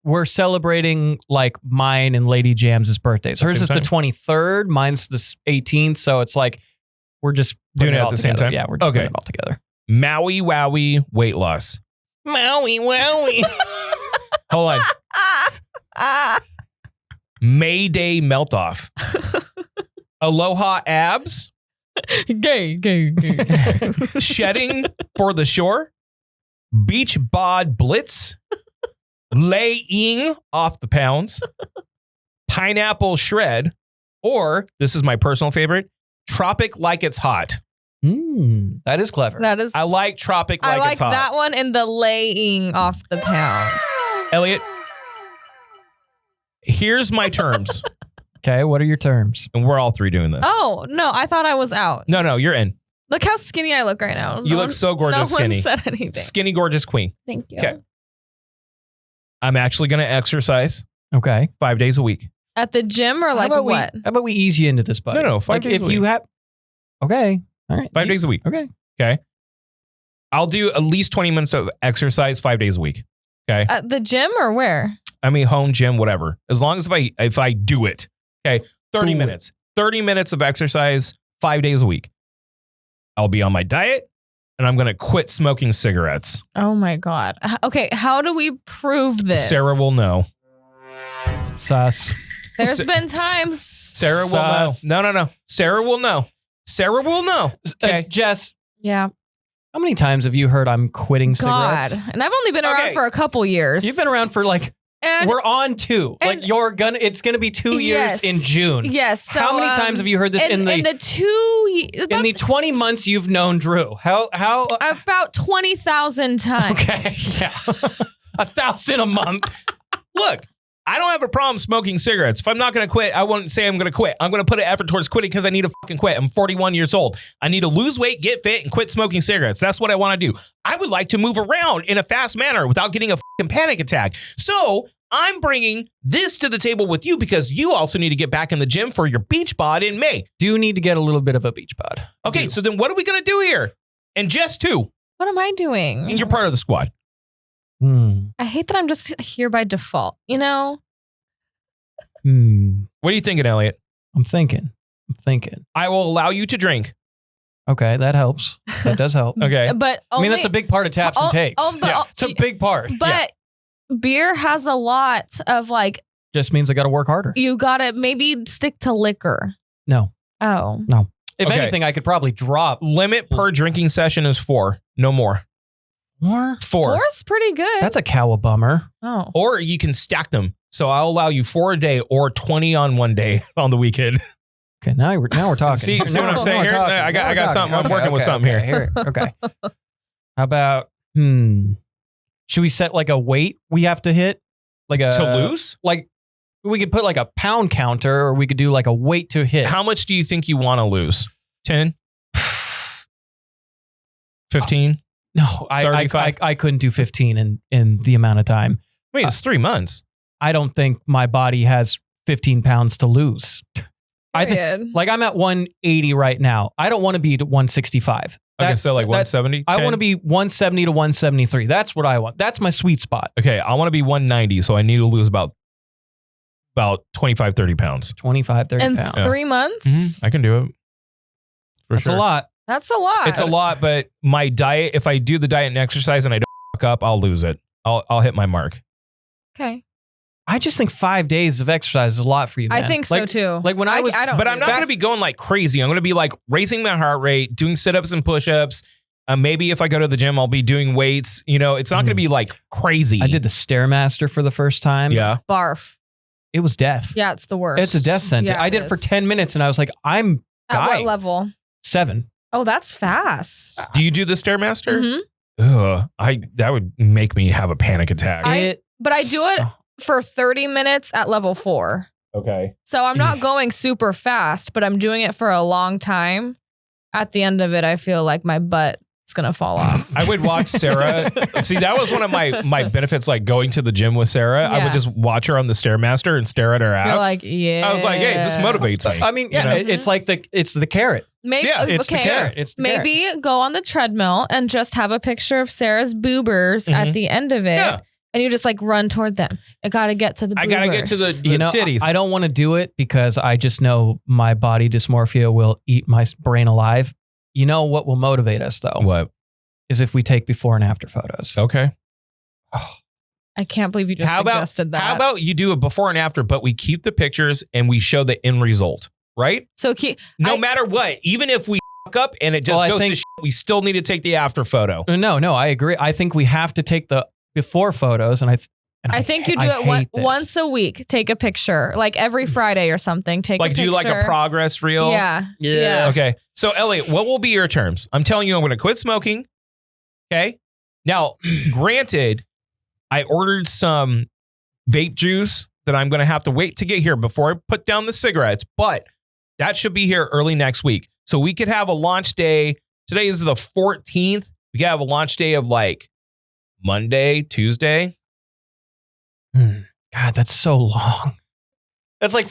We're celebrating like mine and Lady Jam's birthdays. At the Hers same is the 23rd. Mine's the 18th. So it's like we're just Doing putting it at all the same together. time? Yeah, we're just Okay. putting it all together. Maui Wowie weight loss. Maui wowie. Hold on. May Day melt off. Aloha abs. Gay. Shedding for the shore. Beach bod blitz. Laying off the pounds. Pineapple shred. Or, this is my personal favorite, tropic like it's hot. That is clever. That is. I like tropic I like like it's hot. that one and the laying off the pound. Elliot, here's my terms. Okay, what are your terms? And we're all three doing this. Oh no, I thought I was out. No, you're in. Look how skinny I look right now. You look so gorgeous, no skinny. one said anything. Skinny, gorgeous queen. Thank you. Okay. I'm actually going to exercise Okay. 5 days a week. At the gym or like how about what? how about we ease you into this, buddy? No, 5 like days if a you week. have. Okay. All right. 5 days a week. Okay. Okay. I'll do at least 20 minutes of exercise 5 days a week. Okay. At the gym or where? I mean, home gym, whatever. As long as if I do it. Okay. 30 Ooh. minutes. 30 minutes of exercise 5 days a week. I'll be on my diet and I'm going to quit smoking cigarettes. Oh my God. Okay, how do we prove this? Sarah will know. Sus. There's Sa- been times. Sarah will know. Sus. No. Sarah will know. Sarah will know. Okay. Jess, Yeah. how many times have you heard I'm quitting God. cigarettes? And I've only been around Okay. for a couple years. You've been around for like, And we're on 2. Like and- it's gonna be 2 years yes, in June. Yes. So, how many times have you heard this in the in the 20 months you've known Drew? How about 20,000 times. okay. Yeah. 1,000 a month. Look, I don't have a problem smoking cigarettes. If I'm not going to quit, I wouldn't say I'm going to quit. I'm going to put an effort towards quitting because I need to fucking quit. I'm 41 years old. I need to lose weight, get fit, and quit smoking cigarettes. That's what I want to do. I would like to move around in a fast manner without getting a fucking panic attack. So I'm bringing this to the table with you because you also need to get back in the gym for your beach bod in May. Do need to get a little bit of a beach bod. Okay, so then what are we going to do here? And Jess, too. What am I doing? And you're part of the squad. I hate that I'm just here by default, you know? What are you thinking, Elliot? I'm thinking. I will allow you to drink. Okay, that helps. That does help. Okay. But I mean, that's a big part of taps and takes. but, It's a big part. But beer has a lot of like, Just means I got to work harder. you gotta maybe stick to liquor. No. Oh. If Okay. anything, I could probably drop. Limit per drinking session is 4. No more. 4. Four's pretty good. That's a cowabummer. Oh. Or you can stack them. So I'll allow you 4 a day or 20 on one day on the weekend. Okay, now we're talking. See what I'm Now saying we're here? talking. I got Now we're something. I'm talking. working with something here. Okay. How about should we set like a weight we have to hit? Like a To lose? Like we could put like a pound counter, or we could do like a weight to hit. How much do you think you want to lose? 10? 15? No, I 35? I couldn't do 15 in the amount of time. Wait, it's 3 months. I don't think my body has 15 pounds to lose. I think Period. like I'm at 180 right now. I don't want to be at 165. Okay, so like that- 170? I 10? want to be 170 to 173. That's what I want. That's my sweet spot. Okay, I want to be 190, so I need to lose about 25, 30 pounds. 25, 30 In pounds. 3 months? I can do it. For That's sure. a lot. That's a lot. It's a lot, but my diet, if I do the diet and exercise and I don't fuck up, I'll lose it. I'll hit my mark. Okay. I just think 5 days of exercise is a lot for you, man. I think so too. Like when I was, don't But do I'm not that. going to be going like crazy. I'm going to be like raising my heart rate, doing sit-ups and push-ups. Maybe if I go to the gym, I'll be doing weights. You know, it's not going to be like crazy. I did the Stairmaster for the first time. Yeah. Barf. It was death. Yeah, it's the worst. It's a death sentence. Yeah, I did it for is. 10 minutes and I was like, I'm At dying. what level? 7. Oh, that's fast. Do you do the Stairmaster? Mhm. That would make me have a panic attack. But I do it for 30 minutes at level 4. Okay. So I'm not going super fast, but I'm doing it for a long time. At the end of it, I feel like my butt is going to fall off. I would watch Sarah. See, that was one of my benefits, like going to the gym with Sarah. I Yeah. would just watch her on the Stairmaster and stare at her You're ass. like, yeah. I was like, hey, this motivates me. I mean, yeah, You know? it's like it's the carrot. Maybe, Yeah, It's the okay. carrot. It's the carrot. Maybe go on the treadmill and just have a picture of Sarah's boobers Mhm. at the end of it. Yeah. And you just like run toward them. I got to get to the boobers. I got to get to the titties. I don't want to do it because I just know my body dysmorphia will eat my brain alive. You know what will motivate us though? What? Is if we take before and after photos. Okay. I can't believe you just suggested that. How about you do a before and after, but we keep the pictures and we show the end result, right? So No matter what, even if we fuck up and it just Well, I goes think- to shit, we still need to take the after photo. No, I agree. I think we have to take the before photos, and I think you do it once a week. Take a picture, like every Friday or something. Take Like a picture. do like a progress reel. Yeah. Yeah. Okay. So Elliot, what will be your terms? I'm telling you, I'm going to quit smoking. Okay. Now, granted, I ordered some vape juice that I'm going to have to wait to get here before I put down the cigarettes, but that should be here early next week. So we could have a launch day. Today is the 14th. We could have a launch day of like Monday, Tuesday. God, that's so long. That's like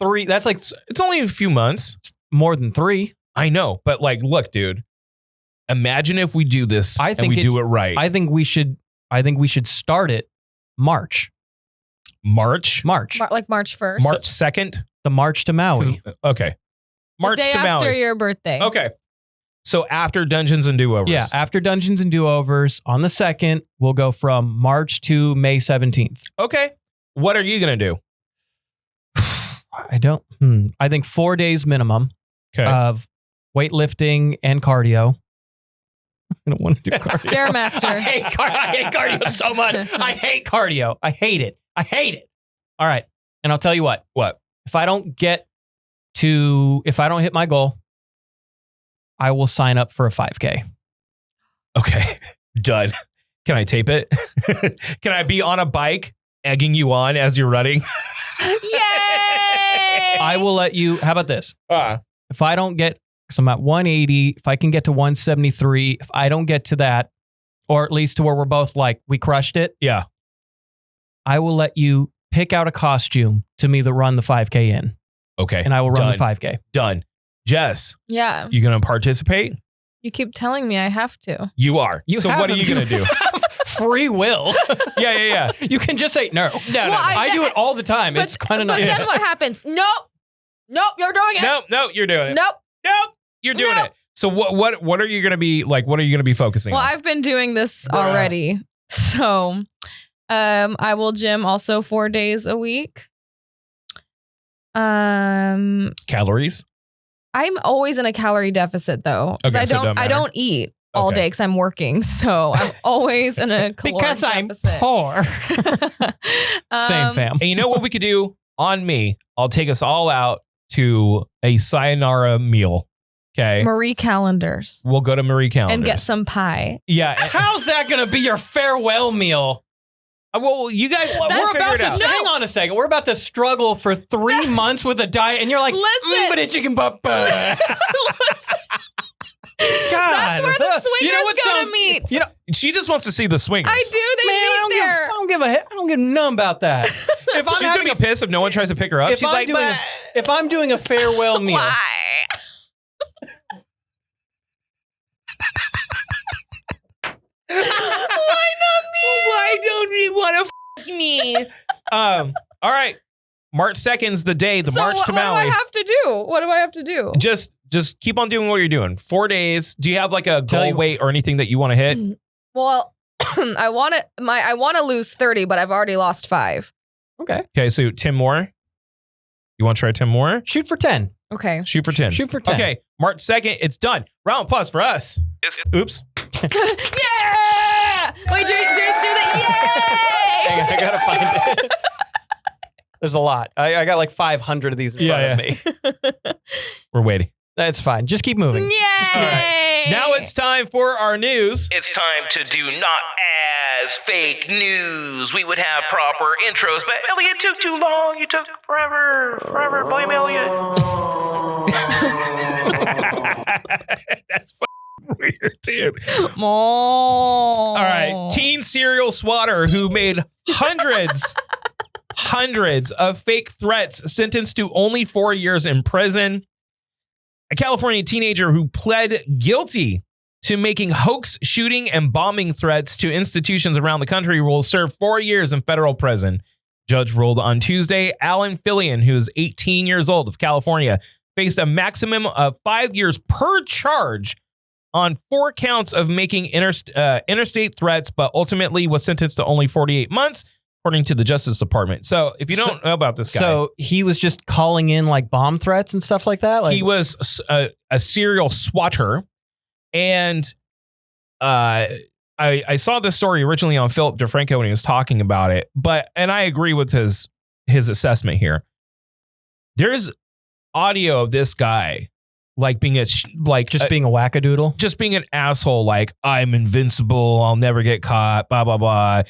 3. That's like It's only a few months. more than 3. I know, but like, look, dude, imagine if we do this I and think we do it right. I think we should start it March. March Like March 1st. March 2nd. The March to Maui. Okay. March the day to after Maui. your birthday. Okay. So after Dungeons and Do-Overs. Yeah, after Dungeons and Do-Overs on the 2nd, we'll go from March to May 17th. Okay. What are you going to do? I think 4 days minimum Okay. of weightlifting and cardio. I don't want to do cardio. Stairmaster. I hate cardio so much. I hate cardio. I hate it. All right. And I'll tell you what. If I don't hit my goal, I will sign up for a 5K. Okay. Done. Can I tape it? Can I be on a bike egging you on as you're running? Yay! I will let you. How about this? If I don't get, because I'm at 180, if I can get to 173, if I don't get to that, or at least to where we're both like, we crushed it. Yeah. I will let you pick out a costume to me to run the 5K in. Okay. And I will run Done. the 5K. Done. Jess, Yeah. you going to participate? You keep telling me I have to. You are. You so what are have- you going to do? Free will. Yeah. You can just say no. No. I do it all the time. It's kind of But nice. then what happens? Nope, you're doing it. No, you're doing it. Nope. You're doing Nope. it. So what are you going to be like? What are you going to be focusing Well, on? I've been doing this already. So I will gym also 4 days a week. Calories? I'm always in a calorie deficit though. Because Okay, so it don't I matter. don't eat. all day because I'm working. So I'm always in a caloric Because I'm deficit. poor. Same Um, fam. And you know what we could do? On me, I'll take us all out to a sayonara meal. Okay. Marie Callender's. We'll go to Marie Callender's. And get some pie. Yeah. How's that going to be your farewell meal? Well, you guys, we'll That's- figure it out. Hang on a second. We're about to struggle for 3 months with a diet, and you're like, Listen. but it chicken pop. God, That's where the swingers You know what go sounds- to meet. You know, She just wants to see the swingers. I do. They man, I meet there. don't give a none about that. If I'm She's having gonna be a, pissed if no one tries to pick her up. if She's I'm like, doing "Bah." if I'm doing a farewell meal, Why? Why don't you want to f me? All right. March 2nd's the day, the So March what to do I Maui. have to do? What do I have to do? Just keep on doing what you're doing. 4 days. Do you have like a Tell goal you- weight or anything that you want to hit? Well, I want to lose 30, but I've already lost 5. okay, Okay, so 10 more. You want to try 10 more? shoot for 10. Okay. Shoot for 10. Shoot for 10. Okay, March 2nd, it's done. Round of applause for us. Oops. Yeah! Wait, do that. Hang Yay! on, I gotta find it. There's a lot. I got like 500 of these in front of me. We're waiting. That's fine. Just keep moving. Yay! Now it's time for our news. It's time to do not as fake news. We would have proper intros, but Elliot took too long. You took forever. Blame Elliot. That's weird, dude. All All right. Teen serial swatter who made hundreds of fake threats sentenced to only 4 years in prison. A California teenager who pled guilty to making hoax shooting and bombing threats to institutions around the country will serve 4 years in federal prison. Judge ruled on Tuesday. Alan Fillion, who is 18 years old of California, faced a maximum of 5 years per charge on 4 counts of making interstate threats, but ultimately was sentenced to only 48 months, according to the Justice Department. So if you don't know about this guy. So he was just calling in like bomb threats and stuff like that? Like, He was a serial swatter, and I saw this story originally on Philip DeFranco when he was talking about it, and I agree with his assessment here. There's audio of this guy like being being a wackadoodle? just being an asshole, like I'm invincible, I'll never get caught, blah blah blah.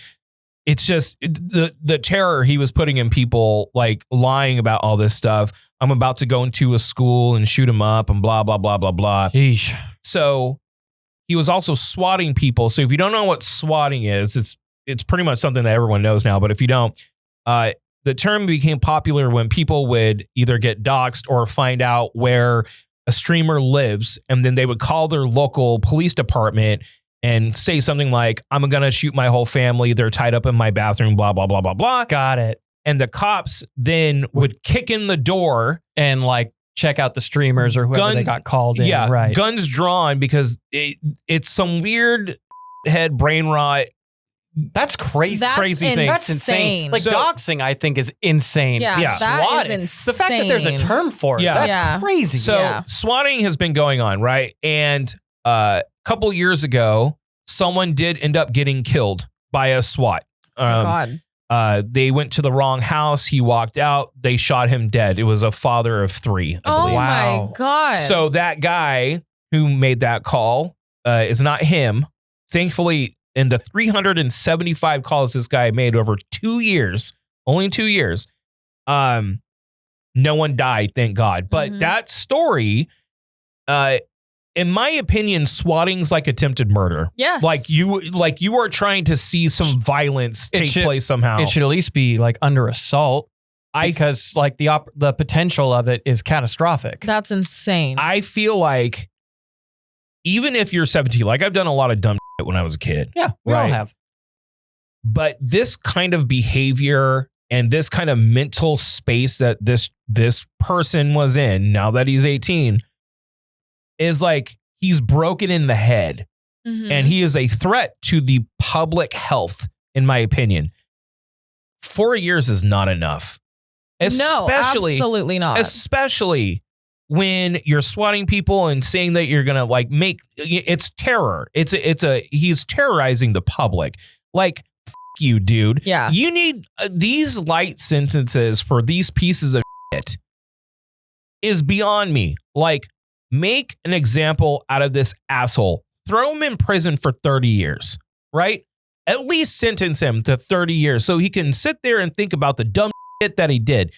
It's just the terror he was putting in people, like lying about all this stuff. I'm about to go into a school and shoot him up and blah, blah, blah, blah, blah. Sheesh. So he was also swatting people. So if you don't know what swatting is, it's pretty much something that everyone knows now. But if you don't, the term became popular when people would either get doxxed or find out where a streamer lives, and then they would call their local police department and say something like, I'm going to shoot my whole family. They're tied up in my bathroom, blah, blah, blah, blah, blah. Got it. And the cops then would kick in the door. And like check out the streamers or whoever they got called in. Yeah, Right. guns drawn, because it's some weird head brain rot. That's crazy. That's crazy thing. That's insane. Like So- doxing, I think, is insane. Yeah, Yeah. that Swatting. is insane. The fact that there's a term for it, Yeah. that's Yeah. crazy. So Yeah. swatting has been going on, right? And a couple years ago, someone did end up getting killed by a SWAT. Oh, God. They went to the wrong house. He walked out. They shot him dead. It was a father of 3, I Oh believe. Wow. my God. So that guy who made that call is not him. Thankfully, in the 375 calls this guy made over 2 years, only 2 years, no one died, thank God. But Mhm. that story, in my opinion, swatting's like attempted murder. yes. Like you are trying to see some violence It take should- place somehow. it should at least be like under assault because like the potential of it is catastrophic. That's insane. I feel like even if you're 17, like I've done a lot of dumb shit when I was a kid, Yeah, we all Right. have. but this kind of behavior and this kind of mental space that this person was in, now that he's 18, is like he's broken in the head, Mhm. and he is a threat to the public health, in my opinion. 4 years is not enough, no, especially absolutely not. especially when you're swatting people and saying that you're gonna like make it's terror. He's terrorizing the public. Like, f you, dude. Yeah. You need these light sentences for these pieces of shit is beyond me. Like, make an example out of this asshole. Throw him in prison for 30 years, right? At least sentence him to 30 years so he can sit there and think about the dumb shit that he did.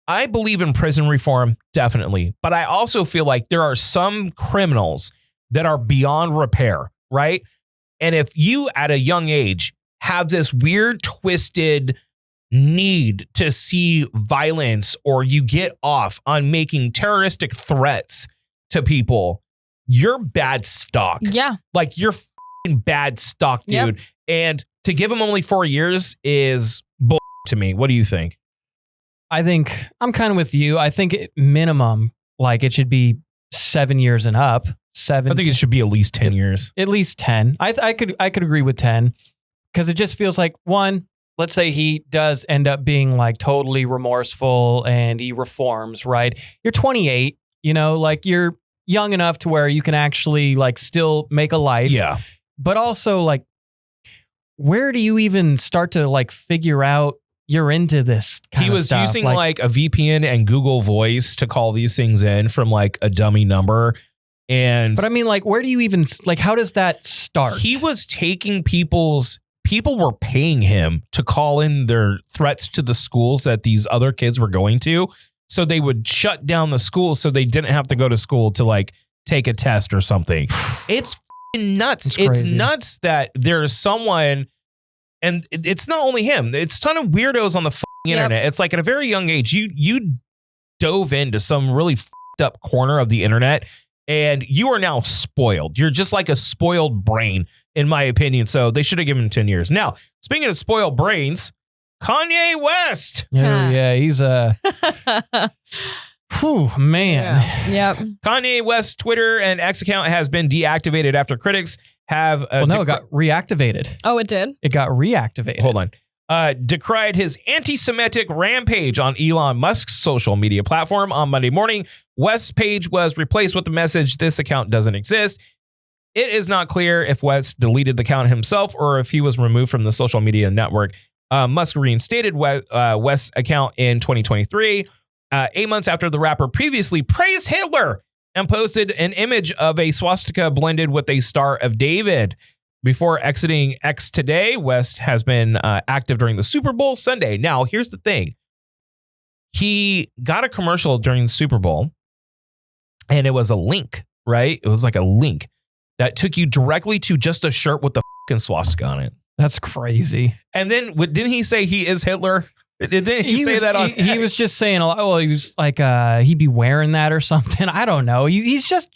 I believe in prison reform, definitely. But I also feel like there are some criminals that are beyond repair, right? And if you, at a young age, have this weird, twisted need to see violence, or you get off on making terroristic threats to people, you're bad stock. Yeah. Like, you're f***ing bad stock, dude. Yep. And to give him only 4 years is bull to me. What do you think? I think I'm kind of with you. I think minimum, like it should be 7 years and up. I think it should be at least 10 years. At least 10. I could agree with 10 because it just feels like, one, let's say he does end up being like totally remorseful and he reforms, right? You're 28, you know, like you're young enough to where you can actually like still make a life. Yeah. But also, like, where do you even start to like figure out you're into this kind He of was stuff? using like a VPN and Google Voice to call these things in from like a dummy number. And but I mean, like, where do you even, like, how does that start? he was taking people were paying him to call in their threats to the schools that these other kids were going to. So they would shut down the school so they didn't have to go to school to like take a test or something. It's f***ing nuts. It's crazy. nuts that there's someone, and it's not only him. It's a ton of weirdos on the f***ing internet. It's like at a very young age, you dove into some really f***ed up corner of the internet, and you are now spoiled. You're just like a spoiled brain, in my opinion. So they should have given him 10 years. Now, speaking of spoiled brains, Kanye West. Yeah, he's a. Whew, man. Yep. Kanye West's Twitter and X account has been deactivated after critics have. Well, no, it got reactivated. Oh, it did? It got reactivated. Hold on. Decried his anti-Semitic rampage on Elon Musk's social media platform on Monday morning. West's page was replaced with the message, "This account doesn't exist." It is not clear if West deleted the account himself or if he was removed from the social media network. Musk reinstated West's account in 2023, 8 months after the rapper previously praised Hitler and posted an image of a swastika blended with a Star of David. Before exiting X today, West has been active during the Super Bowl Sunday. Now, here's the thing. He got a commercial during the Super Bowl, and it was a link, right? It was like a link that took you directly to just a shirt with the fucking swastika on it. That's crazy. And then, didn't he say he is Hitler? Didn't he say was, that on? He was just saying, oh, he was like, he'd be wearing that or something. I don't know. He's just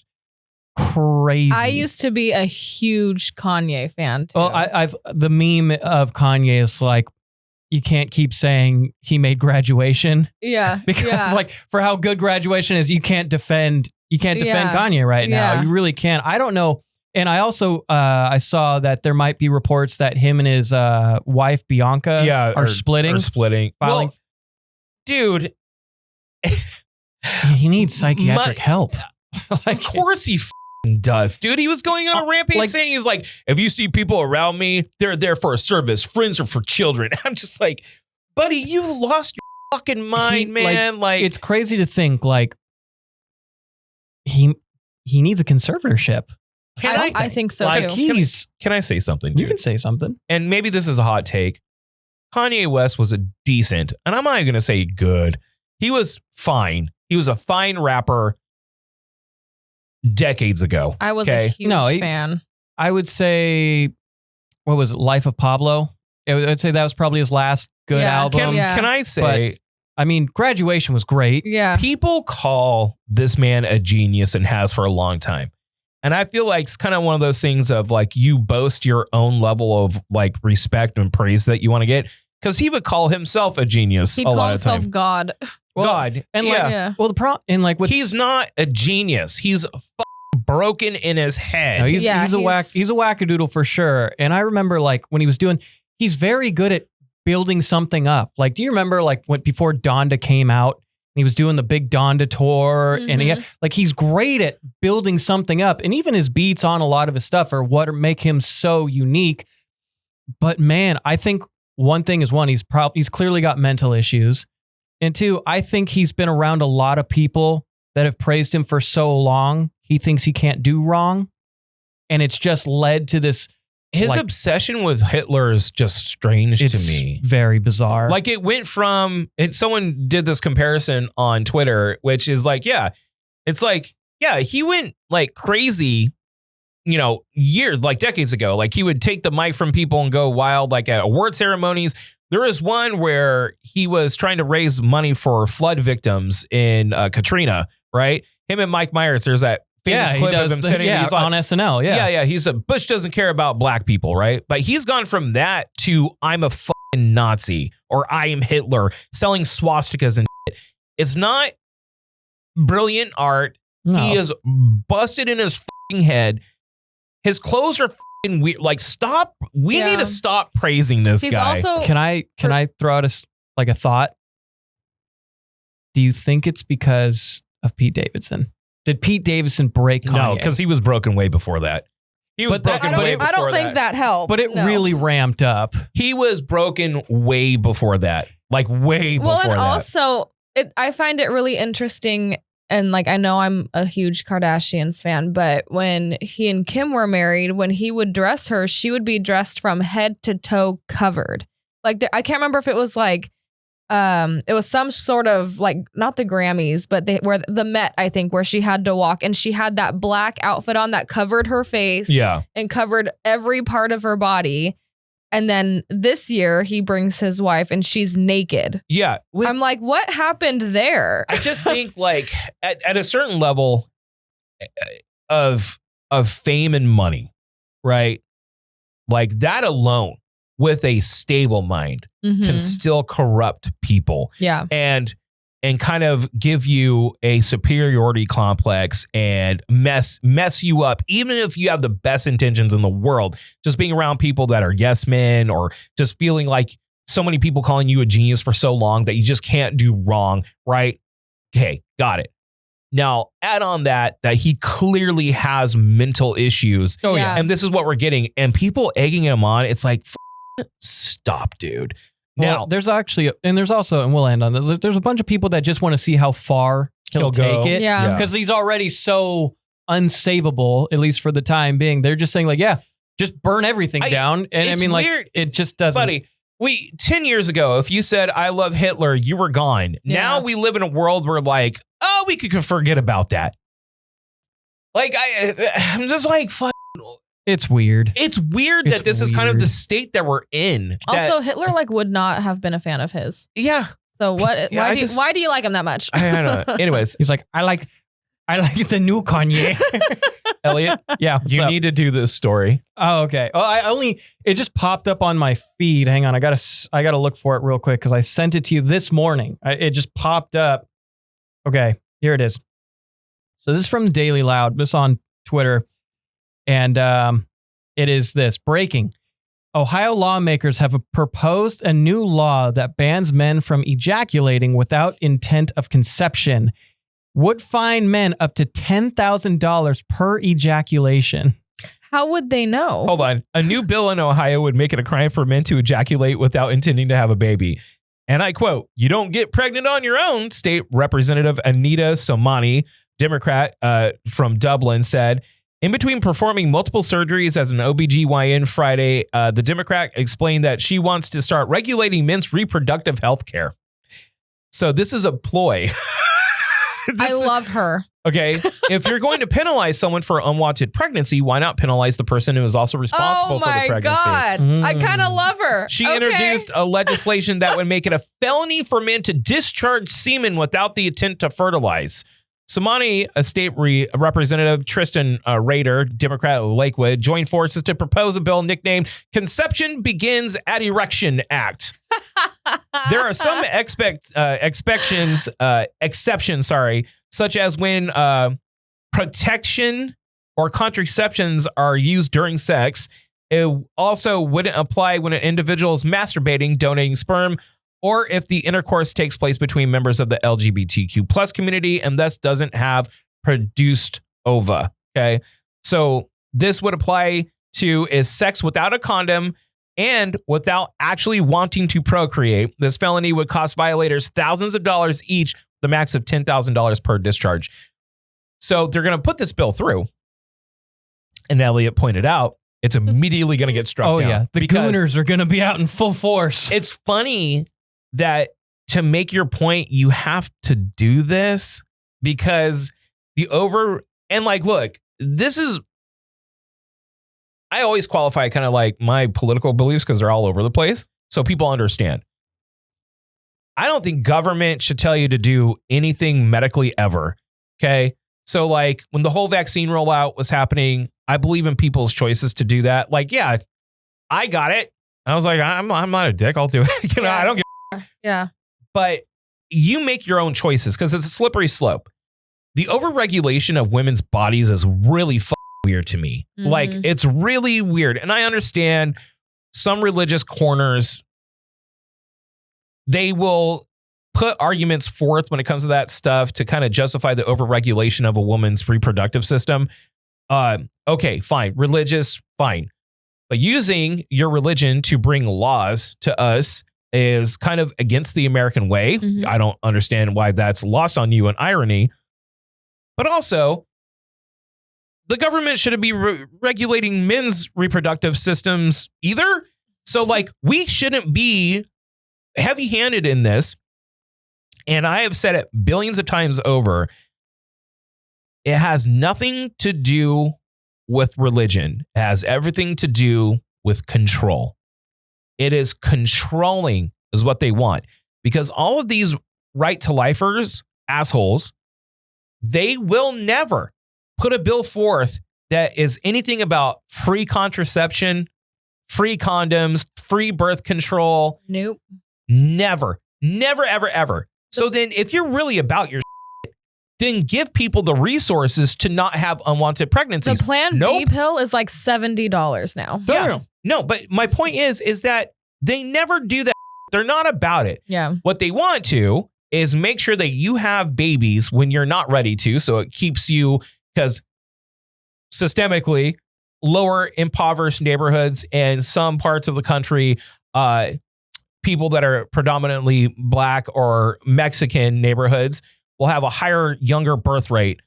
crazy. I used to be a huge Kanye fan too. Well, I've the meme of Kanye is like, you can't keep saying he made Graduation. Yeah. Because like for how good Graduation is, you can't defend Kanye right now. Yeah. You really can't. I don't know. And I also I saw that there might be reports that him and his wife Bianca are splitting. Filing. Well, dude, he needs psychiatric help. Like, of course he does, dude. He was going on a rampage saying he's like, if you see people around me, they're there for a service. Friends are for children. I'm just like, buddy, you've lost your fucking mind, man. Like, it's crazy to think like he needs a conservatorship. I think so like too. Can I say something? Dude? You can say something. And maybe this is a hot take. Kanye West was a decent, and I'm not even going to say good. He was fine. He was a fine rapper decades ago. I was a huge fan. I would say, what was it? Life of Pablo. I would say that was probably his last good album. Can I say? But, I mean, Graduation was great. Yeah. People call this man a genius and has for a long time. And I feel like it's kind of one of those things of like you boast your own level of like respect and praise that you want to get, because he would call himself a genius He'd a lot call of himself time. God. God. And yeah. Well, the problem and like what's he's not a genius. He's broken in his head. No, he's a wackadoodle for sure. And I remember like when he was he's very good at building something up. Like, do you remember like when before Donda came out? he was doing the big Donda tour, and he's great at building something up. And even his beats on a lot of his stuff are what make him so unique. But man, I think one thing is he's clearly got mental issues. And two, I think he's been around a lot of people that have praised him for so long. He thinks he can't do wrong. And it's just led to this. His obsession with Hitler is just strange to me. Very bizarre. Like it went from, someone did this comparison on Twitter, which is like, he went like crazy, decades ago. Like he would take the mic from people and go wild, like at award ceremonies. There was one where he was trying to raise money for flood victims in Katrina, right? Him and Mike Myers, there's that famous clip of him sitting he's like, on SNL. Yeah. He's a Bush doesn't care about black people, right? But he's gone from that to I'm a fucking Nazi or I am Hitler, selling swastikas and shit. It's not brilliant art. No. He is busted in his fucking head. His clothes are fucking weird. Like, stop. We need to stop praising this guy. Also, can I throw out a thought? Do you think it's because of Pete Davidson? Did Pete Davidson break Kanye? No, because he was broken way before that. He was broken way before that. I don't think that helped. But it really ramped up. He was broken way before that. Like way before that. Well, and also, I find it really interesting. And like, I know I'm a huge Kardashians fan, but when he and Kim were married, when he would dress her, she would be dressed from head to toe covered. Like, I can't remember if it was like, it was some sort of like, not the Grammys, but the Met, I think, where she had to walk and she had that black outfit on that covered her face and covered every part of her body. And then this year he brings his wife and she's naked. Yeah. I'm like, what happened there? I just think like at a certain level of fame and money, right? Like that alone with a stable mind can still corrupt people. Yeah. And kind of give you a superiority complex and mess you up, even if you have the best intentions in the world. Just being around people that are yes men, or just feeling like so many people calling you a genius for so long that you just can't do wrong, right? Okay, got it. Now, add on that he clearly has mental issues. Oh, yeah. And this is what we're getting. And people egging him on, it's like, stop, dude. Now, there's also, and we'll end on this, there's a bunch of people that just want to see how far he'll take it. Yeah. Because he's already so unsavable, at least for the time being. They're just saying like, just burn everything down. And I mean, like, weird. It just doesn't. Buddy, 10 years ago, if you said, I love Hitler, you were gone. Yeah. Now we live in a world where like, oh, we could forget about that. Like, I'm just like, fuck. It's weird. It's weird that this is kind of the state that we're in. Also, Hitler like would not have been a fan of his. Yeah. So what? Yeah, why do you like him that much? I don't know. Anyways, he's like, I like the new Kanye. Elliot, you need to do this story. Oh, okay. Oh, it just popped up on my feed. Hang on, I gotta look for it real quick because I sent it to you this morning. It just popped up. Okay, here it is. So this is from the Daily Loud. This on Twitter. And it is this. Breaking. Ohio lawmakers have proposed a new law that bans men from ejaculating without intent of conception. Would fine men up to $10,000 per ejaculation. How would they know? Hold on. A new bill in Ohio would make it a crime for men to ejaculate without intending to have a baby. And I quote, "You don't get pregnant on your own," State Representative Anita Somani, Democrat from Dublin, said. In between performing multiple surgeries as an OBGYN Friday, the Democrat explained that she wants to start regulating men's reproductive health care. So this is a ploy. I love her. Okay. If you're going to penalize someone for unwanted pregnancy, why not penalize the person who is also responsible for the pregnancy? Oh my God. I kind of love her. She introduced a legislation that would make it a felony for men to discharge semen without the intent to fertilize. Somani, a state representative, Tristan Rader, Democrat of Lakewood, joined forces to propose a bill nicknamed Conception Begins at Erection Act. There are some exceptions, such as when protection or contraceptions are used during sex. It also wouldn't apply when an individual is masturbating, donating sperm, or if the intercourse takes place between members of the LGBTQ plus community and thus doesn't have produced ova. Okay. So this would apply to is sex without a condom and without actually wanting to procreate. This felony would cost violators thousands of dollars each, the max of $10,000 per discharge. So they're going to put this bill through. And Elliot pointed out, it's immediately going to get struck down. Oh, yeah. The because gooners are going to be out in full force. it's funny that to make your point, you have to do this because and like, look, this is, I always qualify kind of like my political beliefs because they're all over the place. So people understand. I don't think government should tell you to do anything medically ever. Okay. So like when the whole vaccine rollout was happening, I believe in people's choices to do that. Like, yeah, I got it. I was like, I'm not a dick. I'll do it. You know, I don't give. Yeah. But you make your own choices because it's a slippery slope. The overregulation of women's bodies is really weird to me. Mhm. Like, it's really weird. And I understand some religious corners, they will put arguments forth when it comes to that stuff to kind of justify the overregulation of a woman's reproductive system. Okay, fine. Religious, fine. But using your religion to bring laws to us is kind of against the American way. Mhm. I don't understand why that's lost on you in irony. But also, the government shouldn't be regulating men's reproductive systems either. So, like, we shouldn't be heavy-handed in this. And I have said it billions of times over. It has nothing to do with religion. It has everything to do with control. It is controlling is what they want. Because all of these right-to-lifers, assholes, they will never put a bill forth that is anything about free contraception, free condoms, free birth control. Nope. Never, never, ever, ever. So then if you're really about your shit, then give people the resources to not have unwanted The pregnancies. Plan B Nope. pill is like $70 now. Yeah. No, but my point is that they never do that. They're not about it. Yeah. What they want to is make sure that you have babies when you're not ready to. So it keeps you, because systemically, lower impoverished neighborhoods and some parts of the country, people that are predominantly Black or Mexican neighborhoods will have a higher, younger birth rate.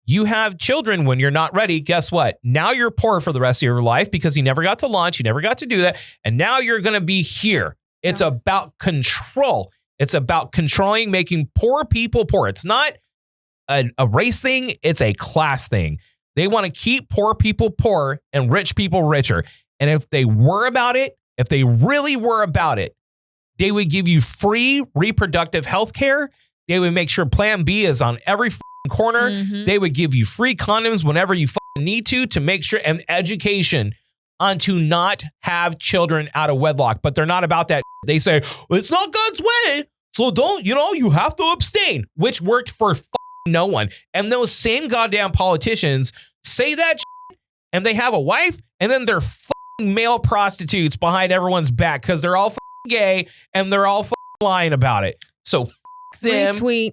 You have children when you're not ready. Guess what? Now you're poor for the rest of your life because you never got to launch. You never got to do that. And now you're going to be here. It's about control. It's about controlling, making poor people poor. It's not a race thing. It's a class thing. They want to keep poor people poor and rich people richer. And if they were about it, if they really were about it, they would give you free reproductive health care. They would make sure Plan B is on every corner. Mhm. They would give you free condoms whenever you need to make sure, and education on to not have children out of wedlock. But they're not about that. They say, well, it's not God's way. So don't, you have to abstain, which worked for no one. And those same goddamn politicians say that and they have a wife and then they're male prostitutes behind everyone's back because they're all gay and they're all lying about it. So them. Retweet.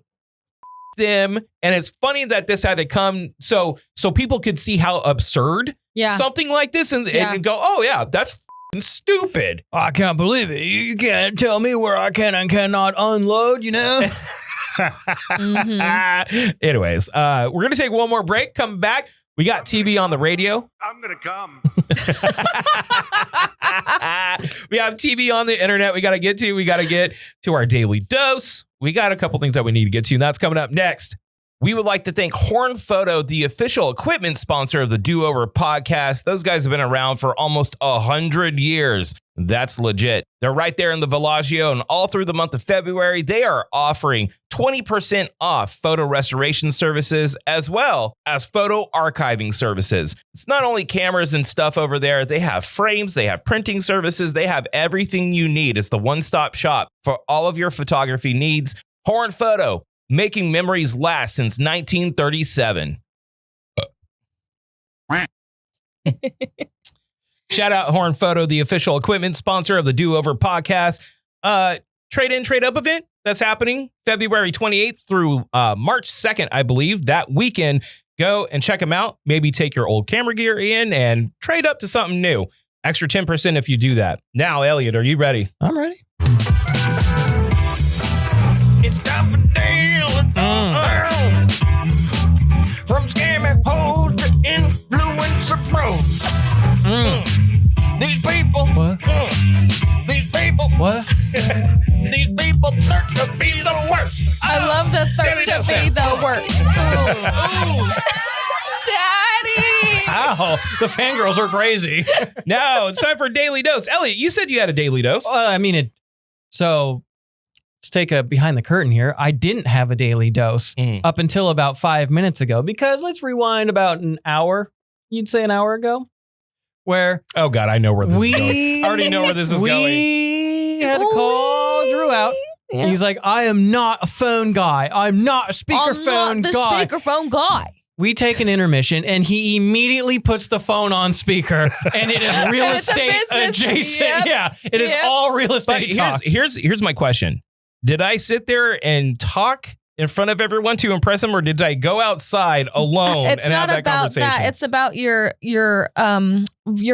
Them. And it's funny that this had to come so people could see how absurd something like this and go, oh yeah, that's stupid. I can't believe it. You can't tell me where I can and cannot unload, Anyways, we're going to take one more break. Come back. We got TV on the radio. I'm going to come. We have TV on the internet. We got to get to. We got to get to our daily dose. We got a couple things that we need to get to, and that's coming up next. We would like to thank Horn Photo, the official equipment sponsor of the Do Over podcast. Those guys have been around for almost 100 years. That's legit. They're right there in the Villaggio, and all through the month of February, they are offering 20% off photo restoration services as well as photo archiving services. It's not only cameras and stuff over there. They have frames, they have printing services, they have everything you need. It's the one-stop shop for all of your photography needs. Horn Photo, making memories last since 1937. Shout out Horn Photo, the official equipment sponsor of the Do Over podcast. trade in, trade up event that's happening February 28th through March 2nd, I believe. That weekend, go and check them out. Maybe take your old camera gear in and trade up to something new. Extra 10% if you do that. Now, Elliot, are you ready? I'm ready. It's time for daily. From scamming hoes to influencer bros. These people. What? These people. What? These people thirst to be the worst. I love the third to be the worst. Daddy. Ow, the fangirls are crazy. No, it's time for a daily dose. Elliot, you said you had a daily dose. I mean, so let's take a behind the curtain here. I didn't have a daily dose up until about 5 minutes ago because let's rewind about an hour. You'd say an hour ago? Where Oh, God, I know where this is going. I already know where this is going. We had to call Drew out. And he's like, I am not a phone guy. I'm not a speakerphone the guy. speakerphone guy. We take an intermission and he immediately puts the phone on speaker and it is real And it's a estate business. adjacent. Yep. Yeah, it is Yep. all real But estate talk. here's my question. Did I sit there and talk in front of everyone to impress them, or did I go outside alone It's and have not that about conversation? that. It's about your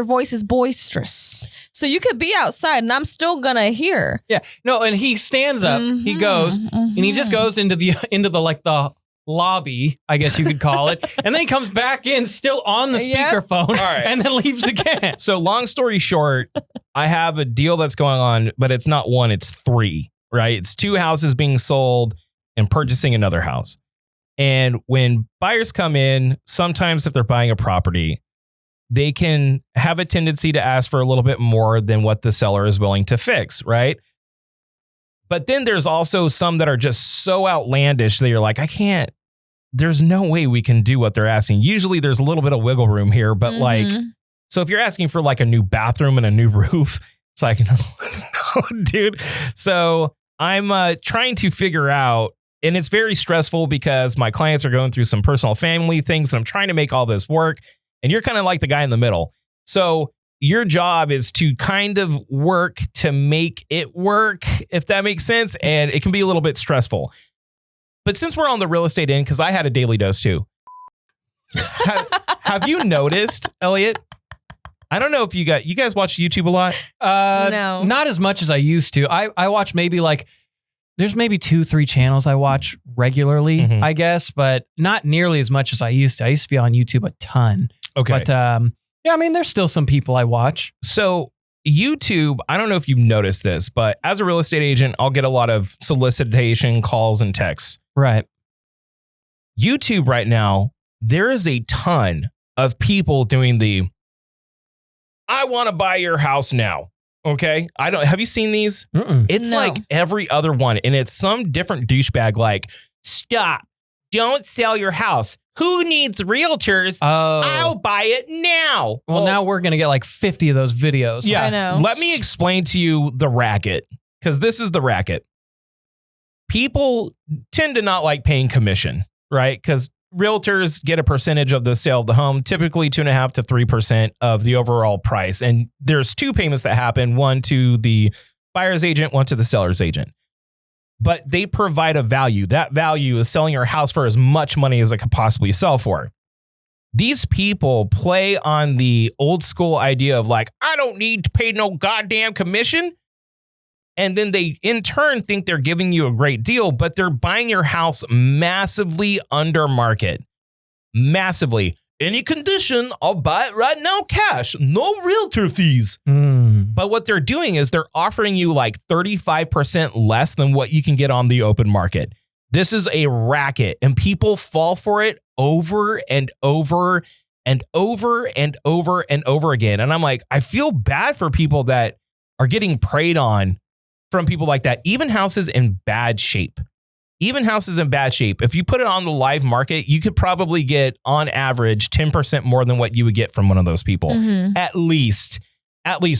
voice is boistrous. So you could be outside and I'm still gonna hear. Yeah, no, and he stands up, he goes, and he just goes into the like the lobby, I guess you could call it, and then he comes back in still on the Yep. speakerphone, right. and then leaves again. So long story short, I have a deal that's going on, but it's not one, it's three, right? It's two houses being sold and purchasing another house. And when buyers come in, sometimes if they're buying a property, they can have a tendency to ask for a little bit more than what the seller is willing to fix, right? But then there's also some that are just so outlandish that you're like, there's no way we can do what they're asking. Usually there's a little bit of wiggle room here, but like, so if you're asking for like a new bathroom and a new roof, it's like, no, dude. So I'm trying to figure out, and it's very stressful because my clients are going through some personal family things and I'm trying to make all this work. And you're kind of like the guy in the middle. So your job is to kind of work to make it work, if that makes sense. And it can be a little bit stressful. But since we're on the real estate end, because I had a daily dose too. Have you noticed, Elliot? I don't know if you guys watch YouTube a lot. No. Not as much as I used to. I watch maybe like, there's maybe 2-3 channels I watch regularly, I guess, but not nearly as much as I used to. I used to be on YouTube a ton. Okay. But yeah, I mean, there's still some people I watch. So YouTube, I don't know if you've noticed this, but as a real estate agent, I'll get a lot of solicitation calls and texts. Right. YouTube right now, there is a ton of people doing the, I want to buy your house now. Okay. Have you seen these? It's No. like every other one. And it's some different douchebag like, stop, don't sell your house. Who needs realtors? Oh. I'll buy it now. Well, now we're going to get like 50 of those videos. Yeah. I know. Let me explain to you the racket, because this is the racket. People tend to not like paying commission, right? Because realtors get a percentage of the sale of the home, typically 2.5% to 3% of the overall price. And there's two payments that happen, one to the buyer's agent, one to the seller's agent. But they provide a value. That value is selling your house for as much money as it could possibly sell for. These people play on the old school idea of like, I don't need to pay no goddamn commission. And then they in turn think they're giving you a great deal, but they're buying your house massively under market. Massively. Any condition, I'll buy it right now cash. No realtor fees. But what they're doing is they're offering you like 35% less than what you can get on the open market. This is a racket, and people fall for it over and over and over and over and over again. And I'm like, I feel bad for people that are getting preyed on from people like that. Even houses in bad shape. If you put it on the live market, you could probably get on average 10% more than what you would get from one of those people. At least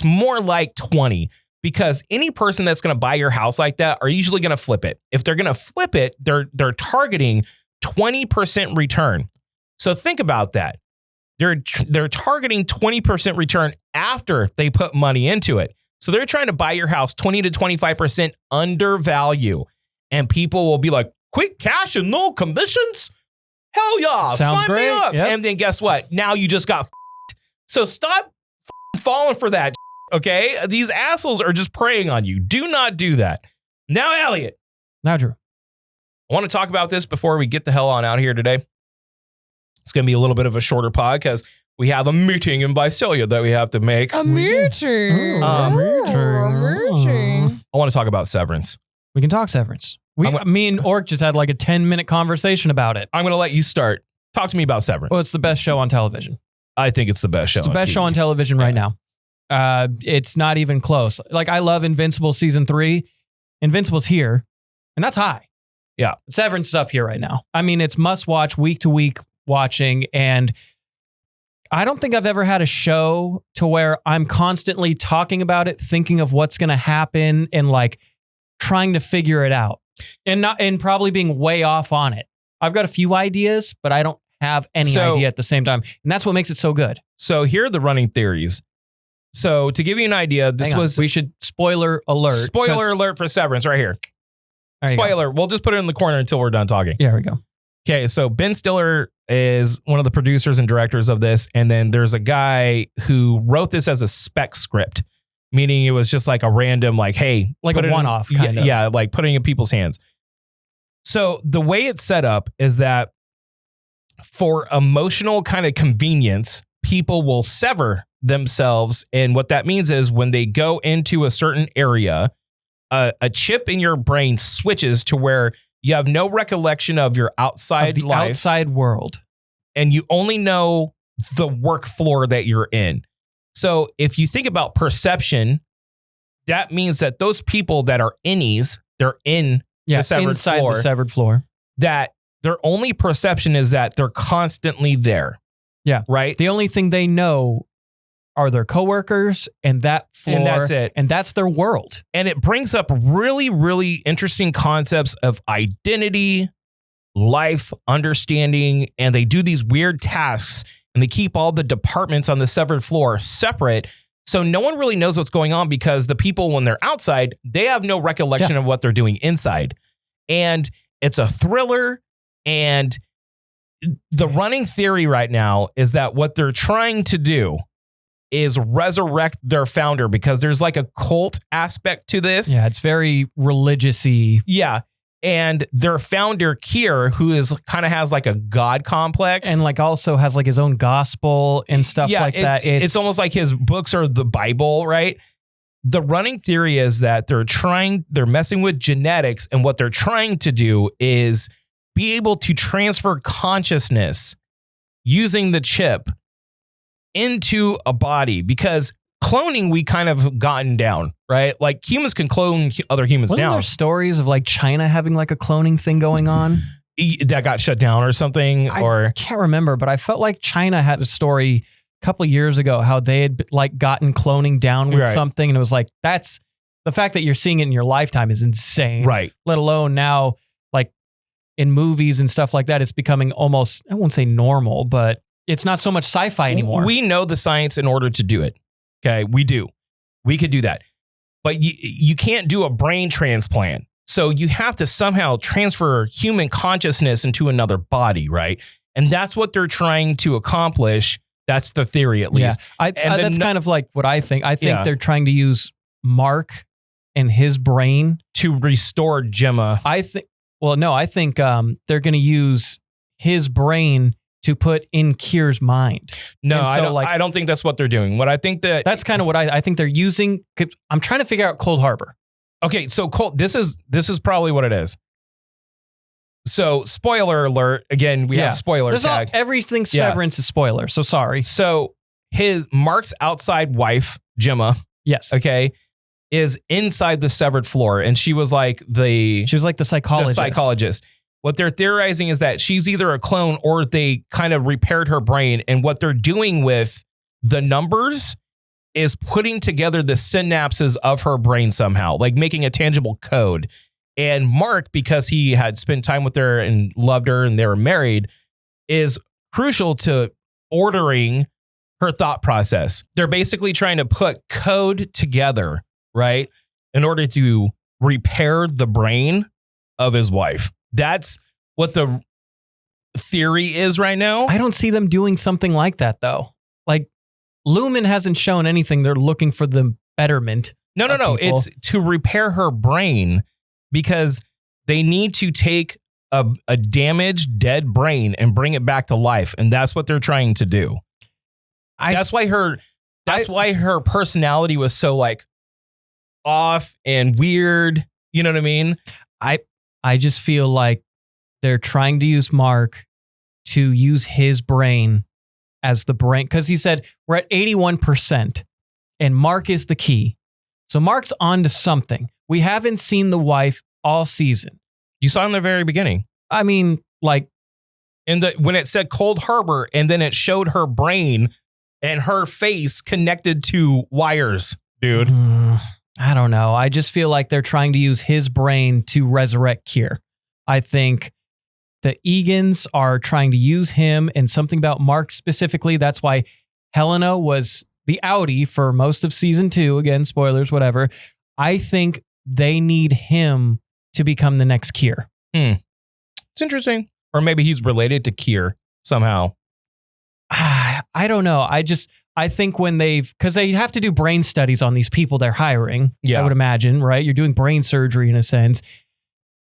more like 20, because any person that's going to buy your house like that are usually going to flip it. If they're going to flip it, they're targeting 20% return. So think about that. They're targeting 20% return after they put money into it. So they're trying to buy your house 20 to 25% under value. And people will be like, quick cash and no commissions? Hell yeah. Sounds sign great. me up. Yep. And then guess what? Now you just got So stop falling for that. Okay. These assholes are just preying on you. Do not do that. Now, Elliot, Now, Drew. I want to talk about this before we get the hell on out here today. It's going to be a little bit of a shorter pod because we have a meeting in Visalia that we have to make. A meeting. Um, meeting. I want to talk about Severance. We can talk Severance. Me and Orc just had like a 10-minute conversation about it. I'm going to let you start. Talk to me about Severance. Well, it's the best show on television. I think it's the best show. It's the best show on television right now. It's not even close. Like, I love Invincible season 3. Invincible's here, and that's high. Yeah. Severance is up here right now. I mean, it's must watch, week to week watching. And I don't think I've ever had a show to where I'm constantly talking about it, thinking of what's going to happen and like trying to figure it out and probably being way off on it. I've got a few ideas, but I don't have any idea at the same time. And that's what makes it so good. So here are the running theories. So to give you an idea, we should spoiler alert. Spoiler alert for Severance right here. Spoiler. We'll just put it in the corner until we're done talking. Yeah, here we go. Okay, so Ben Stiller is one of the producers and directors of this. And then there's a guy who wrote this as a spec script, meaning it was just like a random, like, hey. Like put a it one-off in, kind of. Yeah, like putting it in people's hands. So the way it's set up is that for emotional kind of convenience, people will sever themselves. And what that means is when they go into a certain area, a chip in your brain switches to where you have no recollection of your outside life, outside world, and you only know the work floor that you're in. So if you think about perception, that means that those people that are innies, they're in the severed inside floor, the severed floor, that their only perception is that they're constantly there. Yeah. Right. The only thing they know are their coworkers and that floor. And that's it. And that's their world. And it brings up really, really interesting concepts of identity, life, understanding, and they do these weird tasks and they keep all the departments on the severed floor separate. So no one really knows what's going on because the people, when they're outside, they have no recollection of what they're doing inside. And it's a thriller. And the running theory right now is that what they're trying to do is resurrect their founder because there's like a cult aspect to this. Yeah, it's very religious-y. Yeah. And their founder, Kier, who is kind of has like a God complex. And like also has like his own gospel and stuff like that. It's almost like his books are the Bible, right? The running theory is that they're messing with genetics, and what they're trying to do is be able to transfer consciousness using the chip into a body, because cloning we kind of gotten down, right? Like humans can clone other humans Wasn't now. there stories of like China having like a cloning thing going on? That got shut down or something? I can't remember, but I felt like China had a story a couple of years ago how they had like gotten cloning down with something, and it was like, that's the fact that you're seeing it in your lifetime is insane, right? Let alone now, like in movies and stuff like that, it's becoming almost, I won't say normal, but it's not so much sci-fi anymore. We know the science in order to do it. Okay, we do. We could do that. But you can't do a brain transplant. So you have to somehow transfer human consciousness into another body, right? And that's what they're trying to accomplish. That's the theory, at least. Yeah. That's kind of like what I think. I think they're trying to use Mark and his brain to restore Gemma. I think they're going to use his brain to put in Kier's mind. No, I don't think that's what they're doing. What I think that's kind of what I think they're using. I'm trying to figure out Cold Harbor. Okay, so this is probably what it is. So spoiler alert. Again, we have spoiler tag. Everything Severance is spoiler. So sorry. So Mark's outside wife, Gemma. Yes. Okay. Is inside the severed floor, and she was like the psychologist. What they're theorizing is that she's either a clone or they kind of repaired her brain, and what they're doing with the numbers is putting together the synapses of her brain somehow, like making a tangible code. And Mark, because he had spent time with her and loved her and they were married, is crucial to ordering her thought process. They're basically trying to put code together right? In order to repair the brain of his wife. That's what the theory is right now. I don't see them doing something like that, though. Like, Lumen hasn't shown anything. They're looking for the betterment. No. people. It's to repair her brain because they need to take a damaged, dead brain and bring it back to life. And that's what they're trying to do. That's why her personality was so like off and weird. You know what I mean? I just feel like they're trying to use Mark to use his brain as the brain. Because he said, we're at 81%. And Mark is the key. So Mark's on to something. We haven't seen the wife all season. You saw in the very beginning. I mean, like, When it said Cold Harbor and then it showed her brain and her face connected to wires, dude. I don't know. I just feel like they're trying to use his brain to resurrect Kier. I think the Egans are trying to use him and something about Mark specifically. That's why Helena was the outie for most of season 2. Again, spoilers, whatever. I think they need him to become the next Kier. It's interesting. Or maybe he's related to Kier somehow. I don't know. I think when because they have to do brain studies on these people they're hiring, Yeah. I would imagine, right? You're doing brain surgery in a sense.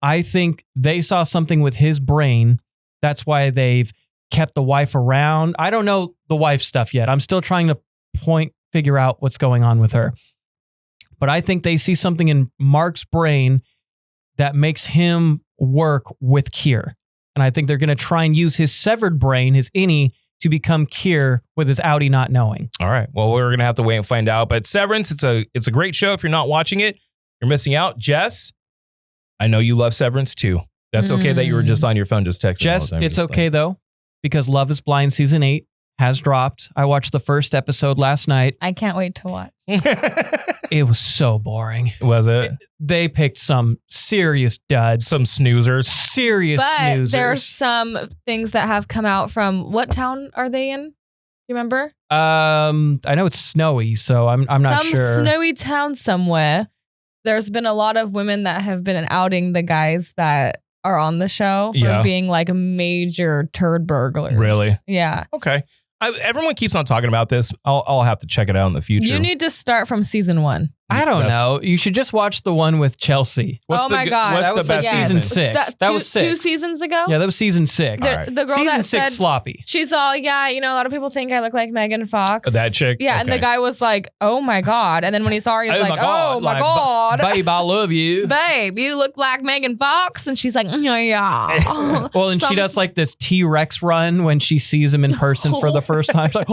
I think they saw something with his brain. That's why they've kept the wife around. I don't know the wife stuff yet. I'm still trying to figure out what's going on with her. But I think they see something in Mark's brain that makes him work with Kier. And I think they're going to try and use his severed brain, his innie, to become Kier with his outie not knowing. All right. Well, we're going to have to wait and find out. But Severance, it's a great show. If you're not watching it, you're missing out. Jess, I know you love Severance too. That's okay that you were just on your phone just texting. Jess, it's okay though, because Love is Blind season 8 has dropped. I watched the first episode last night. I can't wait to watch. It was so boring. Was it? They picked some serious duds. Some snoozers. Serious But snoozers. there's some things that have come out from what town are they in? You remember? I know it's snowy, so I'm not Some sure. snowy town somewhere. There's been a lot of women that have been outing the guys that are on the show for Yeah. being like major turd burglars. Really? Yeah. Okay. Everyone keeps on talking about this. I'll have to check it out in the future. You need to start from season 1. I don't know. You should just watch the one with Chelsea. Oh my God. What's That the was like best season season? 6. That was 6. 2 seasons ago? Yeah, that was season 6. All right. The girl Season that 6 said, sloppy. she's all, yeah, you know, a lot of people think I look like Megan Fox. That chick? Yeah, and the Okay. guy was like, oh my God. And then when he saw her, he was like, oh my like, God. Babe, I love you. Babe, you look like Megan Fox. And she's like, yeah. Well, and she does like this T-Rex run when she sees him in person for the first time. She's like,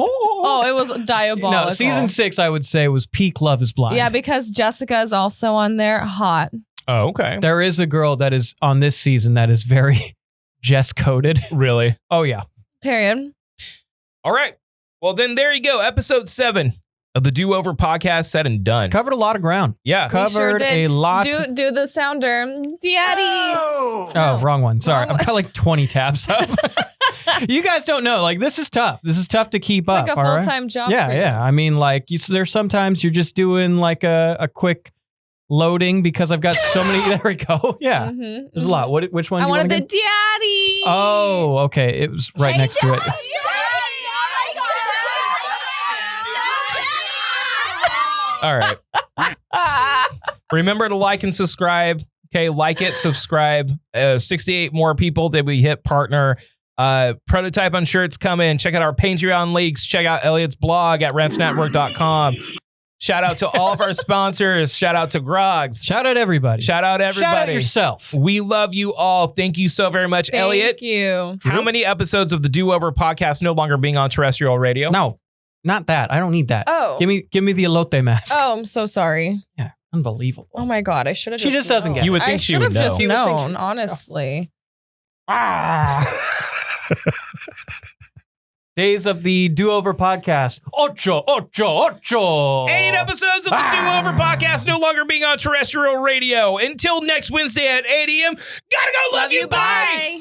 Oh, it was diabolical. No, season 6, I would say, was peak Love is Blind. Yeah, because Jessica is also on there. Hot. Oh, okay. There is a girl that is on this season that is very Jess coded. Really? Oh, yeah. Period. All right. Well, then there you go. Episode 7 of the Do Over podcast said and done. Covered a lot of ground. Yeah. We sure Covered did. a lot. Do the sounder. Daddy. Oh, wrong one. Sorry. Wrong I've got like 20 tabs up. You guys don't know. Like, this is tough. This is tough to keep up. Like a all right? full-time job. Yeah, for you. yeah. I mean, like, there's sometimes you're just doing like a quick loading because I've got so many. There we go. Yeah. Mhm, There's a lot. Which one I do you want wanted the again? daddy. Oh, okay. It was right next to it. All right. Remember to like and subscribe. Okay. Like it, subscribe. 68 more people that we hit partner. Prototype on shirts coming. Check out our Patreon links. Check out Elliot's blog at rantsnetwork.com. Shout out to all of our sponsors. Shout out to Grogs. Shout out everybody. Shout out everybody. Shout out yourself. We love you all. Thank you so very much. Elliot, Thank you. how many episodes of the Do Over podcast no longer being on terrestrial radio? No, not that. I don't need that. Oh. Give me the elote mask. Oh, I'm so sorry. Yeah, unbelievable. Oh my God. I should have She just doesn't known. get it. You would I think she should would have just know. You would think known, honestly. Days of the Do Over podcast. Ocho. 8 episodes of the Do Over podcast no longer being on terrestrial radio. Until next Wednesday at 8 a.m. Gotta go. Love you. Bye.